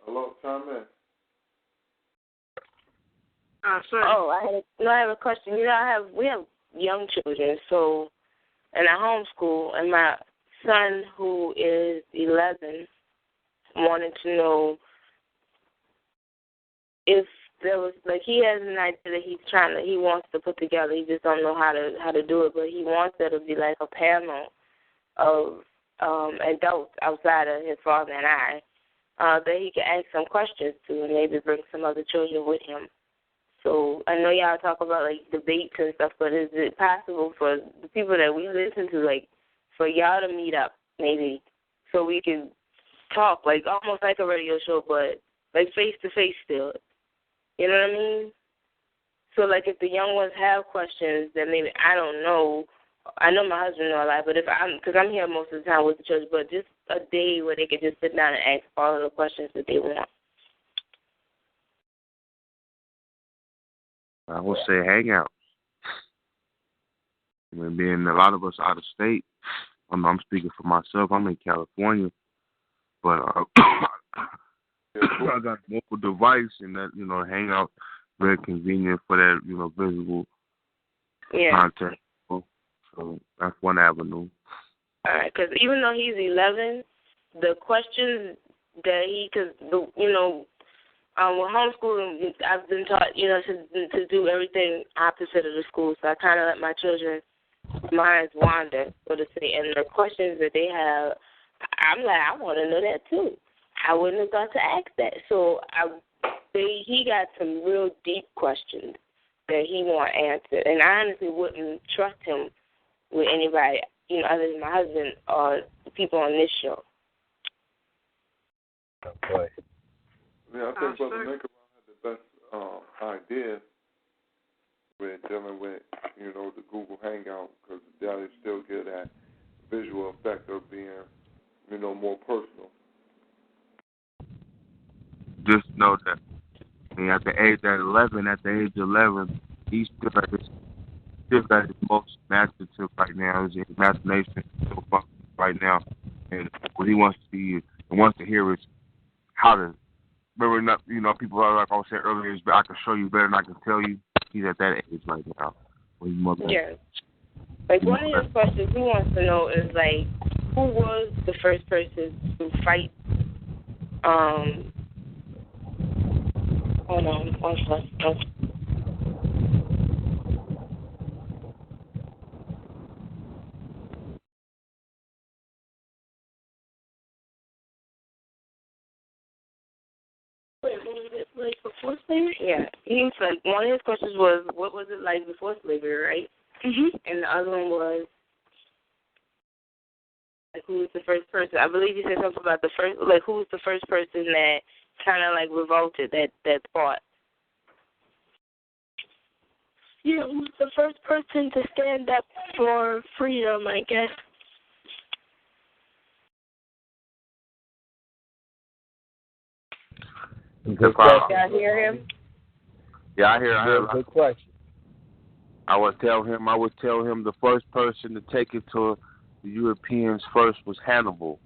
Hello, chime in. Oh, I have a question. You know, we have young children, so, and I homeschool, and my son, who is 11, wanted to know if there was, like, he has an idea that he wants to put together. He just don't know how to do it, but he wants there to be like a panel of adults outside of his father and I that he can ask some questions to, and maybe bring some other children with him. So I know y'all talk about like debates and stuff, but is it possible for the people that we listen to, like, for y'all to meet up maybe so we can talk, like almost like a radio show, but like face to face still? You know what I mean? So like if the young ones have questions that maybe I don't know, I know my husband know a lot, but because I'm here most of the time with the church, but just a day where they could just sit down and ask all of the questions that they want. I would say hangouts. I mean, being a lot of us out of state, I'm speaking for myself. I'm in California, but I got a mobile device, and that, you know, hangout very convenient for that, you know, visual contact. So that's one avenue. All right, because even though he's 11, the questions that with homeschooling, I've been taught, you know, to do everything opposite of the school. So I kind of let my children's minds wander, so to say. And the questions that they have, I'm like, I want to know that too. I wouldn't have thought to ask that. So he got some real deep questions that he want answered. And I honestly wouldn't trust him with anybody, you know, other than my husband or the people on this show. Okay. Yeah, I think Brother Nickelbaum had the best idea with dealing with, you know, the Google Hangout, because that is still get that visual effect of being, you know, more personal. Just know that, I mean, at the age of 11, he's still at his most imaginative right now. His imagination is still functioning right now, and what he wants to hear is how to. Remember, not, you know, people are like I said earlier, I can show you better than I can tell you. He's at that age right now. Yeah. Like, one of his questions he wants to know is, like, who was the first person to fight? Hold on, one second. Like before slavery? Yeah. He was like, one of his questions was, what was it like before slavery, right? Mm-hmm. And the other one was, like, who was the first person? I believe he said something about the first, like, who was the first person that kind of like revolted, that fought? Yeah, who was the first person to stand up for freedom, I guess. Good question. Y'all hear him? Yeah, I hear. Good question. I would tell him the first person to take it to the Europeans first was Hannibal.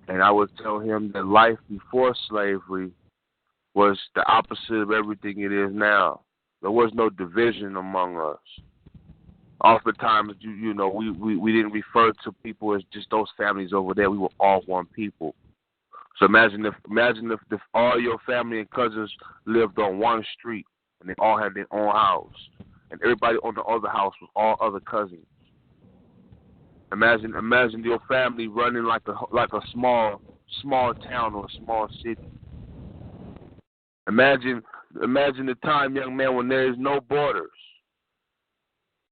And I would tell him that life before slavery was the opposite of everything it is now. There was no division among us. Oftentimes, you know, we didn't refer to people as just those families over there. We were all one people. So imagine if all your family and cousins lived on one street and they all had their own house, and everybody on the other house was all other cousins. Imagine your family running like a small town or a small city. Imagine imagine the time, young man, when there is no borders,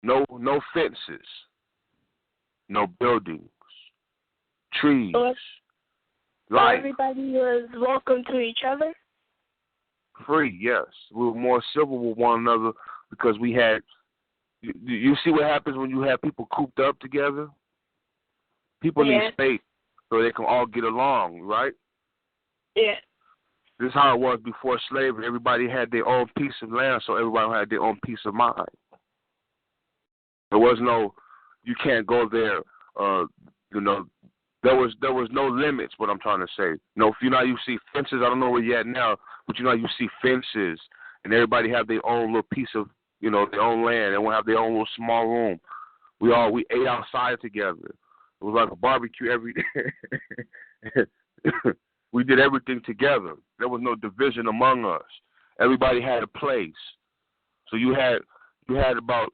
no fences, no buildings, trees, life. Everybody was welcome to each other. Free, yes. We were more civil with one another because we had. You see what happens when you have people cooped up together? People need space so they can all get along, right? Yeah. This is how it was before slavery. Everybody had their own piece of land, so everybody had their own peace of mind. There was no, you can't go there. There was no limits. What I'm trying to say. You see fences. I don't know where you're at now, but you see fences, and everybody have their own little piece of, their own land. They will have their own little small room. We ate outside together. It was like a barbecue every day. We did everything together. There was no division among us. Everybody had a place. So you had about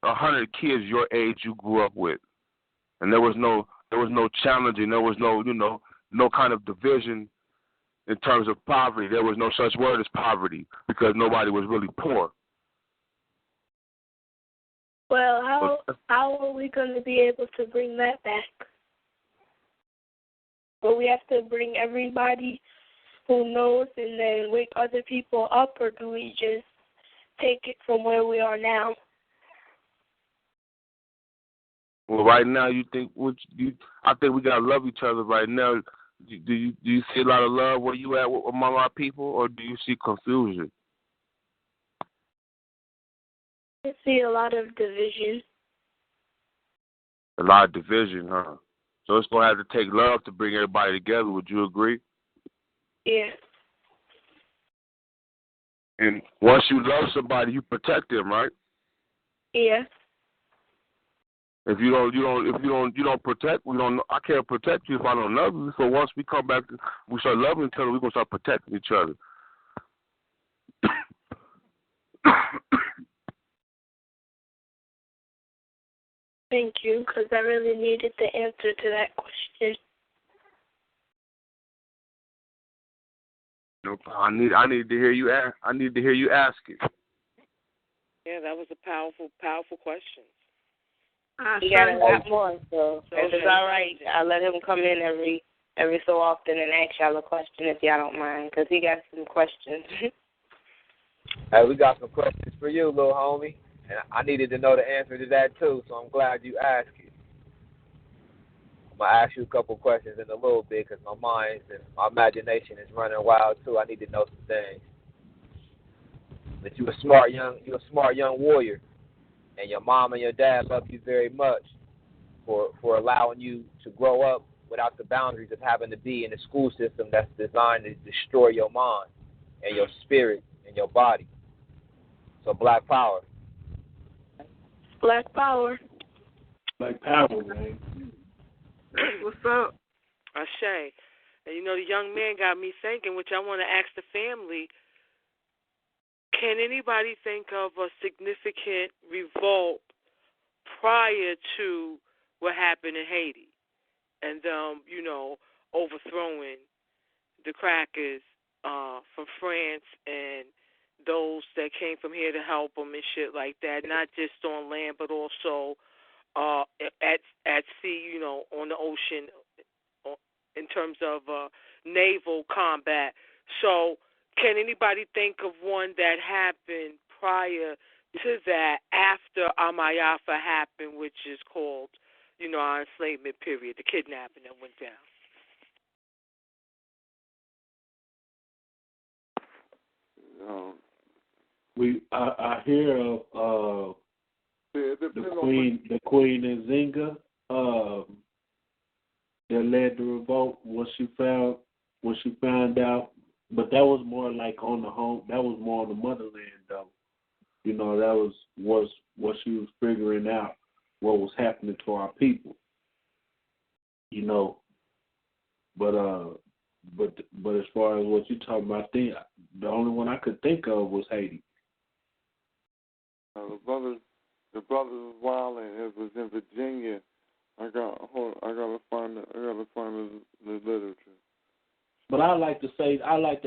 100 kids your age you grew up with, and there was no challenging. There was no kind of division in terms of poverty. There was no such word as poverty because nobody was really poor. Well, how are we going to be able to bring that back? Well, we have to bring everybody who knows and then wake other people up, or do we just take it from where we are now? Well, right now, I think we gotta love each other right now. Do you see a lot of love where you at among our people, or do you see confusion? I see a lot of division. A lot of division, huh? So it's gonna have to take love to bring everybody together. Would you agree? Yeah. And once you love somebody, you protect them, right? Yeah. If you don't protect, I can't protect you if I don't love you. So once we come back, we start loving each other, we're gonna start protecting each other. Thank you, because I really needed the answer to that question. No, I need to hear you ask. I need to hear you ask it. Yeah, that was a powerful question. He got a lot more, so if it's all right, I let him come in every so often and ask y'all a question if y'all don't mind, because he got some questions. Hey, we got some questions for you, little homie. And I needed to know the answer to that, too, so I'm glad you asked it. I'm going to ask you a couple questions in a little bit because my mind and my imagination is running wild, too. I need to know some things. But you're a smart young warrior, and your mom and your dad love you very much for allowing you to grow up without the boundaries of having to be in a school system that's designed to destroy your mind and your spirit and your body. So Black Power. Black Power. Black Power, man. What's up? Ashay. And the young man got me thinking, which I want to ask the family, can anybody think of a significant revolt prior to what happened in Haiti and overthrowing the crackers from France and those that came from here to help them and shit like that, not just on land but also at sea, on the ocean, in terms of naval combat. So can anybody think of one that happened prior to that, after Amayafa happened, which is called, our enslavement period, the kidnapping that went down? I hear of the Queen Nzinga that led the revolt when she found out, but that was more like on the home. That was more on the motherland, though. That was what she was figuring out what was happening to our people. But as far as what you're talking about, the only one I could think of was Haiti. The brothers was wild, and it was in Virginia. I gotta find the literature. But I like to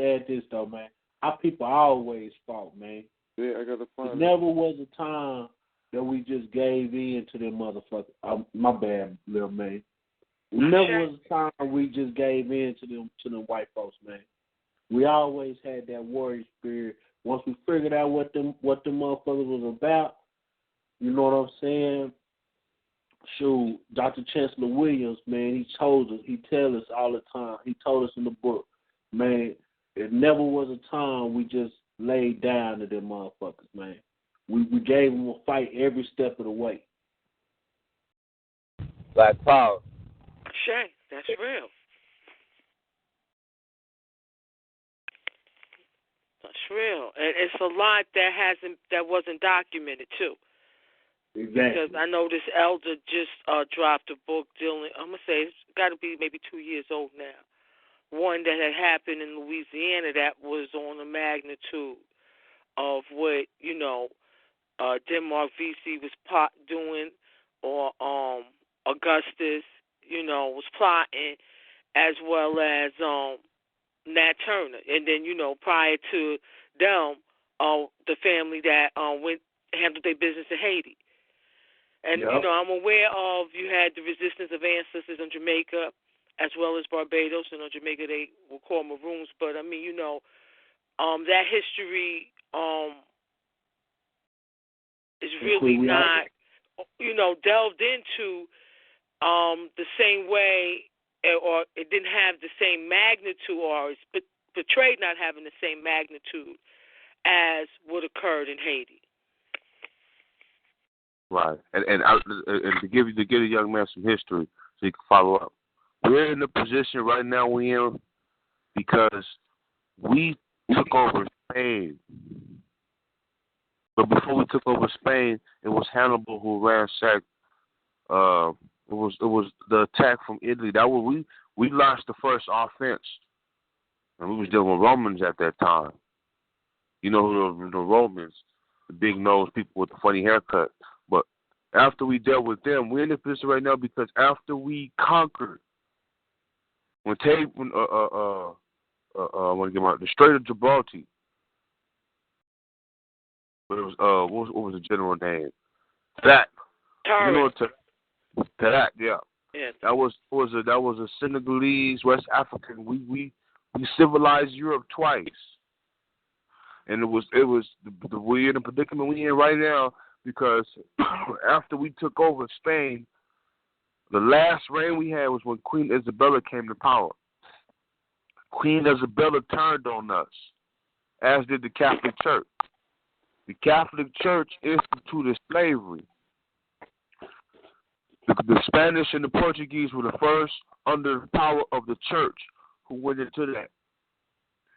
add this though, man. our people always fought, man. Yeah, I gotta find it. Never was a time that we just gave in to them motherfuckers. My bad, little man. It never was a time we just gave in to them white folks, man. We always had that warrior spirit. Once we figured out what them motherfuckers was about, you know what I'm saying? Shoot, Dr. Chancellor Williams, man, he told us, he tells us all the time. He told us in the book, man, it never was a time we just laid down to them motherfuckers, man. We gave them a fight every step of the way. Black power. Shay, that's real. That's real. And it's a lot that wasn't documented too. Exactly. Because I know this elder just dropped a book dealing, I'm going to say it's got to be maybe 2 years old now. One that had happened in Louisiana that was on the magnitude of what, Denmark VC was doing, or Augustus, was plotting, as well as Nat Turner. And then, prior to them, the family that handled their business in Haiti. And, yep. I'm aware of, you had the resistance of ancestors in Jamaica as well as Barbados. And on Jamaica, they will call Maroons. But, I mean, that history is really not, delved into the same way, or it didn't have the same magnitude, or it's portrayed not having the same magnitude as what occurred in Haiti. Right, and to give a young man some history so he can follow up. We're in the position right now we're in because we took over Spain. But before we took over Spain, it was Hannibal who ransacked. It was the attack from Italy. That was we launched the first offense, and we was dealing with Romans at that time. You know the Romans, the big nose people with the funny haircut. But after we dealt with them, we're in this position right now because after we conquered, the Strait of Gibraltar. But it was what was the general name? That. That, yeah. Yeah. That was a Senegalese, West African. We civilized Europe twice, and it was we're in the predicament we're in right now because after we took over Spain, the last reign we had was when Queen Isabella came to power. Queen Isabella turned on us, as did the Catholic Church. The Catholic Church instituted slavery. The Spanish and the Portuguese were the first under the power of the church who went into that.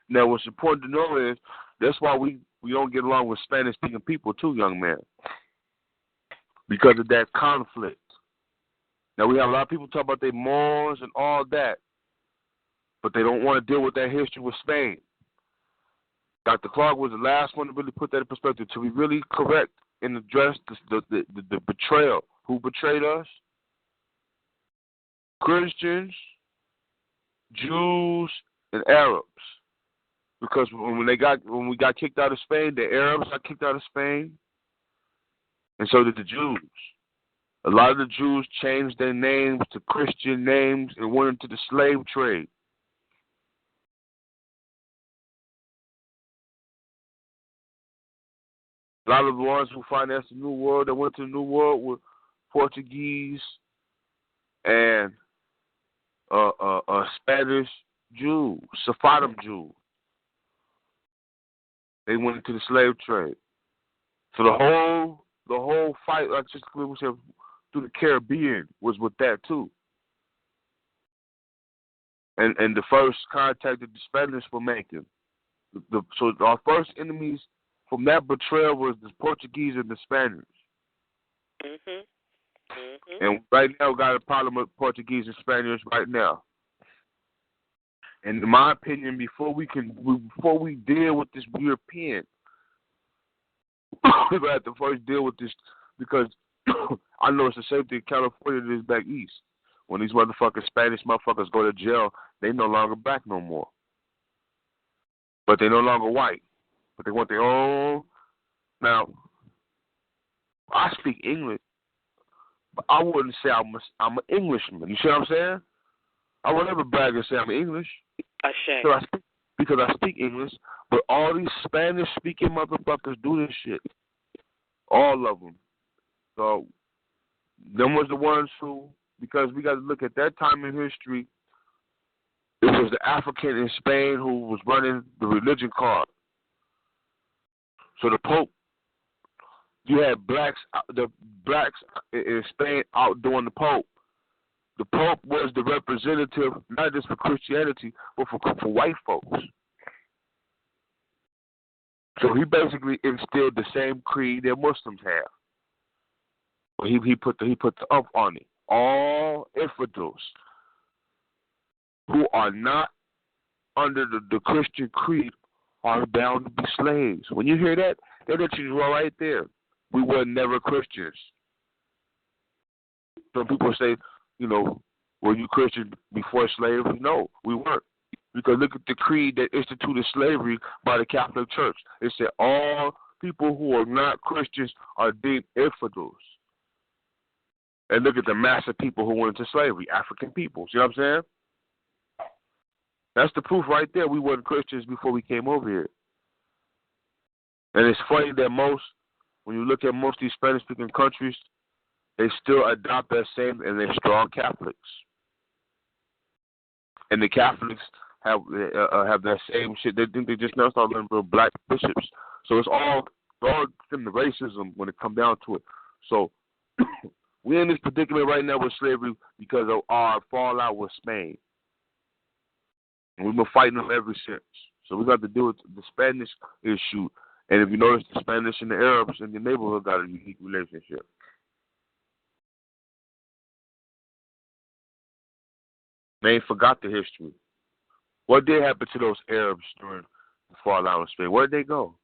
Now, what's important to know is that's why we don't get along with Spanish-speaking people too, young man, because of that conflict. Now, we have a lot of people talk about their Moors and all that, but they don't want to deal with that history with Spain. Dr. Clark was the last one to really put that in perspective, to be really correct and address the betrayal. Who betrayed us? Christians, Jews, and Arabs. Because when we got kicked out of Spain, the Arabs got kicked out of Spain, and so did the Jews. A lot of the Jews changed their names to Christian names and went into the slave trade. A lot of the ones who financed the New World, that went to the New World, were Portuguese and Spanish Jews, Sephardim Jews. They went into the slave trade. So the whole fight, like just we said, through the Caribbean was with that too. And the first contact that the Spanish were making. So our first enemies from that betrayal was the Portuguese and the Spaniards. Mhm. Mhm. And right now we got a problem with Portuguese and Spaniards right now. And in my opinion, before we deal with this European, we're gonna have to first deal with this, because I know it's the same thing in California that is back east. When these motherfucking Spanish motherfuckers go to jail, they no longer back no more. but they're no longer white. But they want their own. Now, I speak English, but I wouldn't say I'm an Englishman. You see what I'm saying? I would never brag and say I'm English. Because I speak English, but all these Spanish-speaking motherfuckers do this shit. All of them. So, them was the ones who, because we got to look at that time in history, it was the African in Spain who was running the religion card. So the Pope, you had the blacks in Spain outdoing the Pope. The Pope was the representative, not just for Christianity, but for white folks. So he basically instilled the same creed that Muslims have. But he put the up on it. All infidels who are not under the Christian creed are bound to be slaves. When you hear that, that let you know right there. We were never Christians. Some people say, were you Christian before slavery? No, we weren't. Because look at the creed that instituted slavery by the Catholic Church. It said all people who are not Christians are deemed infidels. And look at the mass of people who went into slavery, African people. See what I'm saying? That's the proof right there. We weren't Christians before we came over here. And it's funny that when you look at most of these Spanish-speaking countries, they still adopt that same, and they're strong Catholics. And the Catholics have that same shit. They think they just now start learning about black bishops. So it's all from the racism when it comes down to it. So we're in this predicament right now with slavery because of our fallout with Spain. And we've been fighting them ever since. So we got to deal with the Spanish issue. And if you notice, the Spanish and the Arabs in the neighborhood got a unique relationship. They ain't forgot the history. What did happen to those Arabs during the fallout of Spain? Where did they go?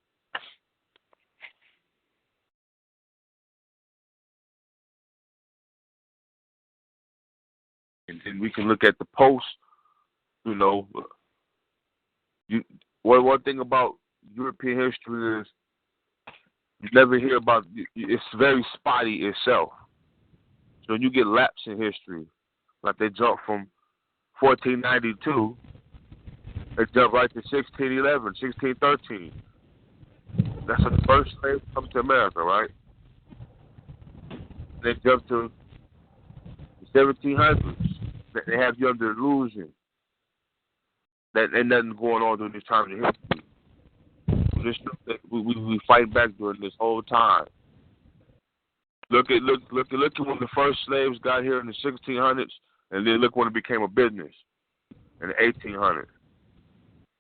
And then we can look at the post, one thing about European history is you never hear about, it's very spotty itself. So you get lapses in history, like they jump from 1492, they jump right to 1611, 1613. That's when the first slave comes to America, right? They jump to the 1700s. They have you under illusion that ain't nothing going on during this time in history. We fight back during this whole time. Look at when the first slaves got here in the 1600s, and then look when it became a business in the 1800s.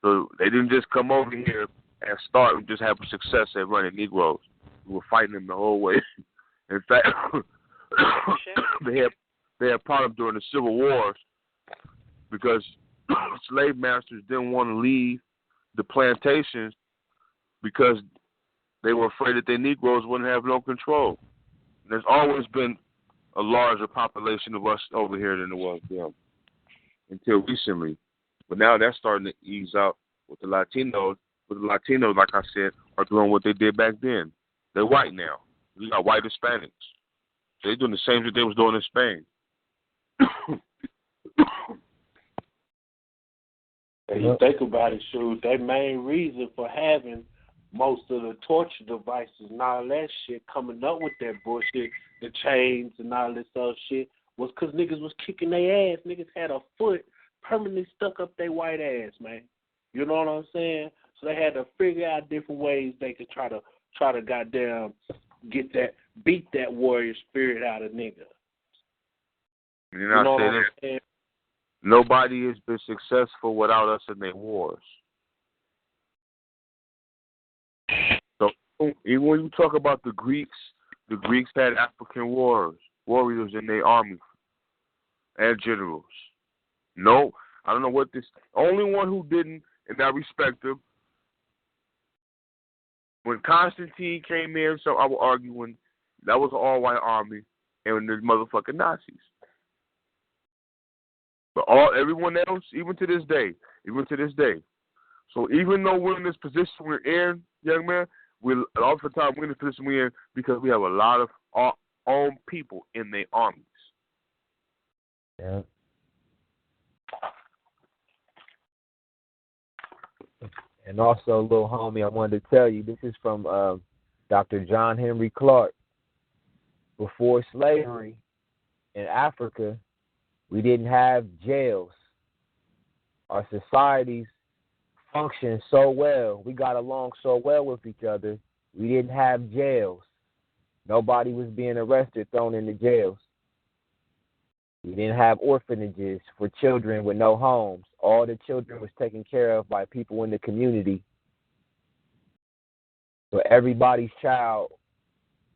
So they didn't just come over here and start and just have success at running Negroes. We were fighting them the whole way. In fact, they had problems during the Civil Wars because slave masters didn't want to leave the plantations because they were afraid that their Negroes wouldn't have no control. And there's always been a larger population of us over here than there was them until recently. But now that's starting to ease out with the Latinos. But the Latinos, like I said, are doing what they did back then. They're white now. We got white Hispanics. They're doing the same thing they was doing in Spain. And you think about it, shoot, their main reason for having most of the torture devices and all that shit, coming up with that bullshit, the chains and all this other shit, was because niggas was kicking their ass. Niggas had a foot permanently stuck up their white ass, man. You know what I'm saying? So they had to figure out different ways they could try to goddamn beat that warrior spirit out of niggas. You know what I'm saying? Nobody has been successful without us in their wars. So even when you talk about the Greeks had African warriors in their army and generals. No, I don't know what this. Only one who didn't, and I respect him. When Constantine came in, so I was arguing that was an all-white army, and there's motherfucking Nazis. But everyone else, even to this day, So even though we're in this position we're in, young man, oftentimes we're in this position we're in because we have a lot of our own people in their armies. Yeah. And also, little homie, I wanted to tell you, this is from Dr. John Henry Clark. Before slavery in Africa, we didn't have jails. Our societies functioned so well. We got along so well with each other. We didn't have jails. Nobody was being arrested, thrown into jails. We didn't have orphanages for children with no homes. All the children was taken care of by people in the community. So everybody's child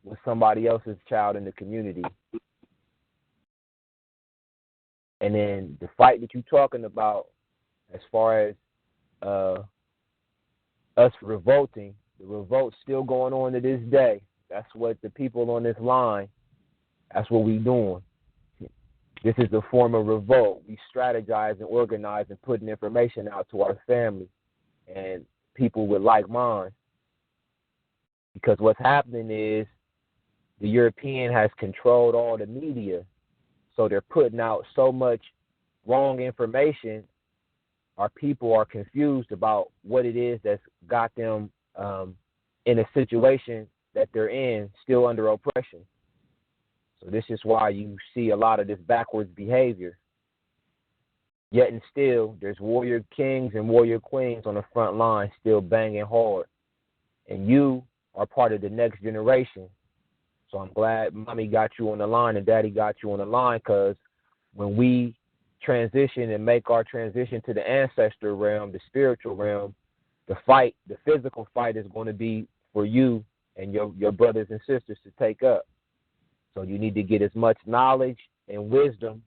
was somebody else's child in the community. And then the fight that you're talking about, as far as us revolting, the revolt's still going on to this day. That's what the people on this line, that's what we doing. This is the form of revolt. We strategize and organize and putting information out to our family and people with like minds. Because what's happening is the European has controlled all the media. So they're putting out so much wrong information. Our people are confused about what it is that's got them in a situation that they're in, still under oppression. So this is why you see a lot of this backwards behavior. Yet and still, there's warrior kings and warrior queens on the front line still banging hard. And you are part of the next generation. So I'm glad Mommy got you on the line and Daddy got you on the line, because when we transition and make our transition to the ancestor realm, the spiritual realm, the fight, the physical fight is going to be for you and your brothers and sisters to take up. So you need to get as much knowledge and wisdom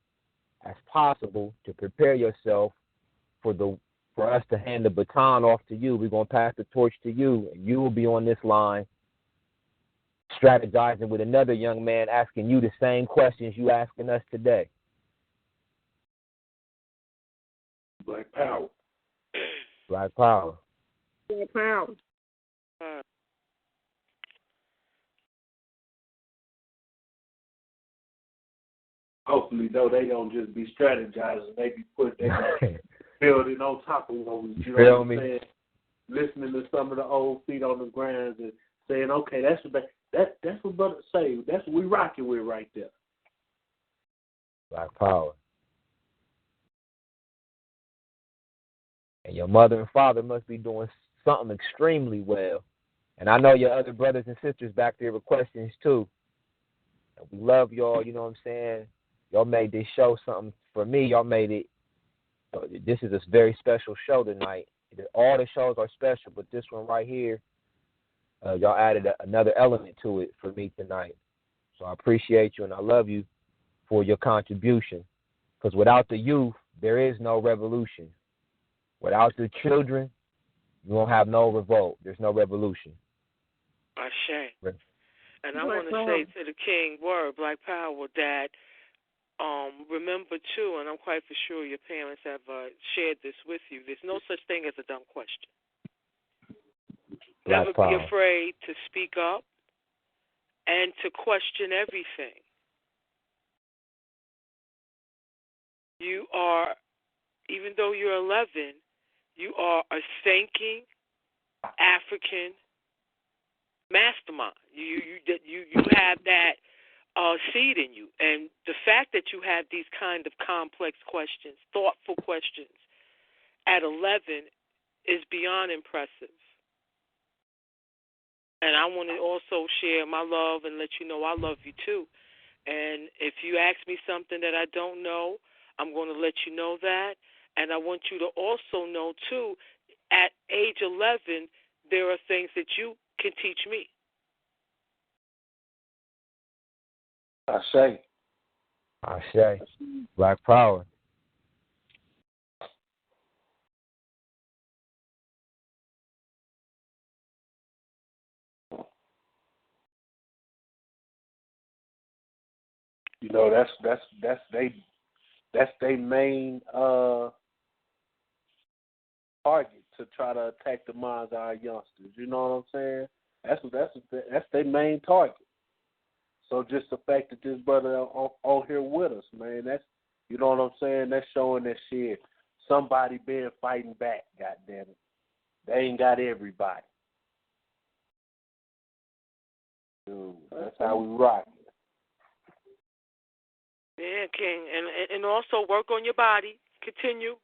as possible to prepare yourself for us to hand the baton off to you. We're going to pass the torch to you, and you will be on this line strategizing with another young man, asking you the same questions you asking us today. Black power. Black power. Black power. Hopefully, though, they don't just be strategizing. They be building on top of what we, you know what I'm saying? Listening to some of the old feet on the ground and saying, okay, that's what brothers say. That's what we rocking with right there. Black power. And your mother and father must be doing something extremely well. And I know your other brothers and sisters back there with questions too. And we love y'all, you know what I'm saying? Y'all made this show something for me. Y'all made it. This is a very special show tonight. All the shows are special, but this one right here, y'all added another element to it for me tonight. So I appreciate you and I love you for your contribution. Because without the youth, there is no revolution. Without the children, you won't have no revolt. There's no revolution. Ashe. And I want to say to the King word, Black Power, that remember too, and I'm quite for sure your parents have shared this with you, there's no such thing as a dumb question. Never be afraid to speak up and to question everything. You are, even though you're 11, you are a thinking African mastermind. You have that seed in you, and the fact that you have these kind of complex questions, thoughtful questions, at 11 is beyond impressive. And I want to also share my love and let you know I love you too. And if you ask me something that I don't know, I'm going to let you know that. And I want you to also know too, at age 11, there are things that you can teach me. Ashe. Ashe. Black power. You know, that's they main target to to try to attack the minds of our youngsters. You know what I'm saying? That's their main target. So just the fact that this brother on here with us, man, that's, you know what I'm saying? That's showing that shit. Somebody been fighting back. Goddamn it, they ain't got everybody. Dude, that's how we rock. Yeah, King, and also work on your body. Continue.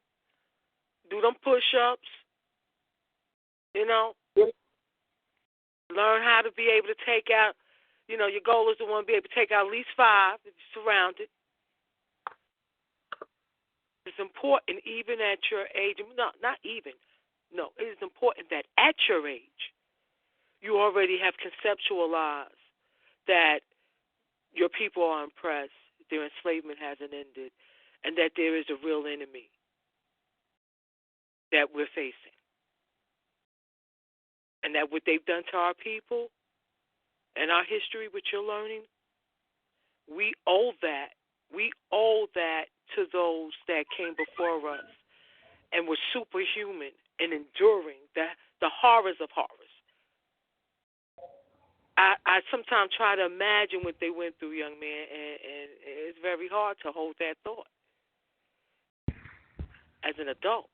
Do them push-ups. You know, learn how to be able to take out. You know, your goal is to want to be able to take out at least 5 if you're surrounded. It's important, even at your age. No, not even. No, it is important that at your age, you already have conceptualized that your people are oppressed, their enslavement hasn't ended, and that there is a real enemy that we're facing. And that what they've done to our people and our history, which you're learning, we owe that. We owe that to those that came before us and were superhuman in enduring the horrors of horrors. I sometimes try to imagine what they went through, young man, and it's very hard to hold that thought as an adult.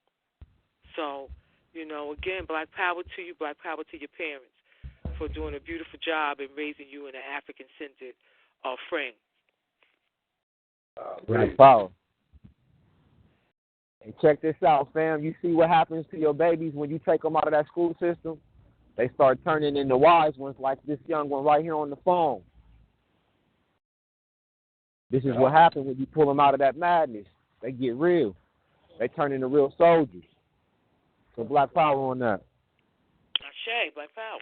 So, you know, again, black power to you, black power to your parents for doing a beautiful job in raising you in an African-centered frame. Black power. And check this out, fam. You see what happens to your babies when you take them out of that school system? They start turning into wise ones like this young one right here on the phone. This is what happens when you pull them out of that madness. They get real. They turn into real soldiers. So black power on that. Ashe, black power.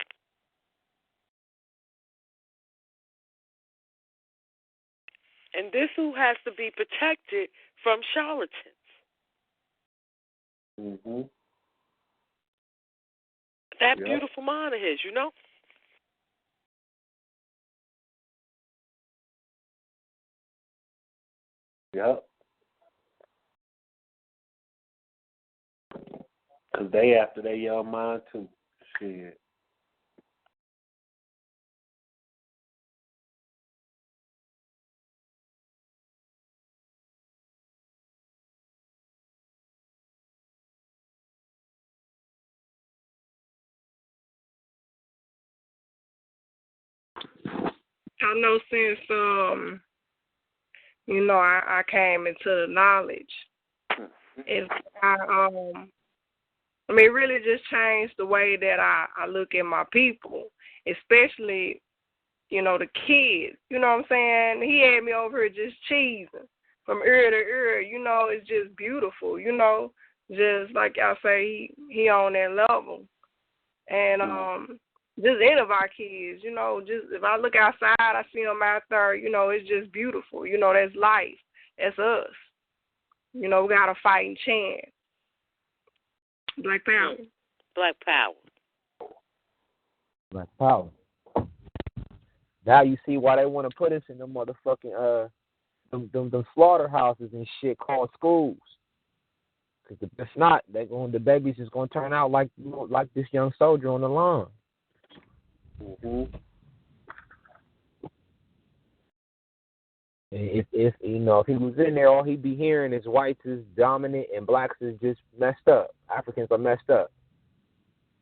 And this who has to be protected from charlatans. Mm-hmm. That beautiful mind of his, you know? Yep. Because they after their young mind, too. Shit. I know since I came into the knowledge, it really just changed the way that I look at my people, especially, the kids. You know what I'm saying? He had me over here just cheesing from ear to ear. It's just beautiful. Just like y'all say, he on that level, and just any of our kids, just if I look outside, I see them out there, it's just beautiful. That's life. That's us. We got a fighting chance. Black power. Black power. Black power. Now you see why they want to put us in the motherfucking them slaughterhouses and shit called schools. Because if not, the babies is gonna turn out like this young soldier on the line. Mm-hmm. If he was in there, all he'd be hearing is whites is dominant and blacks is just messed up. Africans are messed up.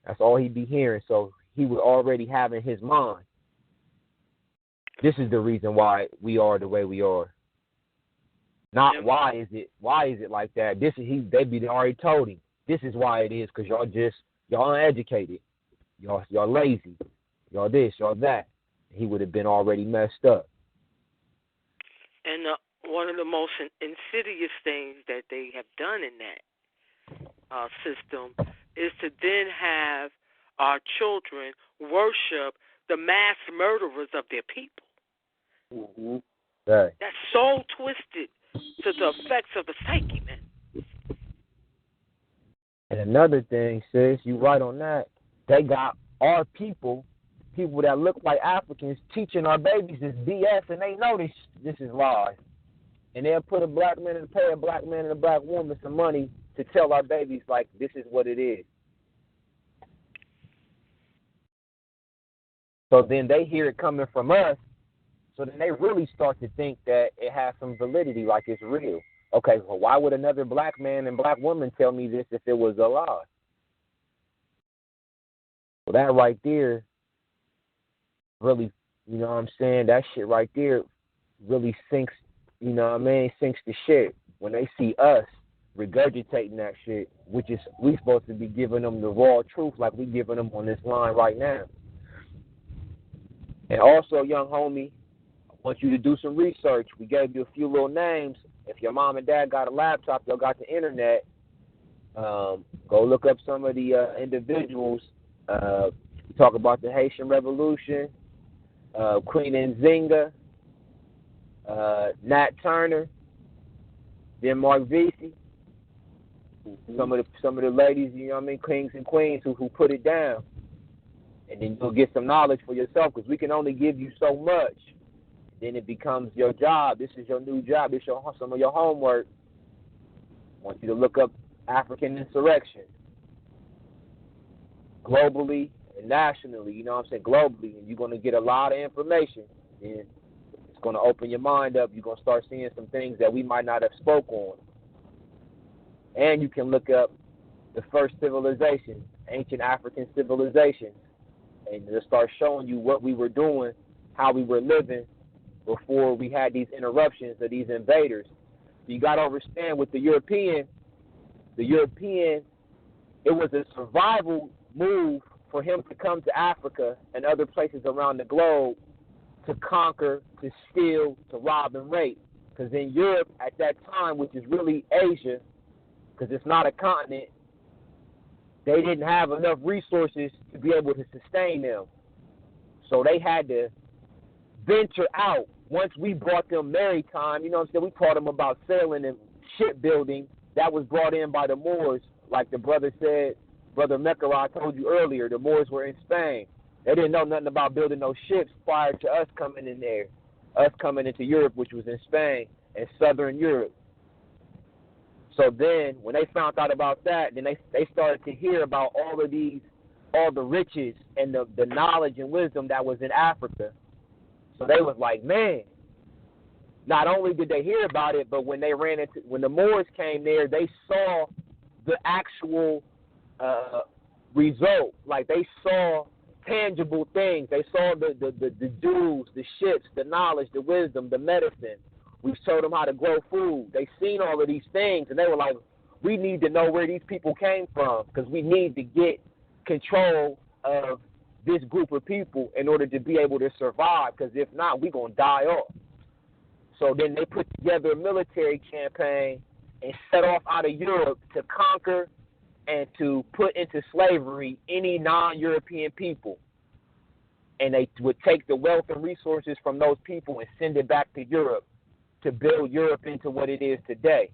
That's all he'd be hearing. So he would already have in his mind, this is the reason why we are the way we are. Not why is it like that. They be already told him. This is why it is, because y'all uneducated. Y'all lazy. Y'all this, y'all that. He would have been already messed up. And one of the most insidious things that they have done in that system is to then have our children worship the mass murderers of their people. Mm-hmm. Right. That's so twisted to the effects of the psyche, man. And another thing, sis, you right on that. They got our people that look like Africans, teaching our babies this BS, and they know this is lies. And they'll put pay a black man and a black woman some money to tell our babies, like, this is what it is. So then they hear it coming from us. So then they really start to think that it has some validity, like it's real. Okay, well, why would another black man and black woman tell me this if it was a lie? Well, that right there really, you know what I'm saying, that shit right there really sinks, you know what I mean, sinks the shit. When they see us regurgitating that shit, which is, we supposed to be giving them the raw truth like we giving them on this line right now. And also, young homie, I want you to do some research. We gave you a few little names. If your mom and dad got a laptop, y'all got the internet, go look up some of the individuals. Talk about the Haitian Revolution, Queen Nzinga, Nat Turner, then Mark Vesey. Some of the ladies, you know what I mean, kings and queens who put it down. And then you'll get some knowledge for yourself, because we can only give you so much. Then it becomes your job. This is your new job. This is some of your homework. I want you to look up African insurrection globally and nationally. You know what I'm saying? Globally. And you're going to get a lot of information. And it's going to open your mind up. You're going to start seeing some things that we might not have spoke on. And you can look up the first civilization, ancient African civilization, and it'll start showing you what we were doing, how we were living before we had these interruptions of these invaders. You got to understand with the European, it was a survival move for him to come to Africa and other places around the globe to conquer, to steal, to rob and rape. Because in Europe at that time, which is really Asia, because it's not a continent, they didn't have enough resources to be able to sustain them. So they had to venture out. Once we brought them maritime, you know what I'm saying, we taught them about sailing and shipbuilding. That was brought in by the Moors. Like the brother said, Brother Mekara, I told you earlier, the Moors were in Spain. They didn't know nothing about building those ships prior to us coming in there, us coming into Europe, which was in Spain and southern Europe. So then when they found out about that, then they started to hear about all the riches and the knowledge and wisdom that was in Africa. So they was like, man, not only did they hear about it, but when the Moors came there, they saw the actual result. Like they saw tangible things. They saw the jewels, the ships, the knowledge, the wisdom, the medicine. We showed them how to grow food. They seen all of these things, and they were like, we need to know where these people came from, because we need to get control of this group of people in order to be able to survive, because if not, we're going to die off. So then they put together a military campaign and set off out of Europe to conquer and to put into slavery any non-European people. And they would take the wealth and resources from those people and send it back to Europe to build Europe into what it is today.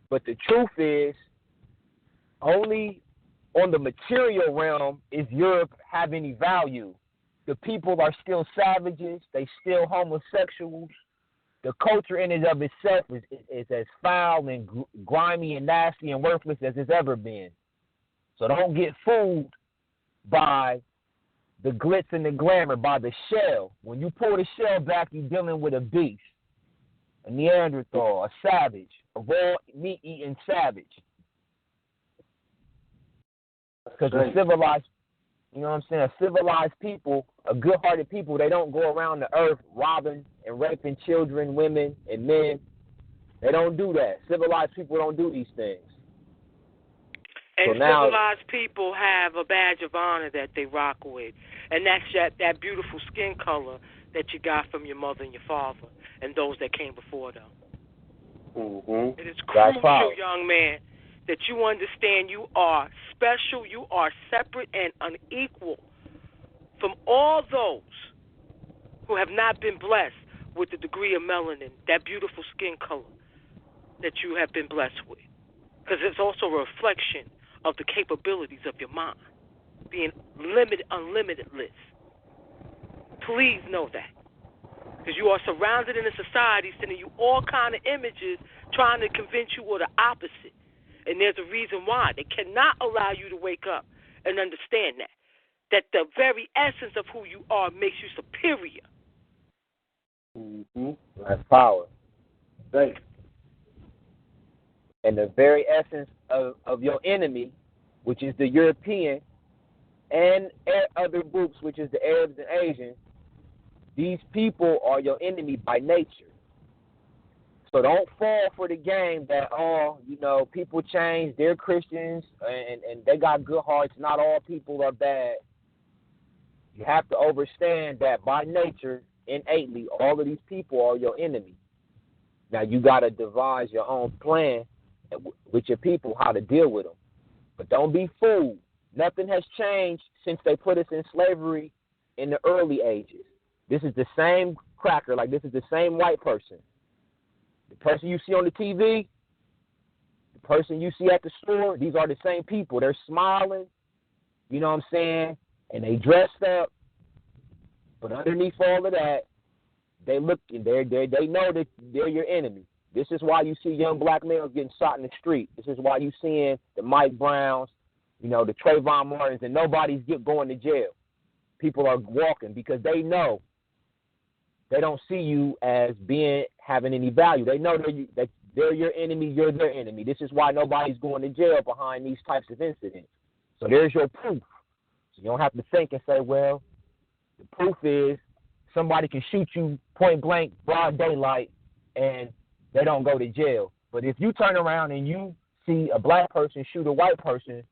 But the truth is, only on the material realm is Europe have any value. The people are still savages. They still homosexuals. The culture in and of itself is as foul and grimy and nasty and worthless as it's ever been. So don't get fooled by the glitz and the glamour, by the shell. When you pull the shell back, you're dealing with a beast, a Neanderthal, a savage, a raw meat-eating savage. Because the civilized, you know what I'm saying, a civilized people, a good-hearted people, they don't go around the earth robbing and raping children, women, and men. They don't do that. Civilized people don't do these things. And so civilized people have a badge of honor that they rock with, and that's that beautiful skin color that you got from your mother and your father and those that came before them. Mm-hmm. It is crucial, young man, that you understand you are special, you are separate and unequal from all those who have not been blessed with the degree of melanin, that beautiful skin color that you have been blessed with. Because it's also a reflection of the capabilities of your mind, being unlimitless. Please know that. Because you are surrounded in a society sending you all kind of images trying to convince you of the opposite. And there's a reason why. They cannot allow you to wake up and understand that. that the very essence of who you are makes you superior. Mm-hmm. That's power. Thank you. And the very essence of your enemy, which is the European, and other groups, which is the Arabs and Asians, these people are your enemy by nature. So don't fall for the game that, people change, they're Christians, and they got good hearts. Not all people are bad. You have to understand that by nature, innately, all of these people are your enemy. Now, you got to devise your own plan with your people, how to deal with them. But don't be fooled. Nothing has changed since they put us in slavery in the early ages. This is the same cracker, like this is the same white person. The person you see on the TV, the person you see at the store, these are the same people. They're smiling, you know what I'm saying, and they dressed up. But underneath all of that, they look, they know that they're your enemy. This is why you see young black males getting shot in the street. This is why you seeing the Mike Browns, the Trayvon Martins, and nobody's going to jail. People are walking because they know they don't see you as having any value. They know that they're your enemy, you're their enemy. This is why nobody's going to jail behind these types of incidents. So there's your proof. So you don't have to think and say, well, the proof is somebody can shoot you point blank, broad daylight, and they don't go to jail. But if you turn around and you see a black person shoot a white person,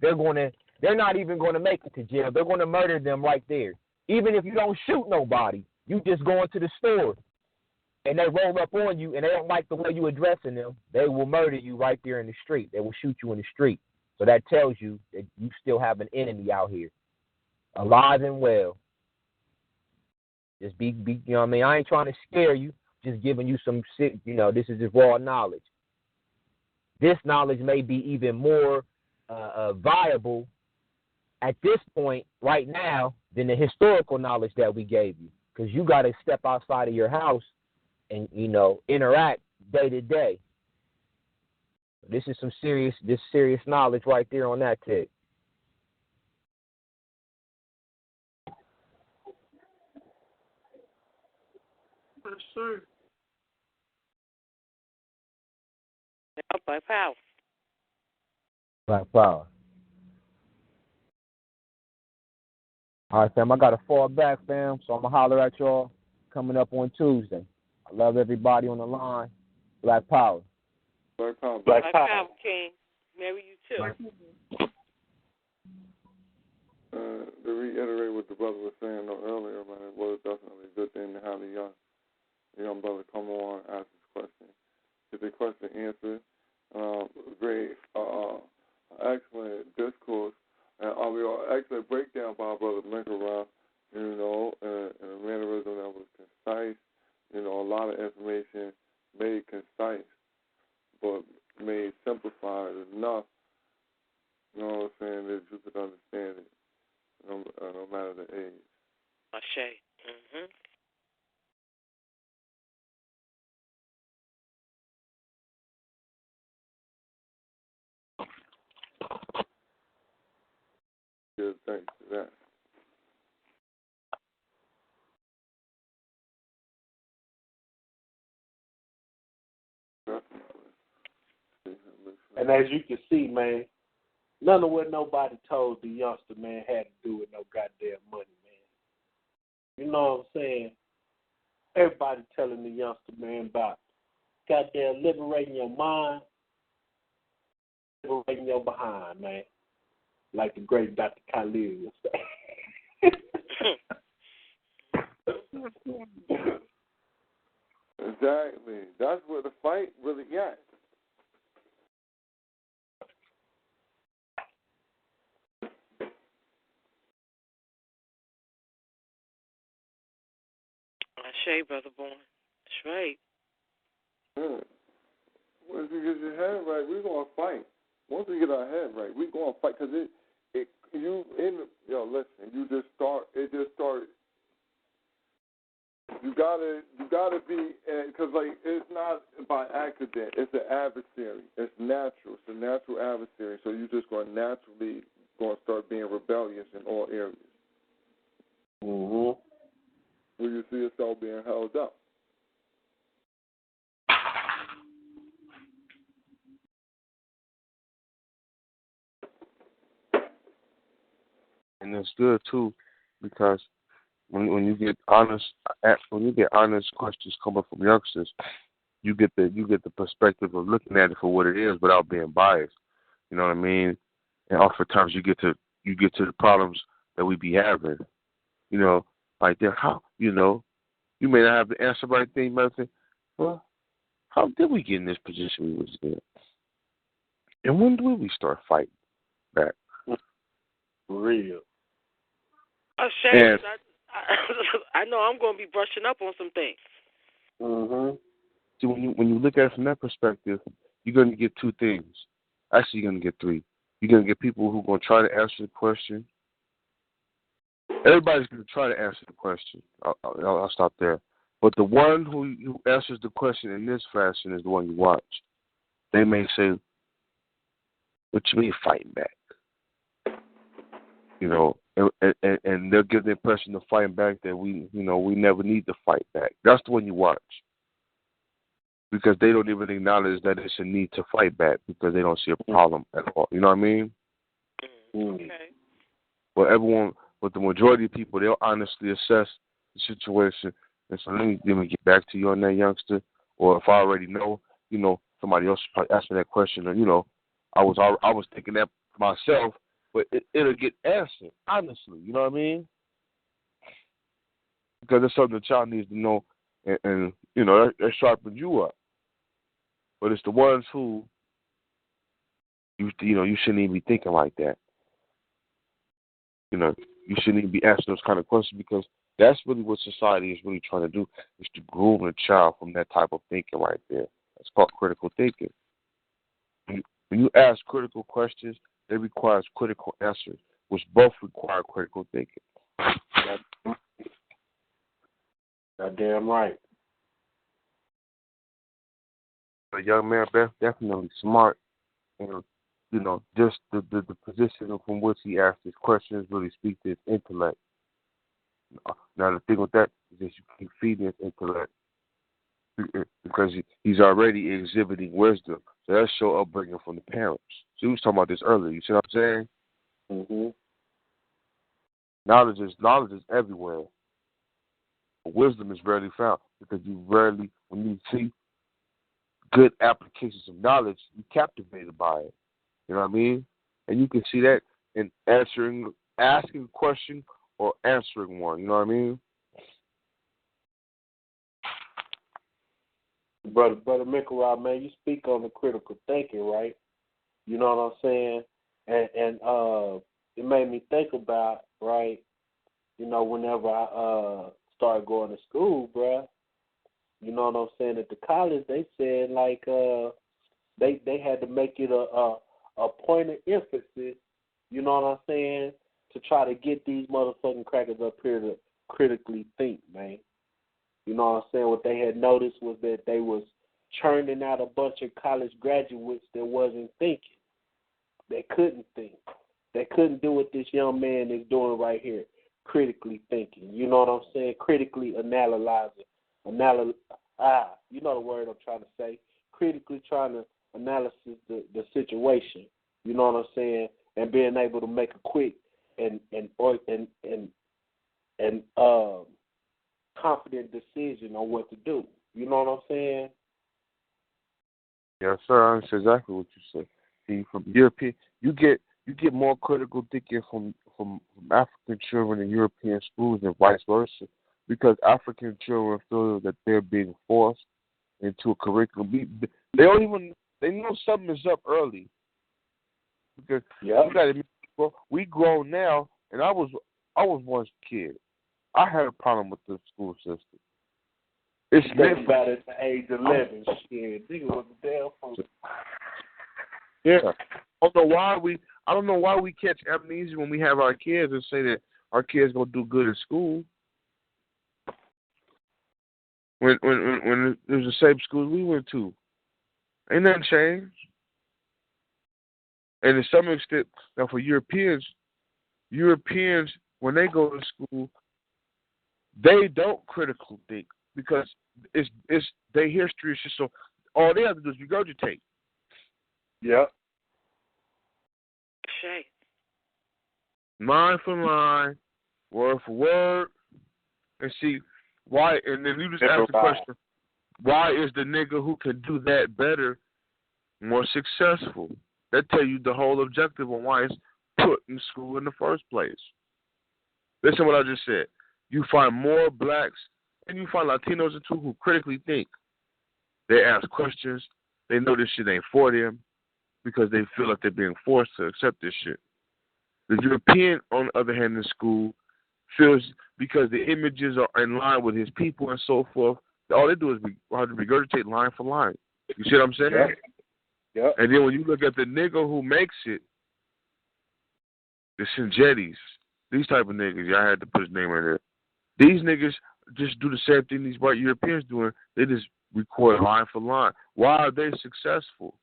they're not even going to make it to jail. They're going to murder them right there. Even if you don't shoot nobody, you just go into the store and they roll up on you and they don't like the way you addressing them, they will murder you right there in the street. They will shoot you in the street. So that tells you that you still have an enemy out here, alive and well. Just be you know what I mean? I ain't trying to scare you, just giving you some, this is just raw knowledge. This knowledge may be even more viable at this point right now than the historical knowledge that we gave you, because you got to step outside of your house and, interact day to day. This is some serious knowledge right there on that tip. Yes, sir. Black power. Black power. All right, fam, I got to fall back, fam, so I'm going to holler at y'all coming up on Tuesday. I love everybody on the line. Black power. Black power. Black power, King. Marry you too. To reiterate what the brother was saying earlier, man, it was definitely a good thing to have the young brother come on, ask his question, get the question answered. Great, excellent discourse, and excellent breakdown by our brother Minkaroff, in a mannerism that was concise, a lot of information made concise, but made simplified enough, you know what I'm saying, that you could understand it, no matter the age. Ashe. Mm-hmm. Good, thanks for that. And as you can see, man, none of what nobody told the youngster, man, had to do with no goddamn money, man. You know what I'm saying? Everybody telling the youngster, man, about goddamn liberating your mind, liberating your behind, man. Like the great Dr. Khalil would say. Exactly. That's where the fight really at. Ashe, Brother Born. That's right. Yeah. Once you get your head right, we're going to fight. Once we get our head right, we're going to fight, because listen, it just started. You gotta be, because it's not by accident. It's an adversary. It's natural. It's a natural adversary. So you just going to naturally going to start being rebellious in all areas. Mhm. Will you see yourself being held up? And it's good too, because when you get honest questions coming from youngsters, you get the perspective of looking at it for what it is without being biased. You know what I mean? And oftentimes you get to the problems that we be having. You know, like how you may not have the answer right thing, but think, well, how did we get in this position we was in? And when did we start fighting back? For real. Shane, I know I'm going to be brushing up on some things. Mhm. See, when you look at it from that perspective, you're going to get two things. Actually, you're going to get three. You're going to get people who are going to try to answer the question. Everybody's going to try to answer the question. I'll stop there. But the one who answers the question in this fashion is the one you watch. They may say, "What you mean fighting back?" You know, and they'll give the impression of fighting back that we never need to fight back. That's the one you watch. Because they don't even acknowledge that it's a need to fight back because they don't see a problem at all. You know what I mean? Okay. But the majority of people, they'll honestly assess the situation and so let me get back to you on that, youngster. Or if I already know, somebody else probably asked me that question, or I was thinking that myself, but it'll get answered honestly. You know what I mean? Because it's something the child needs to know, and that sharpens you up. But it's the ones who you shouldn't even be thinking like that. You shouldn't even be asking those kind of questions because that's really what society is really trying to do, is to groom a child from that type of thinking right there. That's called critical thinking. When you ask critical questions, it requires critical answers, which both require critical thinking. Goddamn right. A young man, definitely smart, and just the position from which he asked his questions really speaks to his intellect. Now the thing with that is that you keep feeding his intellect because he's already exhibiting wisdom. So that's your upbringing from the parents. So we was talking about this earlier. You see what I'm saying? Mhm. Knowledge is everywhere. But wisdom is rarely found because when you see good applications of knowledge, you're captivated by it. You know what I mean? And you can see that in asking a question or answering one. You know what I mean? Brother Mikarah, man, you speak on the critical thinking, right? You know what I'm saying? And it made me think about, right, whenever I started going to school, bruh, you know what I'm saying, at the college, they said, like, they had to make it a point of emphasis, you know what I'm saying, to try to get these motherfucking crackers up here to critically think, man. You know what I'm saying? What they had noticed was that they was churning out a bunch of college graduates that wasn't thinking. They couldn't think. They couldn't do what this young man is doing right here, critically thinking. You know what I'm saying? Critically analyzing. You know the word I'm trying to say. Critically trying to analyze the situation. You know what I'm saying? And being able to make a quick and confident decision on what to do. You know what I'm saying? Yes, sir. That's exactly what you said. See, from European, you get more critical thinking from African children in European schools and vice versa, because African children feel that they're being forced into a curriculum. They know something is up early, because you got to admit, we grown now, and I was once a kid. I had a problem with the school system. It's about at the age of 11. Shit, nigga was a damn fool. Yeah, I don't know why we catch amnesia when we have our kids and say that our kids gonna do good in school. When it was the same schools we went to, ain't nothing changed. And to some extent, now for Europeans, when they go to school, they don't critical think because it's their history is just so. All they have to do is regurgitate. Yep. Shay. Line for line, word for word, and see why. And then you just ask the question: why is the nigga who can do that better more successful? That tell you the whole objective on why it's put in school in the first place. Listen to what I just said. You find more blacks and you find Latinos too who critically think. They ask questions. They know this shit ain't for them because they feel like they're being forced to accept this shit. The European, on the other hand, in school feels because the images are in line with his people and so forth. All they do is regurgitate line for line. You see what I'm saying? Yeah. Yep. And then when you look at the nigga who makes it, the Sinjettis, these type of niggas, I had to put his name in there. These niggas just do the same thing these white Europeans doing. They just record line for line. Why are they successful?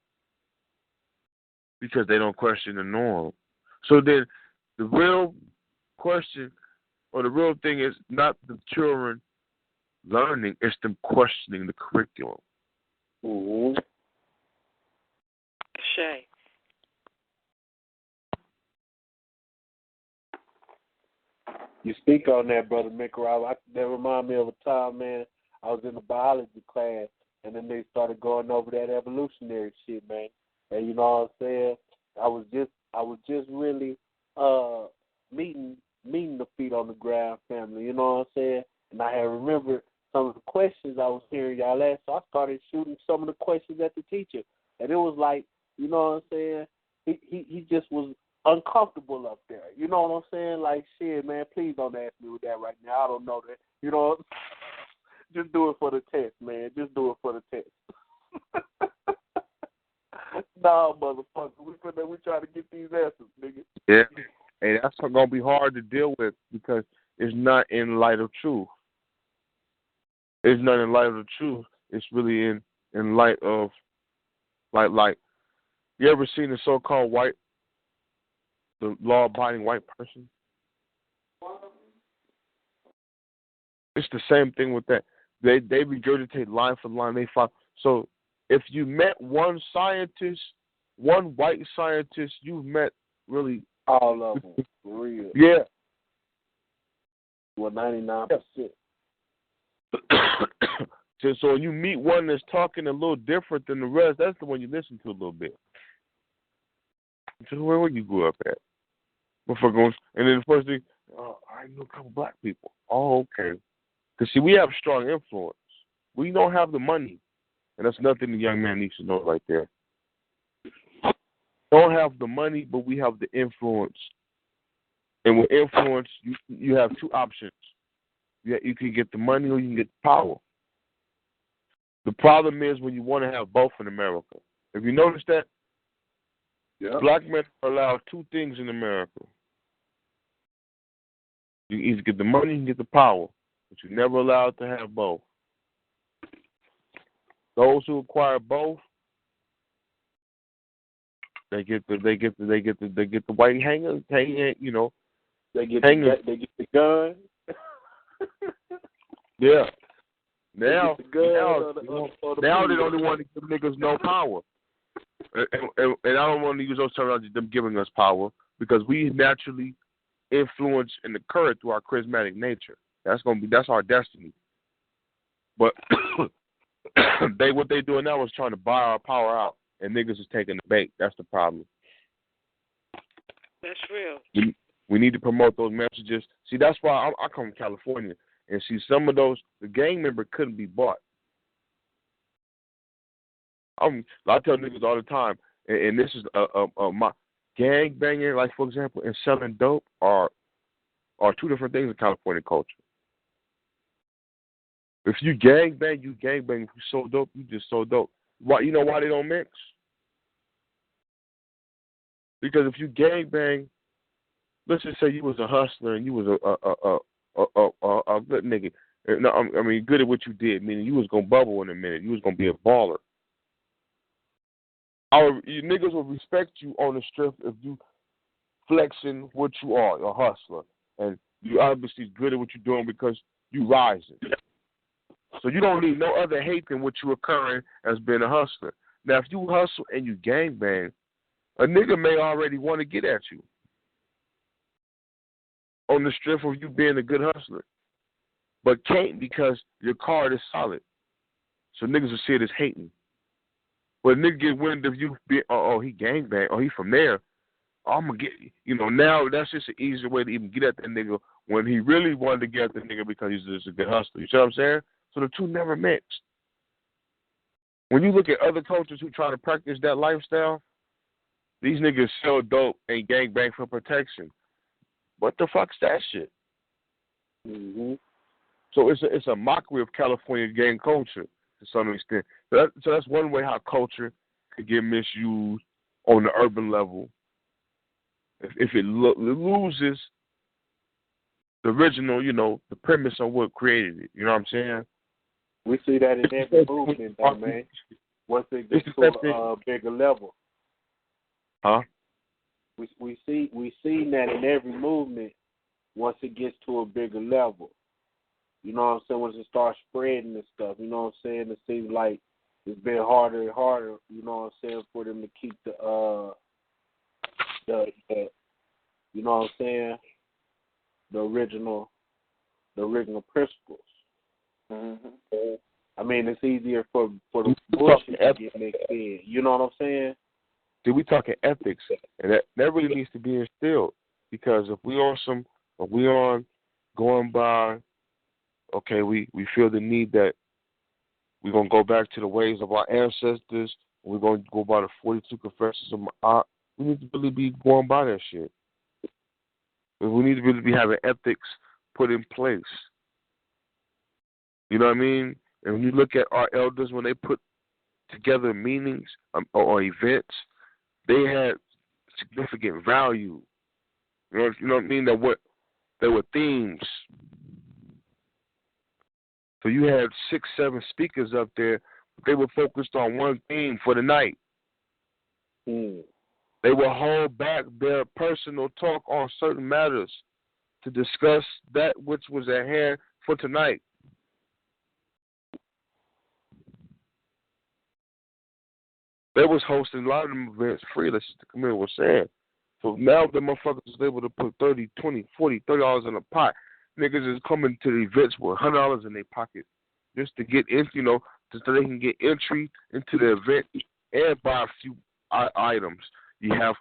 Because they don't question the norm. So then the real question or the real thing is not the children learning, it's them questioning the curriculum. Mm-hmm. Shay. You speak on that, Brother Mikarawa. That remind me of a time, man, I was in the biology class, and then they started going over that evolutionary shit, man. And you know what I'm saying? I was just really meeting the feet on the ground family, you know what I'm saying? And I had remembered some of the questions I was hearing y'all ask, so I started shooting some of the questions at the teacher. And it was like, you know what I'm saying? He just was uncomfortable up there. You know what I'm saying? Like, shit, man, please don't ask me with that right now. I don't know that. You know, just do it for the test, man. Just do it for the test. Nah, motherfucker, we try to get these answers, nigga. Yeah. Hey, that's going to be hard to deal with because it's not in light of truth. It's not in light of the truth. It's really in light of, like, you ever seen the so-called the law-abiding white person? It's the same thing with that. They regurgitate line for line. They follow. So if you met one white scientist, you've met really all of them. For real. Yeah. Well, 99%. So when you meet one that's talking a little different than the rest, that's the one you listen to a little bit. So where you grew up at? And then the first thing, I know a couple black people. Oh, okay. Because, see, we have strong influence. We don't have the money. And that's nothing the young man needs to know right there. Don't have the money, but we have the influence. And with influence, you have two options. You can get the money or you can get the power. The problem is when you want to have both in America. Have you noticed that? Yeah. Black men are allowed two things in America. You either get the money or you can get the power, but you're never allowed to have both. Those who acquire both, they get the white hanger, you know. They get the gun. Yeah. Now the now they don't want to give niggas no power. And I don't want to use those terms, them giving us power, because we naturally influence in the current through our charismatic nature. That's our destiny. But what they doing now is trying to buy our power out, and niggas is taking the bait. That's the problem. That's real. We need to promote those messages. See, that's why I come from California, and see some of those, the gang member couldn't be bought. I tell niggas all the time, and this is my gang banging, like for example, and selling dope are two different things in California culture. If you gang bang, you gang bang. If you sold dope, you just sold dope. Why? You know why they don't mix? Because if you gang bang, let's just say you was a hustler and you was a good nigga. No, I mean good at what you did, meaning you was gonna bubble in a minute. You was gonna be a baller. You niggas will respect you on the strip if you flexing what you are, a hustler. And you obviously good at what you're doing because you rising. So you don't need no other hate than what you occurring as being a hustler. Now, if you hustle and you gangbang, a nigga may already want to get at you on the strength of you being a good hustler, but can't because your card is solid. So niggas will see it as hating. But nigga get wind of you being, he gangbang, he from there. I'm going to get, now that's just an easier way to even get at that nigga when he really wanted to get at the nigga because he's just a good hustler. You see what I'm saying? So the two never mixed. When you look at other cultures who try to practice that lifestyle, these niggas sell dope and gangbang for protection. What the fuck's that shit? Mm-hmm. So it's a mockery of California gang culture to some extent. So that's one way how culture could get misused on the urban level. If it loses the original, the premise on what created it. You know what I'm saying? We see that in every movement, though, man. Once it gets to a bigger level. Huh? We see that in every movement once it gets to a bigger level. You know what I'm saying? Once it starts spreading and stuff, you know what I'm saying? It seems like it's been harder and harder, you know what I'm saying, for them to keep the you know what I'm saying, the original principles. Mm-hmm. I mean, it's easier for the bullshit to get mixed in. You know what I'm saying? Dude, we talking ethics, and that really needs to be instilled, because if we on going by, okay, we feel the need that we're gonna go back to the ways of our ancestors. We're gonna go by the 42 confessions of our. We need to really be going by that shit. We need to really be having ethics put in place. You know what I mean? And when you look at our elders, when they put together meetings or events, they had significant value. You know what I mean? There were themes. So you had 6, 7 speakers up there. They were focused on one theme for the night. They would hold back their personal talk on certain matters to discuss that which was at hand for tonight. They was hosting a lot of them events free, like the community was saying. So now the motherfuckers is able to put $30, $20, $40, $30 in a pot. Niggas is coming to the events with $100 in their pocket just to get in, just so they can get entry into the event and buy a few items. You have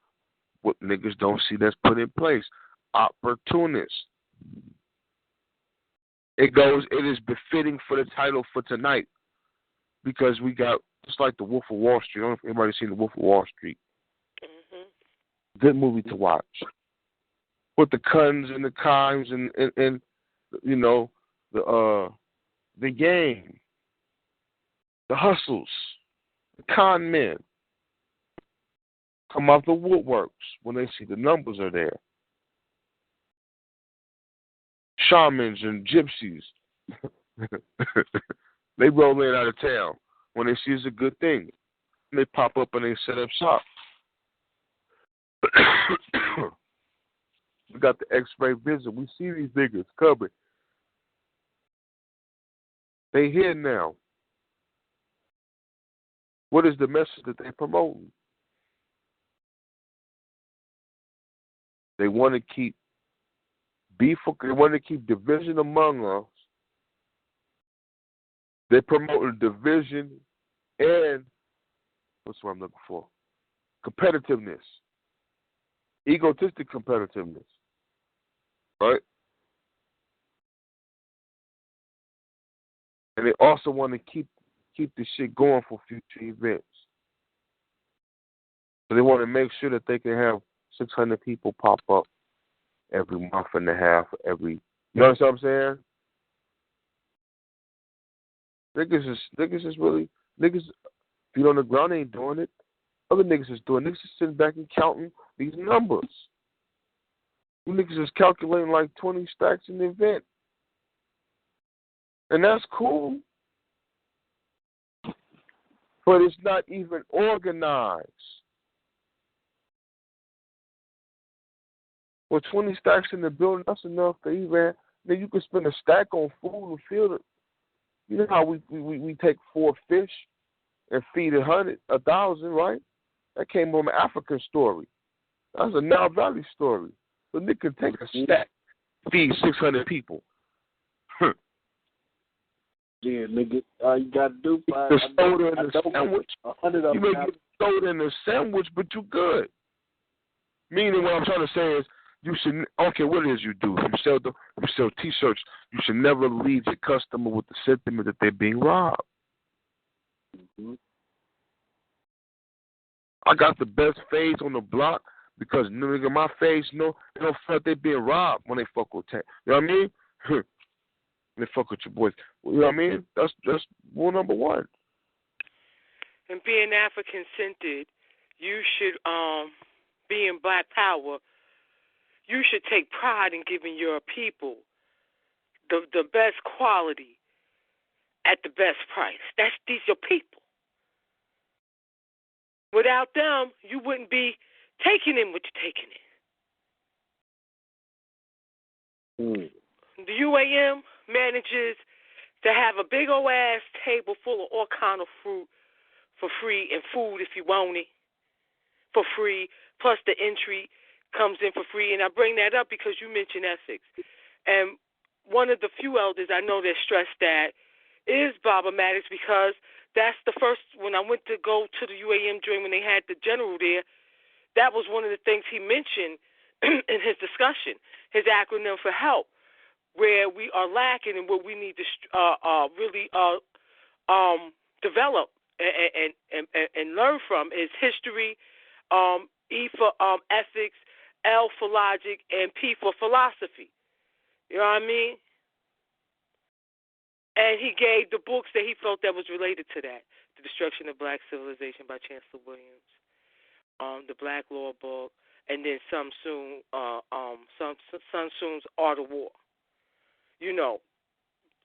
what niggas don't see that's put in place. Opportunists. It is befitting for the title for tonight, because we got, just like the Wolf of Wall Street. I don't know if anybody's seen the Wolf of Wall Street. Mm-hmm. Good movie to watch. With the Kuns and the Kimes and the game, the hustles, the con men come out the woodworks when they see the numbers are there. Shamans and gypsies, they roll in out of town when they see it's a good thing. And they pop up and they set up shop. We got the X-ray visit. We see these niggas coming. They here now. What is the message that they promoting? They want to keep beef. They want to keep division among us. They're promoting division and what's what I'm looking for? Competitiveness. Egotistic competitiveness. Right? And they also want to keep the shit going for future events. So they want to make sure that they can have 600 people pop up every month and a half, you know what I'm saying? Niggas is really, feet on the ground ain't doing it. Other niggas is doing it. Niggas is sitting back and counting these numbers. You niggas is calculating like 20 stacks in the event. And that's cool. But it's not even organized. With 20 stacks in the building, that's enough to even. Then you can spend a stack on food and feel it. You know how we take 4 fish and feed 1,000, right? That came from an African story. That's a Nile Valley story. So they can take a stack, feed 600 people. Yeah, nigga, all you gotta do the soda in the sandwich. You may get soda in the sandwich, but you good. Meaning, what I'm trying to say is, you should. Okay, what it is you do? You sell T-shirts. You should never leave your customer with the sentiment that they're being robbed. Mm-hmm. I got the best fades on the block because nigga, my fades, they don't feel like they being robbed when they fuck with Tank. You know what I mean? They fuck with your boys. You know what I mean? That's rule number one. And being African centered, you should be in Black Power. You should take pride in giving your people the best quality at the best price. These your people. Without them, you wouldn't be taking in what you're taking in. The UAM manages to have a big old ass table full of all kind of fruit for free and food if you want it for free, plus the entry comes in for free. And I bring that up because you mentioned ethics. And one of the few elders I know that stressed that is Baba Maddox, because that's the first, when I went to go to the UAM joint when they had the general there, that was one of the things he mentioned in his discussion, his acronym for HELP, where we are lacking and what we need to really develop and learn from is history, E for ethics, L for logic, and P for philosophy. You know what I mean? And he gave the books that he felt that was related to that. The Destruction of Black Civilization by Chancellor Williams, the Black Law book, and then Sun Tzu's Art of War. You know,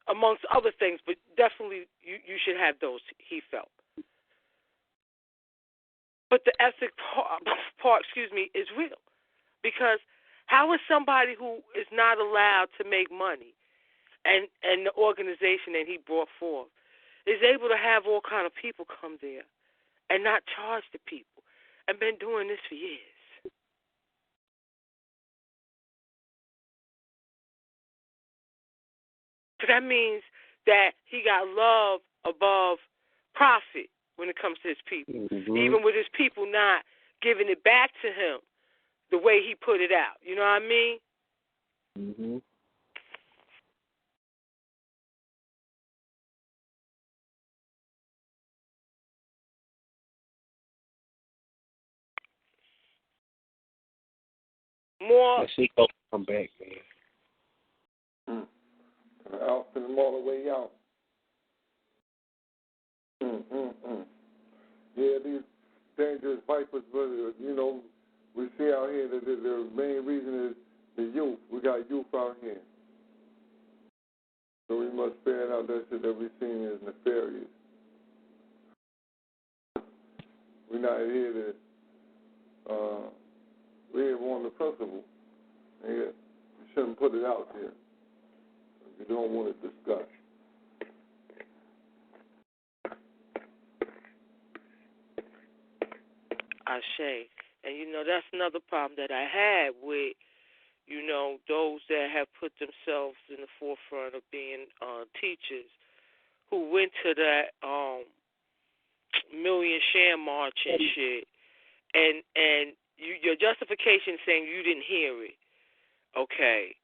amongst other things, but definitely you should have those, he felt. But the ethic part, is real. Because how is somebody who is not allowed to make money and the organization that he brought forth is able to have all kind of people come there and not charge the people and been doing this for years? So that means that he got love above profit when it comes to his people, even with his people not giving it back to him the way he put it out. You know what I mean? Mm-hmm. More. That shit don't come back, man. Out, send them all the way out. Yeah, these dangerous vipers, but we see out here that the main reason is the youth. We got youth out here. So we must ferret out that shit that we seen as nefarious. We're not here to, we here on the principle. Yeah, we shouldn't put it out there. We don't want to discuss. Ashe. And, that's another problem that I had with, those that have put themselves in the forefront of being teachers who went to that Million Sham March and shit. And your justification saying you didn't hear it. Okay.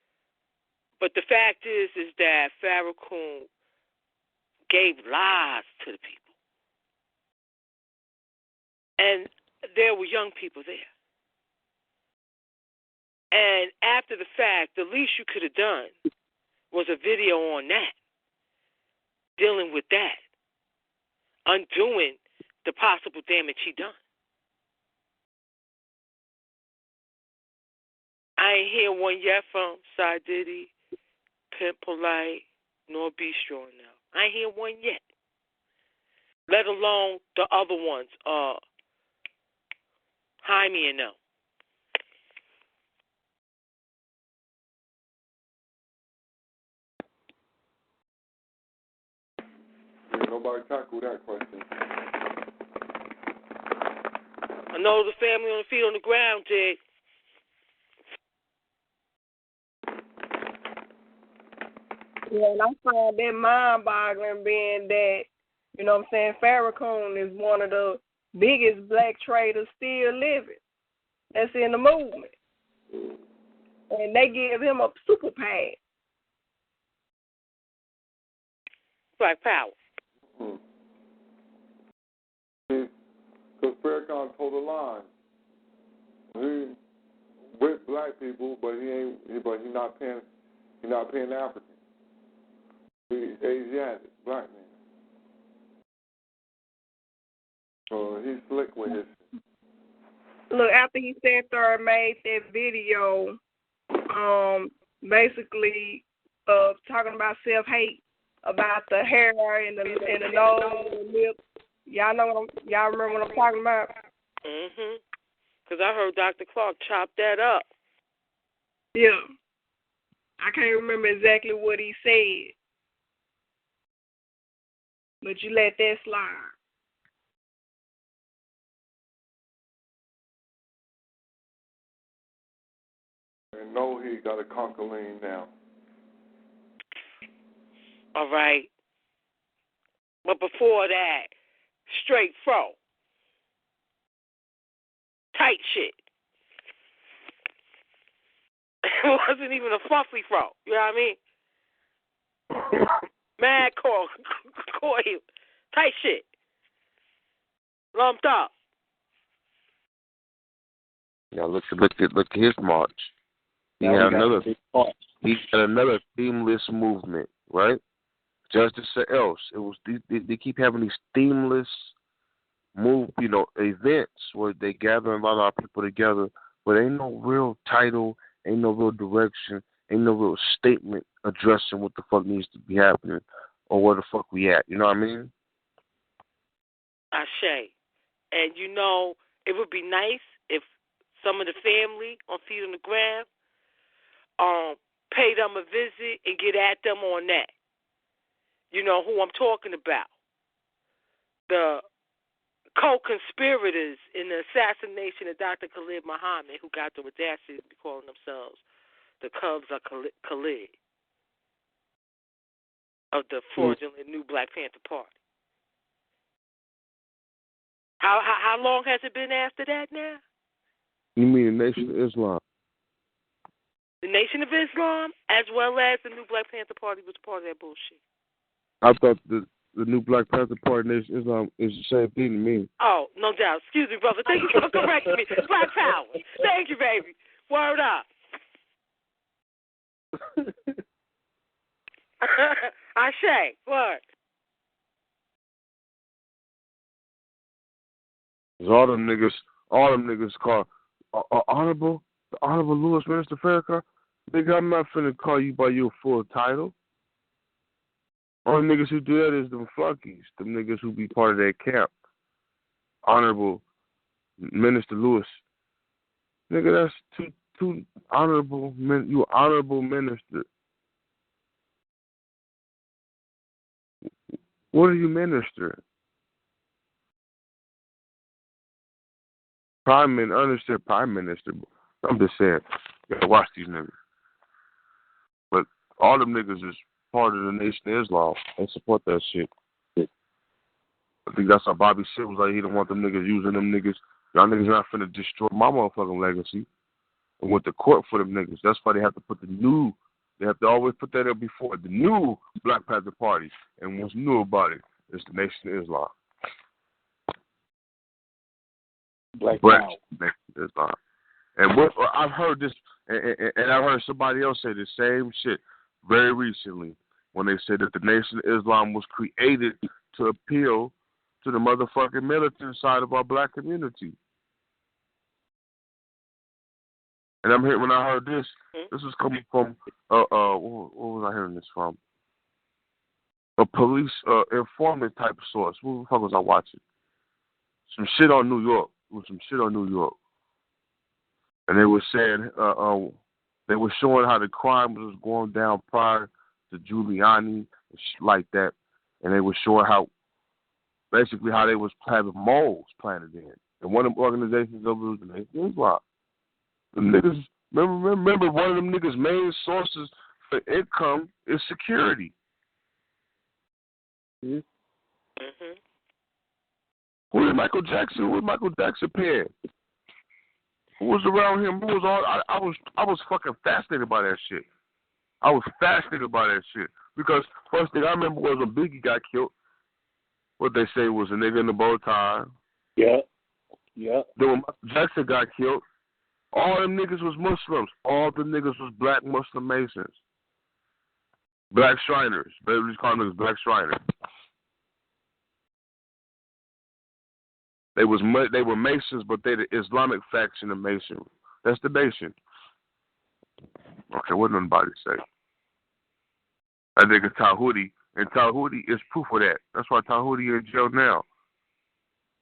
But the fact is that Farrakhan gave lies to the people. And there were young people there. And after the fact, the least you could have done was a video on that, dealing with that, undoing the possible damage he done. I ain't hear one yet from Side Diddy, Pimp Polite, nor Bistro now. I ain't hear one yet. let alone the other ones, Jaime and them. Yeah, nobody tackled that question. I know the family on the feet on the ground did. Yeah, and I find that mind-boggling being that, you know what I'm saying, Farrakhan is one of the biggest black traders still living. That's in the movement. And they give him a super PAC. Black power. Because Farrakhan told a lie. He with black people, but he's not paying African. He's Asiatic, black man. So he's slick with his. Look, after he sat there and made that video, basically talking about self-hate, about the hair and the nose and the lips. Y'all remember what I'm talking about? Mhm. Because I heard Dr. Clark chop that up. Yeah. I can't remember exactly what he said, but you let that slide. And know he got a conquer lane now. All right. But before that, straight fro. Tight shit. It wasn't even a fluffy fro. You know what I mean? Mad coil. Tight shit. Lumped up. Yeah, look at his march. He had another themeless movement, right? Justice or else. It was they keep having these themeless events where they gather a lot of people together, but ain't no real title, ain't no real direction, ain't no real statement addressing what the fuck needs to be happening or where the fuck we at. You know what I mean? Ashe. And it would be nice if some of the family on Feet on the Ground pay them a visit and get at them on that. You know who I'm talking about. The co-conspirators in the assassination of Dr. Khalid Muhammad, who got the audacity to be calling themselves the Cubs of Khalid of the fraudulent new Black Panther Party. How long has it been after that now? You mean the Nation of Islam? The Nation of Islam, as well as the new Black Panther Party, was part of that bullshit. I thought the new Black Panther Party, Nation of Islam, is the same thing to me. Oh, no doubt. Excuse me, brother. Thank you for correcting me. Black power. Thank you, baby. Word up. Ashe. What? All them niggas call the Honorable Louis Minister Farrakhan. Nigga, I'm not finna call you by your full title. Only niggas who do that is them flunkies, them niggas who be part of that camp. Honorable Minister Lewis. Nigga, that's two honorable men. You honorable minister. What are you ministering? Prime Minister. I'm just saying, you gotta watch these niggas. But all them niggas is part of the Nation of Islam. They support that shit. I think that's how Bobby shit was like. He didn't want them niggas using them niggas. Y'all niggas not finna destroy my motherfucking legacy. And went to court for them niggas. That's why they have to always put that up before the new Black Panther Party. And what's new about it is the Nation of Islam. Black power. Nation of Islam. And what I've heard this, and I've heard somebody else say the same shit very recently when they said that the Nation of Islam was created to appeal to the motherfucking militant side of our black community. And I'm here when I heard this. This was coming from what was I hearing this from? a police informant type of source. What the fuck was I watching? Some shit on New York. It was some shit on New York. And they were saying, they were showing how the crime was going down prior to Giuliani and shit like that. And they were showing how, basically, how they was having moles planted in. And one of them organizations over the Nation Islam. The niggas, remember, one of them niggas' main sources for income is security. Mm-hmm. Who did Michael Jackson? Who was Michael Jackson paying? Who was around him? Who was all? I was fucking fascinated by that shit. I was fascinated by that shit because first thing I remember was when Biggie got killed. What they say was a nigga in the bow tie. Yeah. Then when Michael Jackson got killed, all them niggas was Muslims. All the niggas was black Muslim Masons. Black Shriners. They just call them Black Shriners. They were Masons, but they the Islamic faction of Masonry. That's the nation. Okay, what did nobody say? That nigga Tahuti, and Tahuti is proof of that. That's why Tahuti in jail now.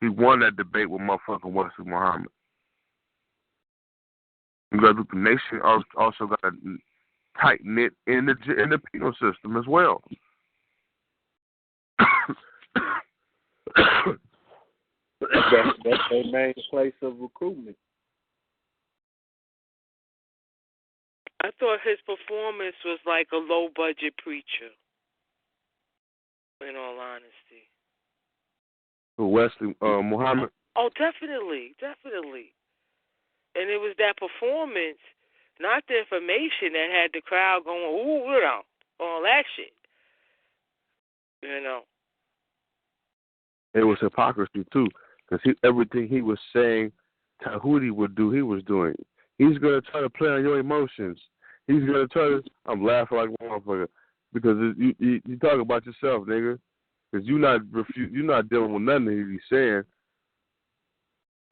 He won that debate with motherfucking Wesley Muhammad. You got the nation also got a tight knit in the penal system as well. That's their main place of recruitment. I thought his performance was like a low-budget preacher, in all honesty. Wesley Muhammad? Oh, definitely. And it was that performance, not the information, that had the crowd going, ooh, you know, all that shit. You know. It was hypocrisy, too, because everything he was saying Tahuti would do, he was doing. He's going to try to play on your emotions. He's going to try to, I'm laughing like a motherfucker, because you talk about yourself, nigga, because you're not dealing with nothing that he's saying.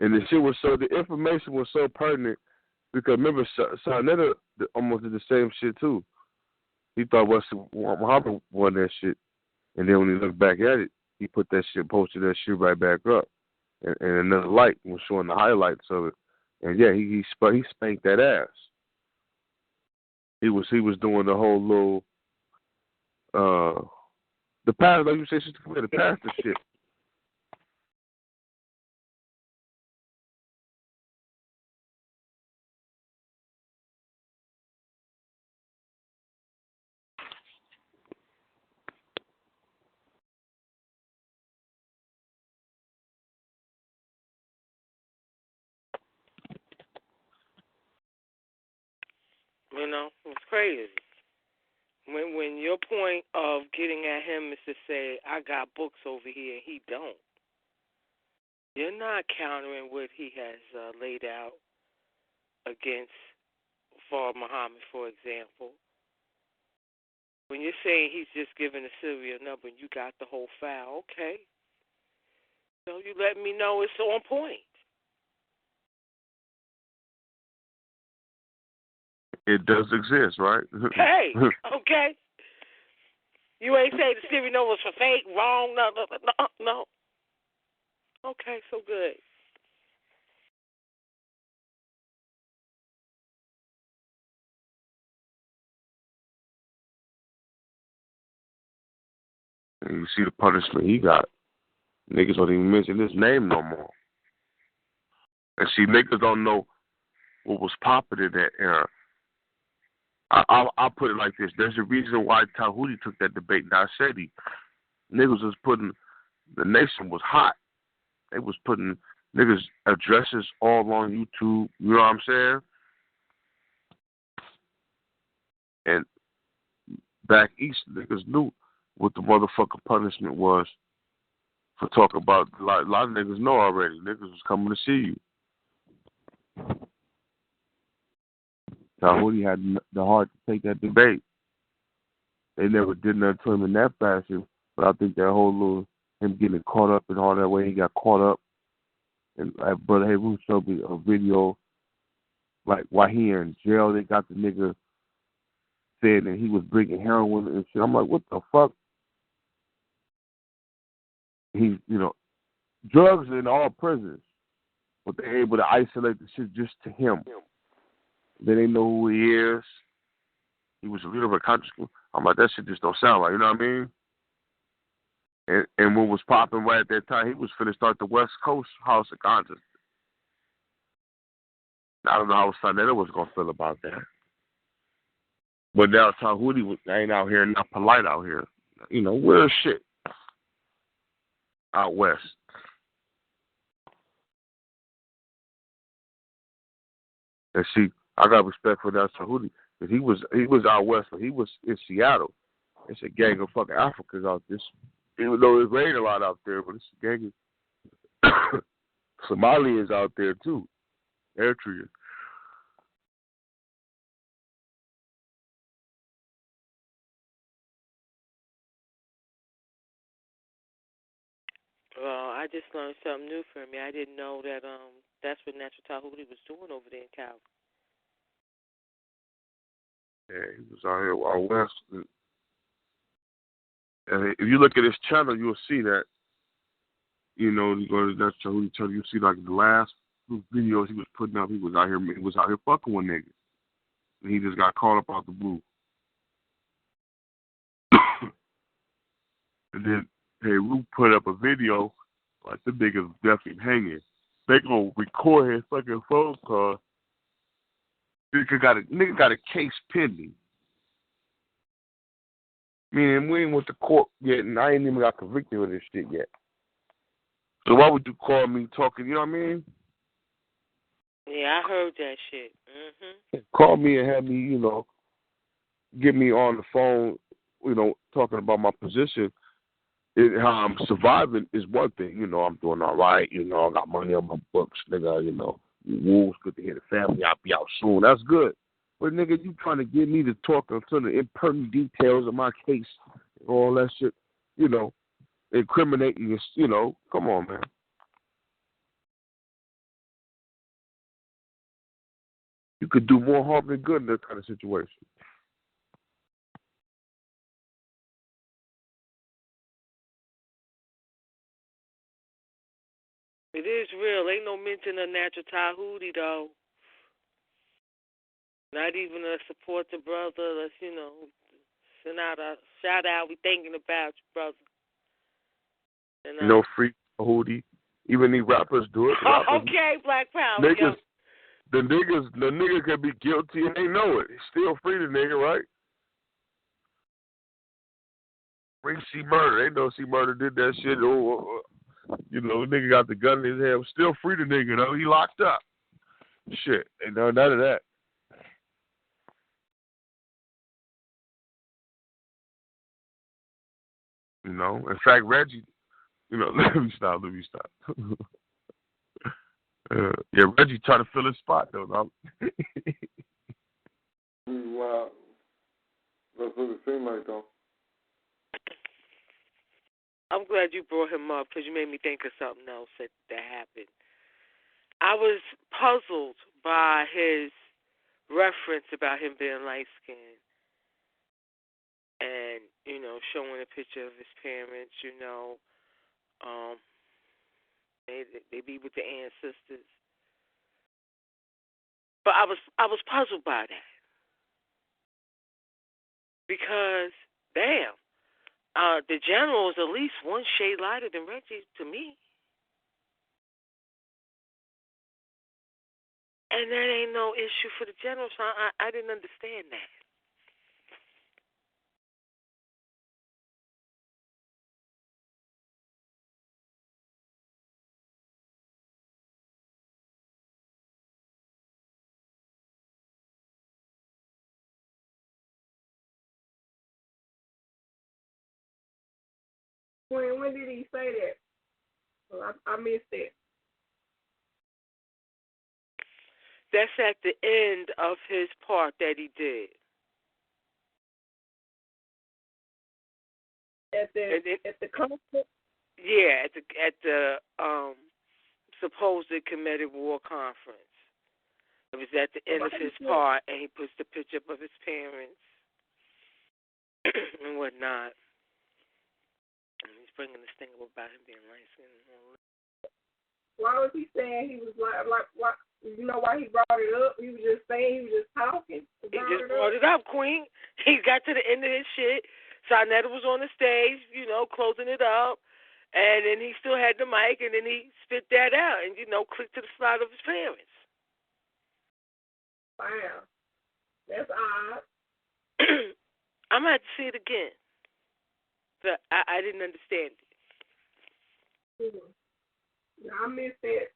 And the shit was the information was so pertinent, because remember, Sarnetta almost did the same shit, too. He thought Wesley Muhammad won that shit, and then when he looked back at it, he posted that shit right back up. And another light was showing the highlights of it. And yeah, he spanked that ass. He was doing the whole little the pastor, like you said, the pastor shit. You know, it's crazy. When your point of getting at him is to say, I got books over here and he don't, you're not countering what he has laid out against for Muhammad, for example. When you're saying he's just giving a serial number and you got the whole file, okay. So you let me know it's on point. It does exist, right? Hey, okay. You ain't say the serial number was for fake, wrong, no. Okay, so good. And you see the punishment he got. Niggas don't even mention his name no more. And see, niggas don't know what was popping in that era. I'll put it like this. There's a reason why Tahuti took that debate. Now, I said niggas was putting, the nation was hot. They was putting niggas' addresses all on YouTube. You know what I'm saying? And back east, niggas knew what the motherfucking punishment was for talking about. A lot of niggas know already. Niggas was coming to see you. Tahuti had the heart to take that debate. They never did nothing to him in that fashion, but I think that whole little, him getting caught up and all that way he got caught up. And Brother Haywood showed me a video, like while he in jail, they got the nigga saying that he was bringing heroin and shit. I'm like, what the fuck? drugs in all prisons, but they're able to isolate the shit just to him. They didn't know who he is. He was a leader of a country. I'm like, that shit just don't sound right. You know what I mean? And what was popping right at that time, he was finna start the West Coast House of Consciousness. I don't know how Sonetta was gonna feel about that. But now Tahuti ain't out here, not polite out here. Weird shit out west. And see, I got respect for that Tahuti, because he was out west, but he was in Seattle. It's a gang of fucking Africans out there. Even though it's raining a lot out there, but it's a gang of Somalians out there too. Eritreans. Well, I just learned something new for me. I didn't know that that's what Natural Tahuti was doing over there in Cali. Yeah, he was out here out west. And if you look at his channel, you'll see that, you go to Natural Tahuti channel, you'll see like the last videos he was putting up, he was out here fucking with niggas. And he just got caught up out the blue. And then Root put up a video, like the niggas definitely hanging. They gonna record his fucking phone call. Nigga got a case pending. Meaning we ain't went to court yet, and I ain't even got convicted of this shit yet. So why would you call me talking? You know what I mean? Yeah, I heard that shit. Call me and have me, get me on the phone, talking about my position. How I'm surviving is one thing. I'm doing all right. I got money on my books, nigga. Wolves, good to hear the family. I'll be out soon. That's good. But, nigga, you trying to get me to talk into the impertinent details of my case and all that shit, incriminating you, come on, man. You could do more harm than good in that kind of situation. It is real. Ain't no mention of Natural Tahuti, though. Not even to support the brother. Let's, send out a shout out. We thinking about you, brother. Free Tahuti. Even these rappers do it. Okay, Black Power. Niggas, the nigga can be guilty and they know it. He's still free the nigga, right? Free C Murder. They know C Murder did that shit. Nigga got the gun in his head. Still free the nigga, though. He locked up. Shit. Ain't none of that. In fact, Reggie, let me stop. Reggie trying to fill his spot, though. Wow. That's what it seemed like, though. I'm glad you brought him up because you made me think of something else that happened. I was puzzled by his reference about him being light-skinned and, showing a picture of his parents, they be with the ancestors. But I was puzzled by that because, damn, the general is at least one shade lighter than Reggie to me. And that ain't no issue for the general, so I didn't understand that. When did he say that? Well, I missed it. That's at the end of his part that he did. At the concert? Yeah, at the supposed committed war conference. It was at the end of his part, and he puts the picture up of his parents and whatnot. And he's bringing this thing up about him being light-skinned and all that. Why was he saying he was like why? You know why he brought it up? He was just saying, he was just talking. He just brought it up, Queen. He got to the end of his shit. Sarnetta was on the stage, you know, closing it up. And then he still had the mic, and then he spit that out and, you know, clicked to the slide of his parents. Wow. That's odd. I'm going to have to see it again. But I didn't understand it. Yeah, I missed it.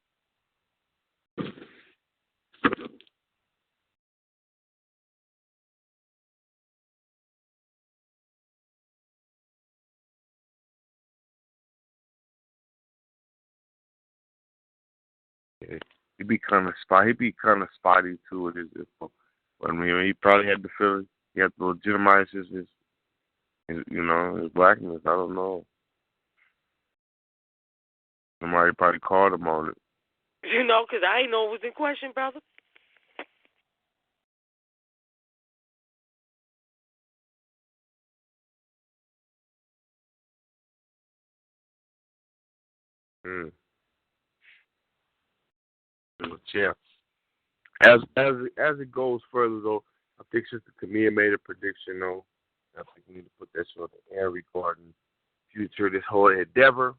He'd be kind of spotty. He'd be kind of spotty too with his info. But I mean, he probably had to feel he had to legitimize his you know, his blackness. I don't know. Somebody probably called him on it. You know, because I didn't know it was in question, brother. But yeah. As it goes further though, I think Sister Camille made a prediction though. I think we need to put that shit on the air regarding future this whole endeavor.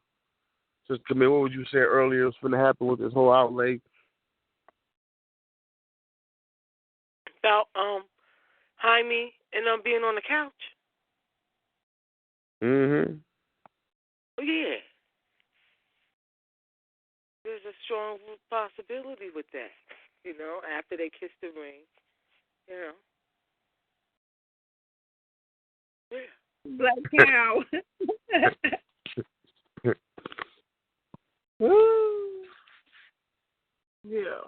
Sister Camille, what would you say earlier was going to happen with this whole outlay? About Jaime and being on the couch. Mm-hmm. Oh, yeah. There's a strong possibility with that. You know, after they kiss the ring. You know. Yeah. Black cow. Woo. Yeah.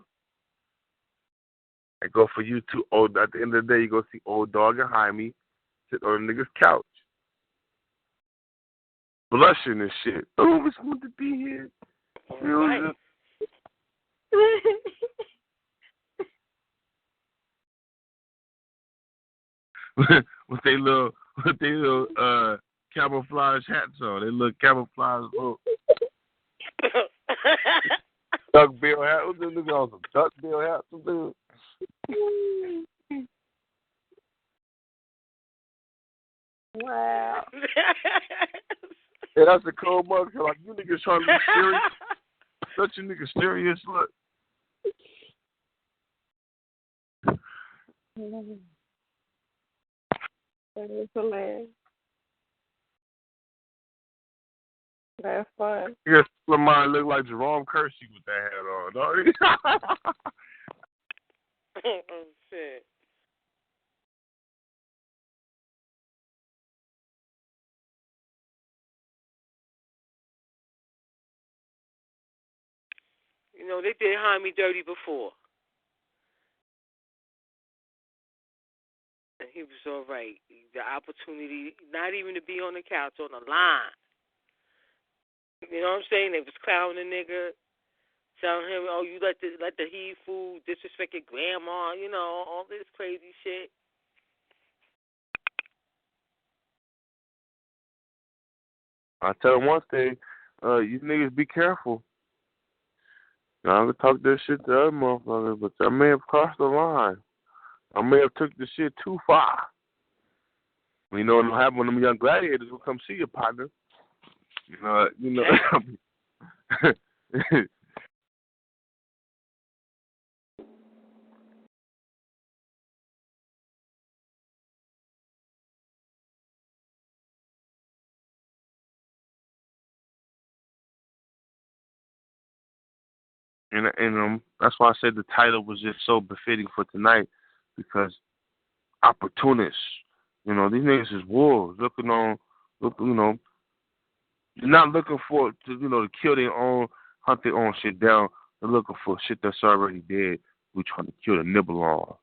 I go for you too. Old at the end of the day, you go see old dog and Jaime sit on a nigga's couch, blushing and shit. Oh, it's good to be here. Right. with they little camouflage hats on. They look camouflage little duck bill hat. What's they looking on some duck bill hats? Wow. Yeah, that's a cold mug. Like, you niggas trying to be serious? Such a nigga serious look. That is hilarious. That's fun. Yes, Lamar look like Jerome Kersey with that hat on. Don't Oh, shit. You know, they did Jaime dirty before. And he was all right. The opportunity, not even to be on the couch, on the line. You know what I'm saying? They was clowning the nigga, telling him, oh, you let the he food disrespect your grandma, you know, all this crazy shit. I tell them one thing, you niggas be careful. I can talk this shit to other motherfuckers, but I may have crossed the line. I may have took the shit too far. You know what'll happen when them young gladiators will come see your partner. You know. And that's why I said the title was just so befitting for tonight, because opportunists, you know, these niggas is wolves you're not looking for to kill their own, hunt their own shit down. They're looking for shit that's already dead. We trying to kill the nibble on.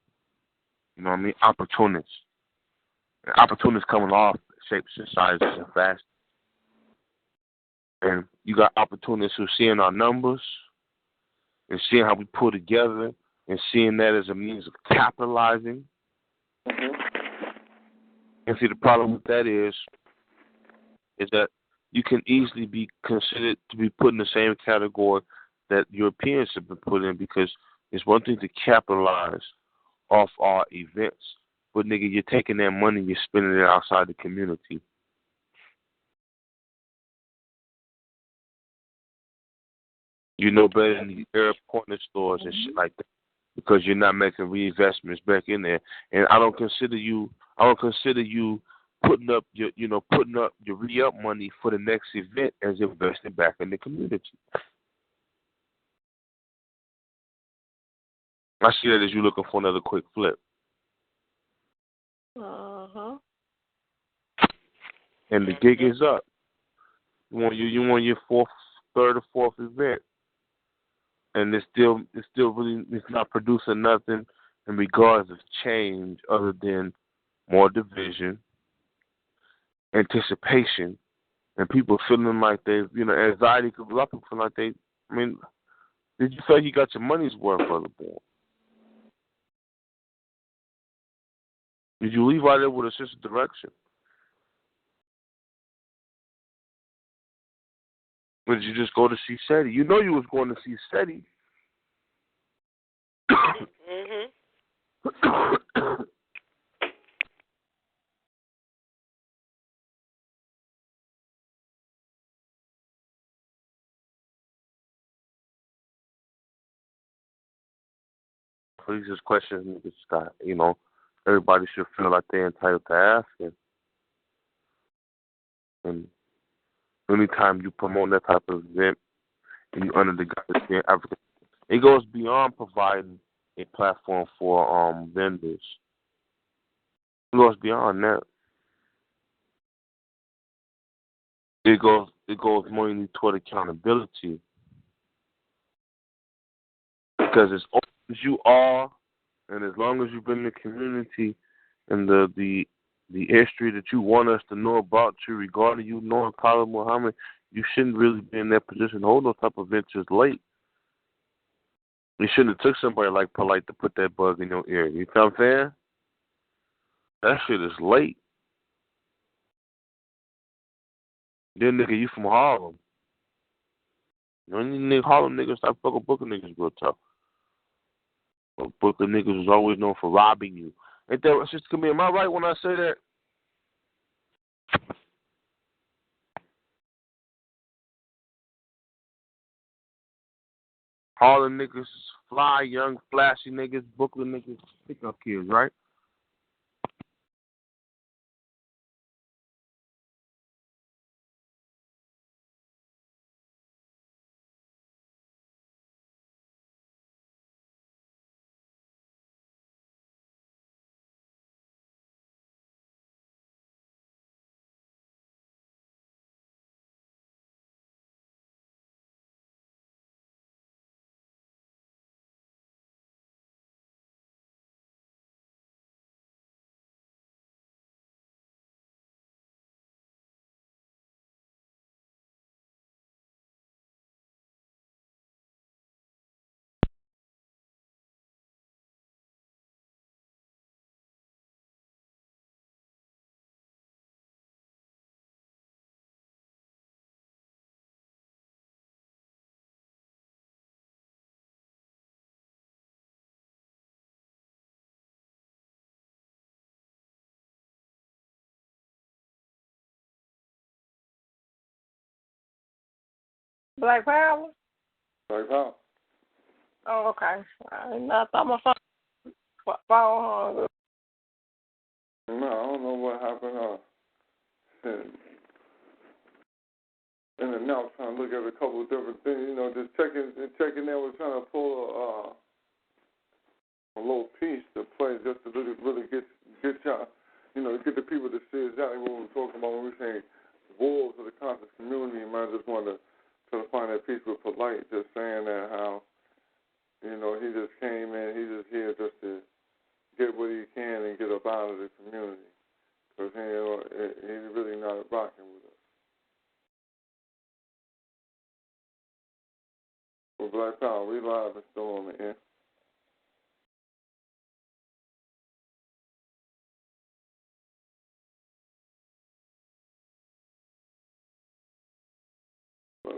You know what I mean? Opportunists. And opportunists coming off shapes and sizes and fast. And you got opportunists who seeing our numbers and seeing how we pull together and seeing that as a means of capitalizing. Mm-hmm. And see, the problem with that is that you can easily be considered to be put in the same category that Europeans have been put in, because it's one thing to capitalize off our events, but nigga, you're taking that money, you're spending it outside the community. You know better than the Arab corner stores and shit like that, because you're not making reinvestments back in there. And I don't consider you putting up your re-up money for the next event as investing back in the community. I see that as you looking for another quick flip. Uh-huh. And the gig is up. You want your third or fourth event, and it's not producing nothing in regards of change other than more division, anticipation, and people feeling like anxiety. Because a lot of people feel like did you feel like you got your money's worth, brother boy? Did you leave out there with a sense of direction? Or did you just go to see SETI? You know you was going to see SETI. Mhm. Please just questions niggas got. Everybody should feel like they're entitled to ask. And anytime you promote that type of event and you under the guise of Africa, it goes beyond providing a platform for vendors. It goes beyond that. It goes mainly toward accountability. Because as old as you are, and as long as you've been in the community, and the history that you want us to know about you regarding you knowing Khalid Muhammad, you shouldn't really be in that position to hold those type of ventures late. You shouldn't have took somebody like Polite to put that bug in your ear. You know what I'm saying? That shit is late. Then nigga, you from Harlem. You know, Harlem niggas stop fucking Brooklyn niggas real tough. But Brooklyn niggas was always known for robbing you. Ain't that sister come in? Am I right when I say that? Harlem niggas, fly, young, flashy niggas, Brooklyn niggas, pickup kids, right? Black Power? Black Power. Oh, okay. I thought my phone hung up. No, I don't know what happened. In and out, trying to look at a couple of different things. Just checking there. Was trying to pull a little piece to play just to really get y'all, get the people to see exactly what we're talking about when we're saying wolves of the conscious community. And I just wanted to try to find that piece with Polite, just saying that how, he just came in, he's just here just to get what he can and get up out of the community. Because he's really not rocking with us. Well, Black Power, we live and still on the air.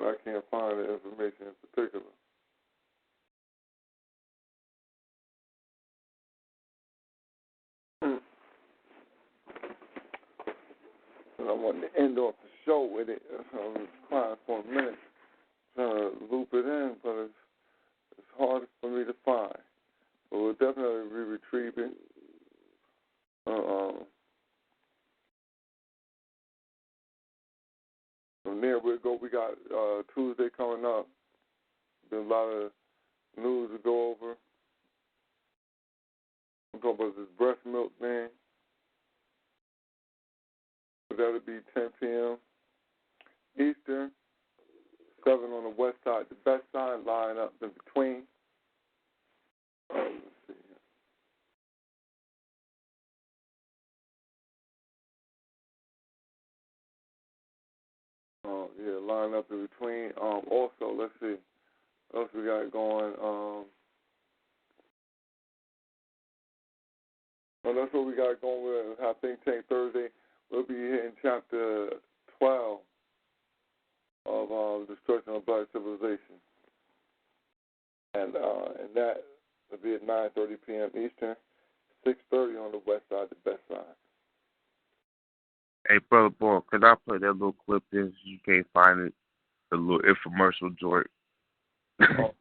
I can't find the information in particular. And I wanted to end off the show with it. I was quiet for a minute, trying to loop it in, but it's hard for me to find. But we'll definitely be retrieving. From there we'll go. We got Tuesday coming up. Been a lot of news to go over. I'm talking about this breast milk thing. But that'll be 10 p.m. Eastern, 7 on the west side. The best side line up in between. Let's see. Yeah, line up in between. Also, let's see what else we got going. That's what we got going with our Think Tank Thursday. We'll be hitting chapter 12 of Destruction of Black Civilization. And that will be at 9:30 p.m. Eastern, 6:30 on the west side, the best side. Hey, Brother Boy, could I play that little clip there? You can't find it. The little infomercial joint. Oh.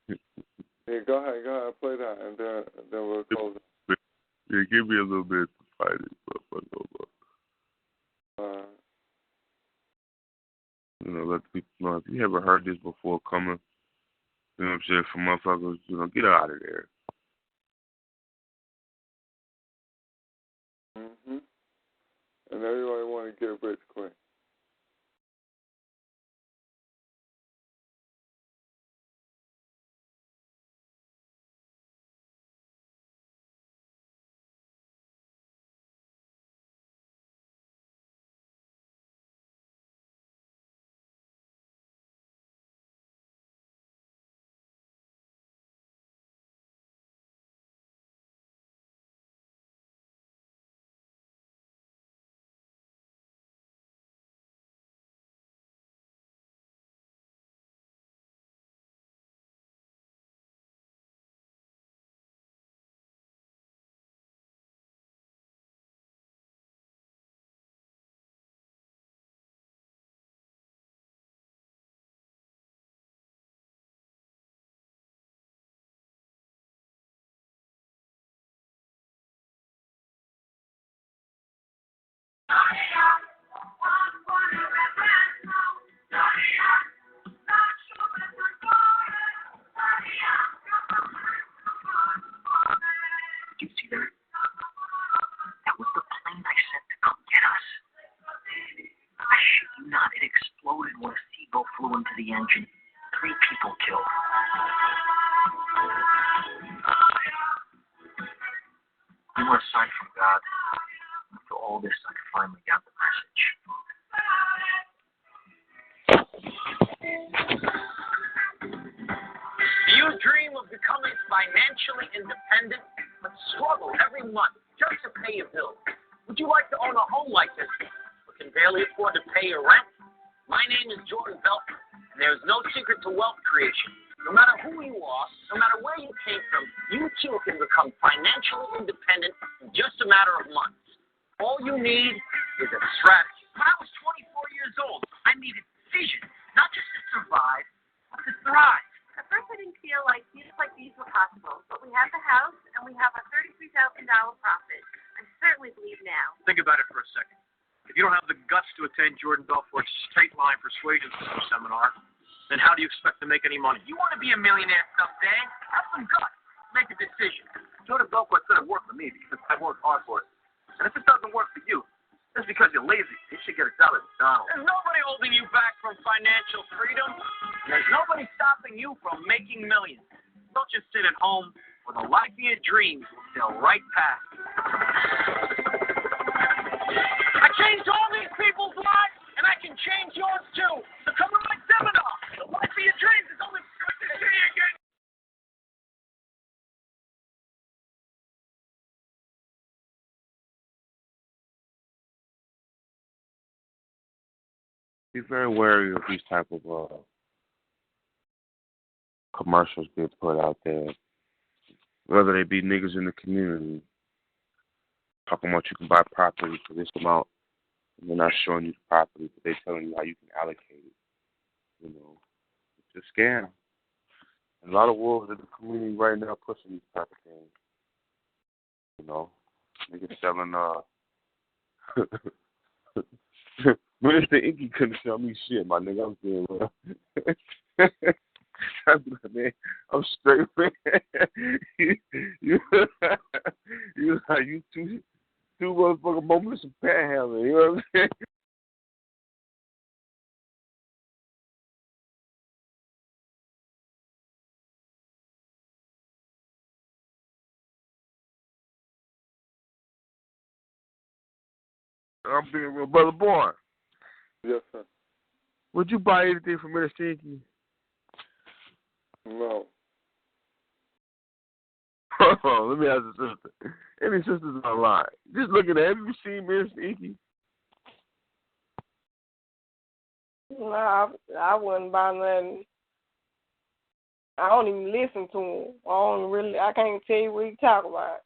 Yeah, go ahead, play that, and then we'll close it. Yeah, give me a little bit to find it. Let people know. If you haven't heard this before coming, you know what I'm saying, for motherfuckers, get out of there. Mm-hmm. And everybody want to get rich quick. Did you see that? That was the plane I sent to come get us. I shit you not, it exploded when a seagull flew into the engine. 3 people killed. You want a sign from God? After all this, I finally got the message. Do you dream of becoming financially independent, but struggle every month just to pay your bills? Would you like to own a home like this, but can barely afford to pay your rent? My name is Jordan Belton, and there is no secret to wealth creation. No matter who you are, no matter where you came from, you too can become financially independent in just a matter of months. All you need is a strategy. When I was 24 years old, I needed vision, not just to survive, but to thrive. At first, I didn't feel like deals like these were possible, but we have the house and we have a $33,000 profit. I certainly believe now. Think about it for a second. If you don't have the guts to attend Jordan Belfort's straight line persuasion seminar, then how do you expect to make any money? You want to be a millionaire someday? Have some guts. Make a decision. Jordan Belfort said it worked for me because I worked hard for it. And if it doesn't work for you, it's because you're lazy. You should get a job at McDonald's. There's nobody holding you back from financial freedom. And there's nobody stopping you from making millions. Don't just sit at home, or the life of your dreams will sail right past you. I changed all these people's lives, and I can change yours too. So come to my seminar. The life of your dreams is only good to see you again. be very wary of these type of commercials being put out there, whether they be niggas in the community talking about you can buy property for this amount, and they're not showing you the property, but they're telling you how you can allocate it. You know, it's a scam. And a lot of wolves in the community right now pushing these type of things. You know, niggas selling Minister Inky couldn't sell me shit, my nigga. I'm saying, bro. Man, I'm straight, man. you two motherfucking moments of panhandling. You know what I'm saying? I'm being real, brother boy. Yes, sir. Would you buy anything from Minister Inky? No. Let me ask the sister. Any sisters online? Just looking at, have you seen Minister Inky? No, I wouldn't buy nothing. I don't even listen to him. I can't tell you what he talk about.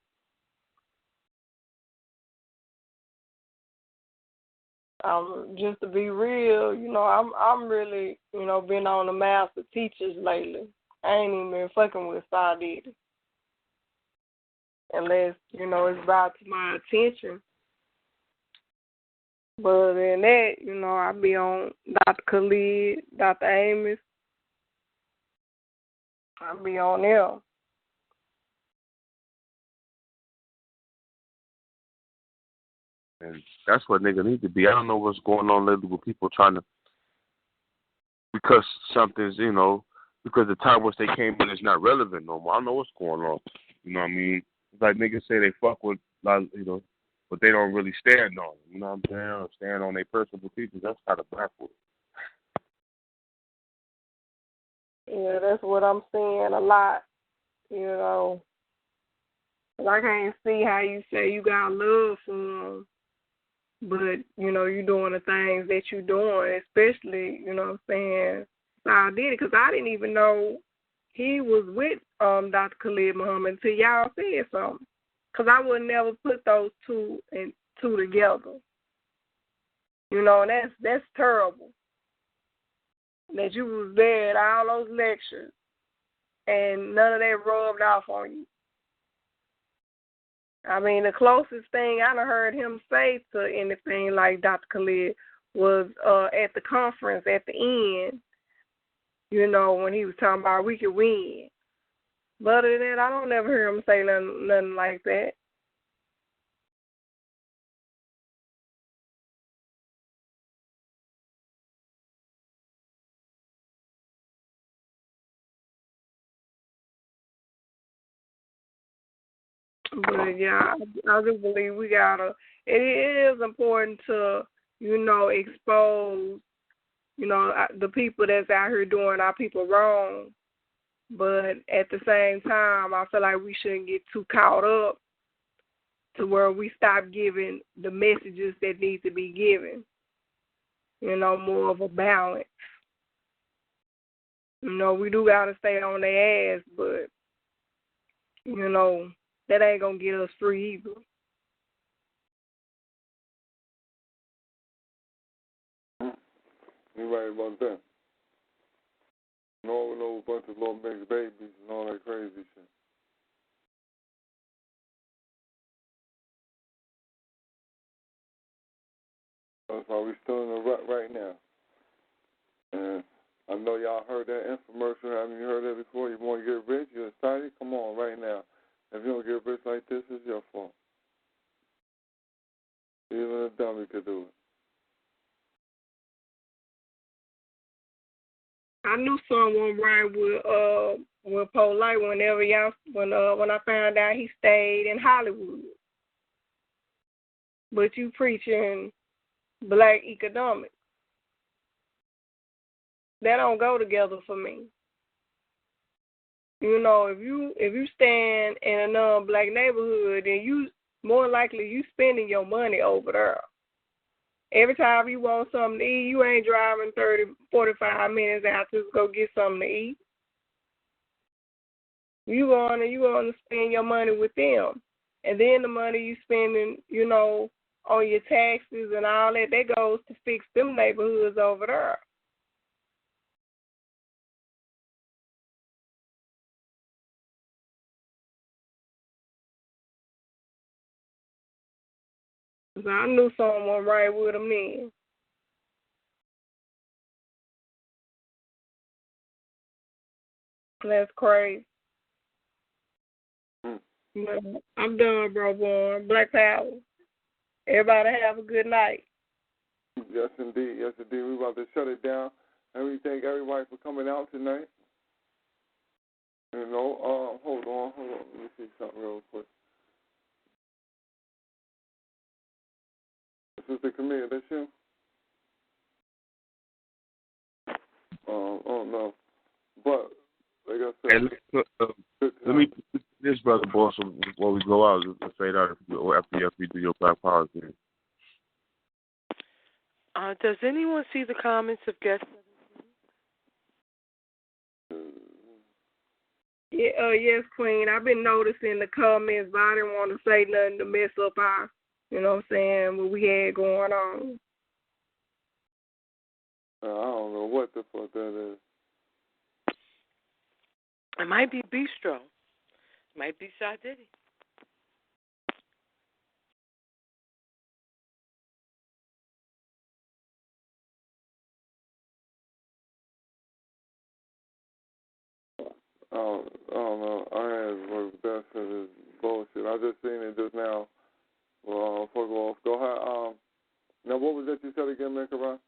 Just to be real, I'm really, been on the master teachers lately. I ain't even been fucking with Saudita. Unless, it's brought to my attention. But other than that, I be on Dr. Khalid, Dr. Amos. I be on there. And that's what nigga need to be. I don't know what's going on lately with people trying to, because something's, because the time which they came in is not relevant no more. I don't know what's going on. You know what I mean? It's like niggas say they fuck with, but they don't really stand on it. You know what I'm saying? Or stand on their personal teachings. That's kind of backwards. Yeah, that's what I'm seeing a lot, I can't see how you say you got love for them, but, you doing the things that you doing, especially, I did it because I didn't even know he was with Dr. Khalid Muhammad until y'all said something. Because I would never put those two together. And that's terrible. That you was there at all those lectures and none of that rubbed off on you. I mean, the closest thing I done heard him say to anything like Dr. Khalid was at the conference at the end, when he was talking about we could win. But other than that, I don't never hear him say nothing like that. But yeah, I do believe it is important to, expose, the people that's out here doing our people wrong. But at the same time, I feel like we shouldn't get too caught up to where we stop giving the messages that need to be given. More of a balance. We do got to stay on their ass, but, that ain't going to get us free either. You're right about that. No bunch of little mixed babies and all that crazy shit. That's why we're still in the rut right now. And I know y'all heard that infomercial. Haven't you heard that before? You want to get rich? You're excited? Come on right now. If you don't get rich like this, it's your fault. Even a dummy could do it. I knew someone right with Polite when I found out he stayed in Hollywood. But you preaching black economics. That don't go together for me. If you stand in a non-black neighborhood, then you more likely you spending your money over there. Every time you want something to eat, you ain't driving 30, 45 minutes out to go get something to eat. You going to spend your money with them. And then the money you spending, you know, on your taxes and all that goes to fix them neighborhoods over there. So I knew someone right with them then. That's crazy. But I'm done, bro, boy. Black Power. Everybody have a good night. Yes, indeed. Yes, indeed. We're about to shut it down. And we thank everybody for coming out tonight. You know, hold on. Let me see something real quick. Sister Camille, that's you? Oh, no. But, like I said... Hey, let me put this, Brother Boss, before we go out. Let's fade out after you do your Black Power thing. Does anyone see the comments of guests? Yeah, yes, Queen. I've been noticing the comments, but I didn't want to say nothing to mess up our, you know what I'm saying, what we had going on. I don't know what the fuck that is. It might be Bistro. It might be Shy Diddy. I don't know. I had work that shit is bullshit. I just seen it just now. Well, fuck off. Go ahead. Now, what was that you said again, Mikaran?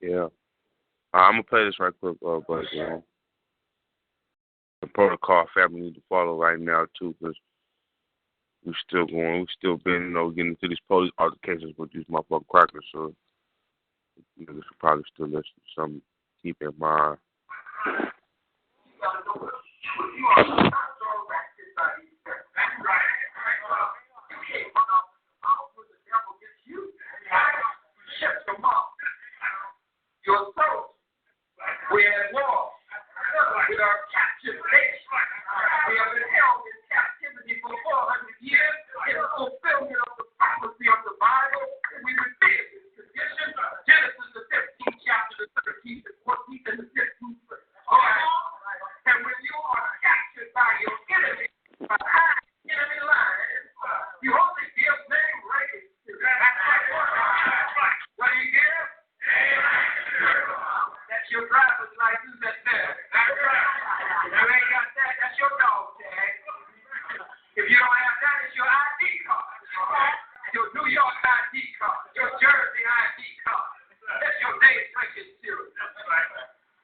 Yeah. I'm going to play this right quick, but the protocol family need to follow right now, too, because we're still going. We've still been, getting into these police altercations with these motherfucking crackers, so niggas should probably still listen to something to keep in mind. Your soul. We are at war with our captive nation. We have been held in captivity for 400 years in fulfillment of the prophecy of the Bible. We reveal this condition. Genesis, the 15th chapter, the 13th, the 14th, and the 15th verse. And when you are captured by your enemy, behind enemy lines, you only give them raise. What do you give? That's your driver's license that's there. You ain't got that, that's your dog tag. If you don't have that, it's your ID card. Your New York ID card. Your Jersey ID card. That's your name breaking serious.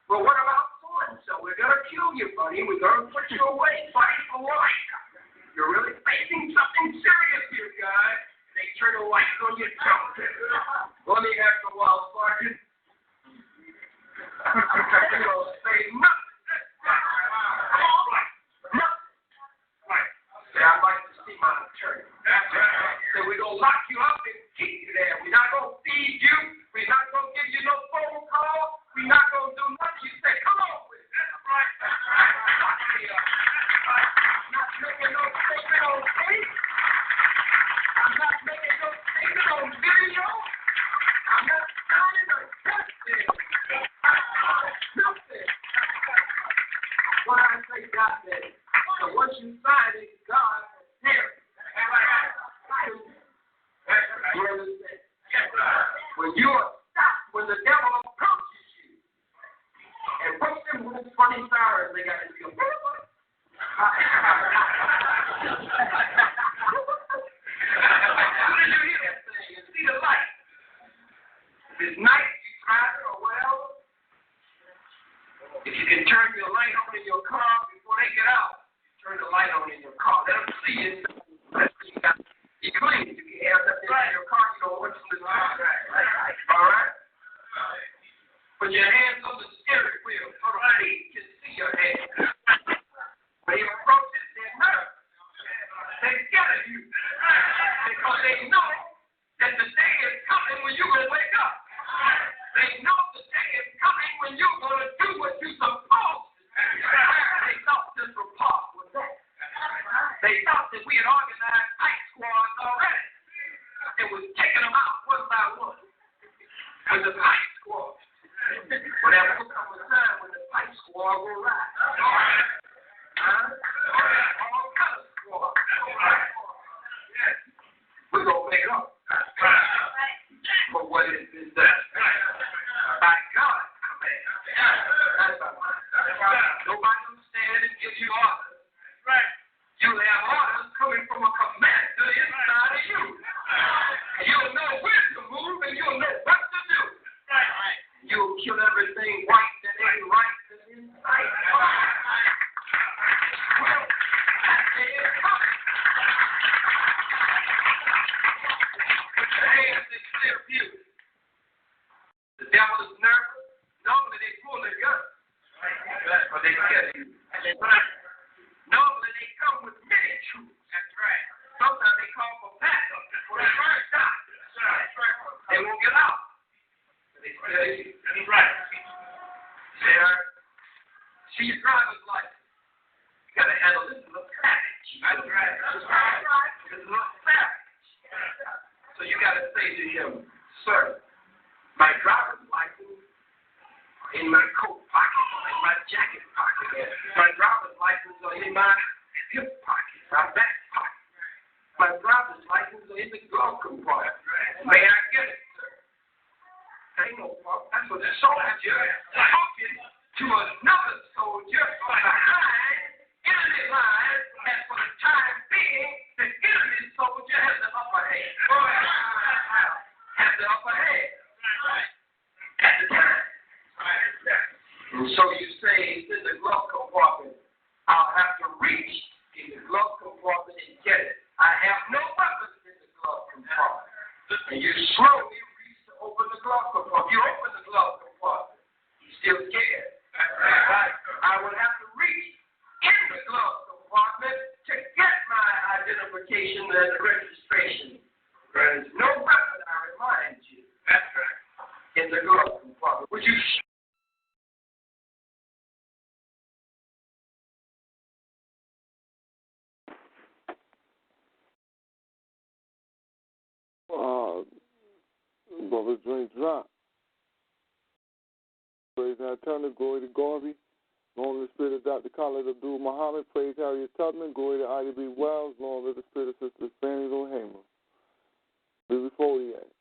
Well, what about so-and-so? We're going to kill you, buddy. We're going to put you away, fighting for life. You're really facing something serious here, guy. They turn the lights on your tongue. Let me ask the wild sergeant. You don't say nothing. All right. Nothing. Right. Say, I'd like to see my attorney. That's right. So we're going to lock you up and keep you there. We're not going to feed you. We're not going to give you no phone call. We're not going to do nothing. You say, come on with it. That's right. I'm not making no statement on tape. I'm not making no statement on video. I'm not signing a testing. Nothing. What I say, God said. So once you sign it, God here. You understand? When you are stopped, when the devil approaches you and puts them with his funny sirens, they got to feel. Did you hear that thing? You see the light. If it's night, you drive it or whatever. If you can turn your light on in your car before they get out, turn the light on in your car. Let them see it. You clean. You can have that thing in your car. You don't want to listen to it. All right? Put your hands on the steering wheel so the feet can see your head. When you They know that the day is coming when you're going to wake up. They know the day is coming when you're going to do what you're supposed to. They thought this was possible. They thought that we had organized fight squads already. It was taking them out one by one with the fight squad. But there will come a time when the fight squad will rise. All color squad. We're going to make it up for what has been done by God's command. That's by mine. Nobody will stand and give you orders. You'll have orders coming from a commander inside of you. You'll know when to move and you'll know what to do. You'll kill everything white that ain't right that's inside. Well, that day is coming. Put your hands in clear view. The devil is nervous. Normally they pull their gun. But they kill you. Normally they come with many troops. That's right. Sometimes they call for backup for the first time. That's right. They won't get out. They kill you. That's right. See your driver's license. You got to handle this a little savage. That's right. It's a little savage. So you got to say to him, sir, my driver's license in my coat pocket, in my jacket pocket. My driver's license are in my hip pocket, my back pocket. My driver's license are in the glove compartment. May I get it, sir? Ain't no problem. That's what the soldier talking to another soldier behind enemy lines, and for the time being, the enemy soldier has the upper hand. Has the upper hand. At the time. And so you say it's in the glove compartment. I'll have to reach in the glove compartment and get it. I have no weapons in the glove compartment. And you slowly reach to open the glove compartment. You open the glove compartment. You're still scared. I will have to reach in the glove compartment to get my identification and registration. There is no weapon, I remind you. That's right. In the glove compartment. Would you Brother Drink Drop. Praise our Eternal, glory to Garvey. Long live the spirit of Dr. Khalid Abdul Muhammad. Praise Harriet Tubman. Glory to Ida B. Wells. Long live the spirit of Sister Fanny Lohama. Before we end.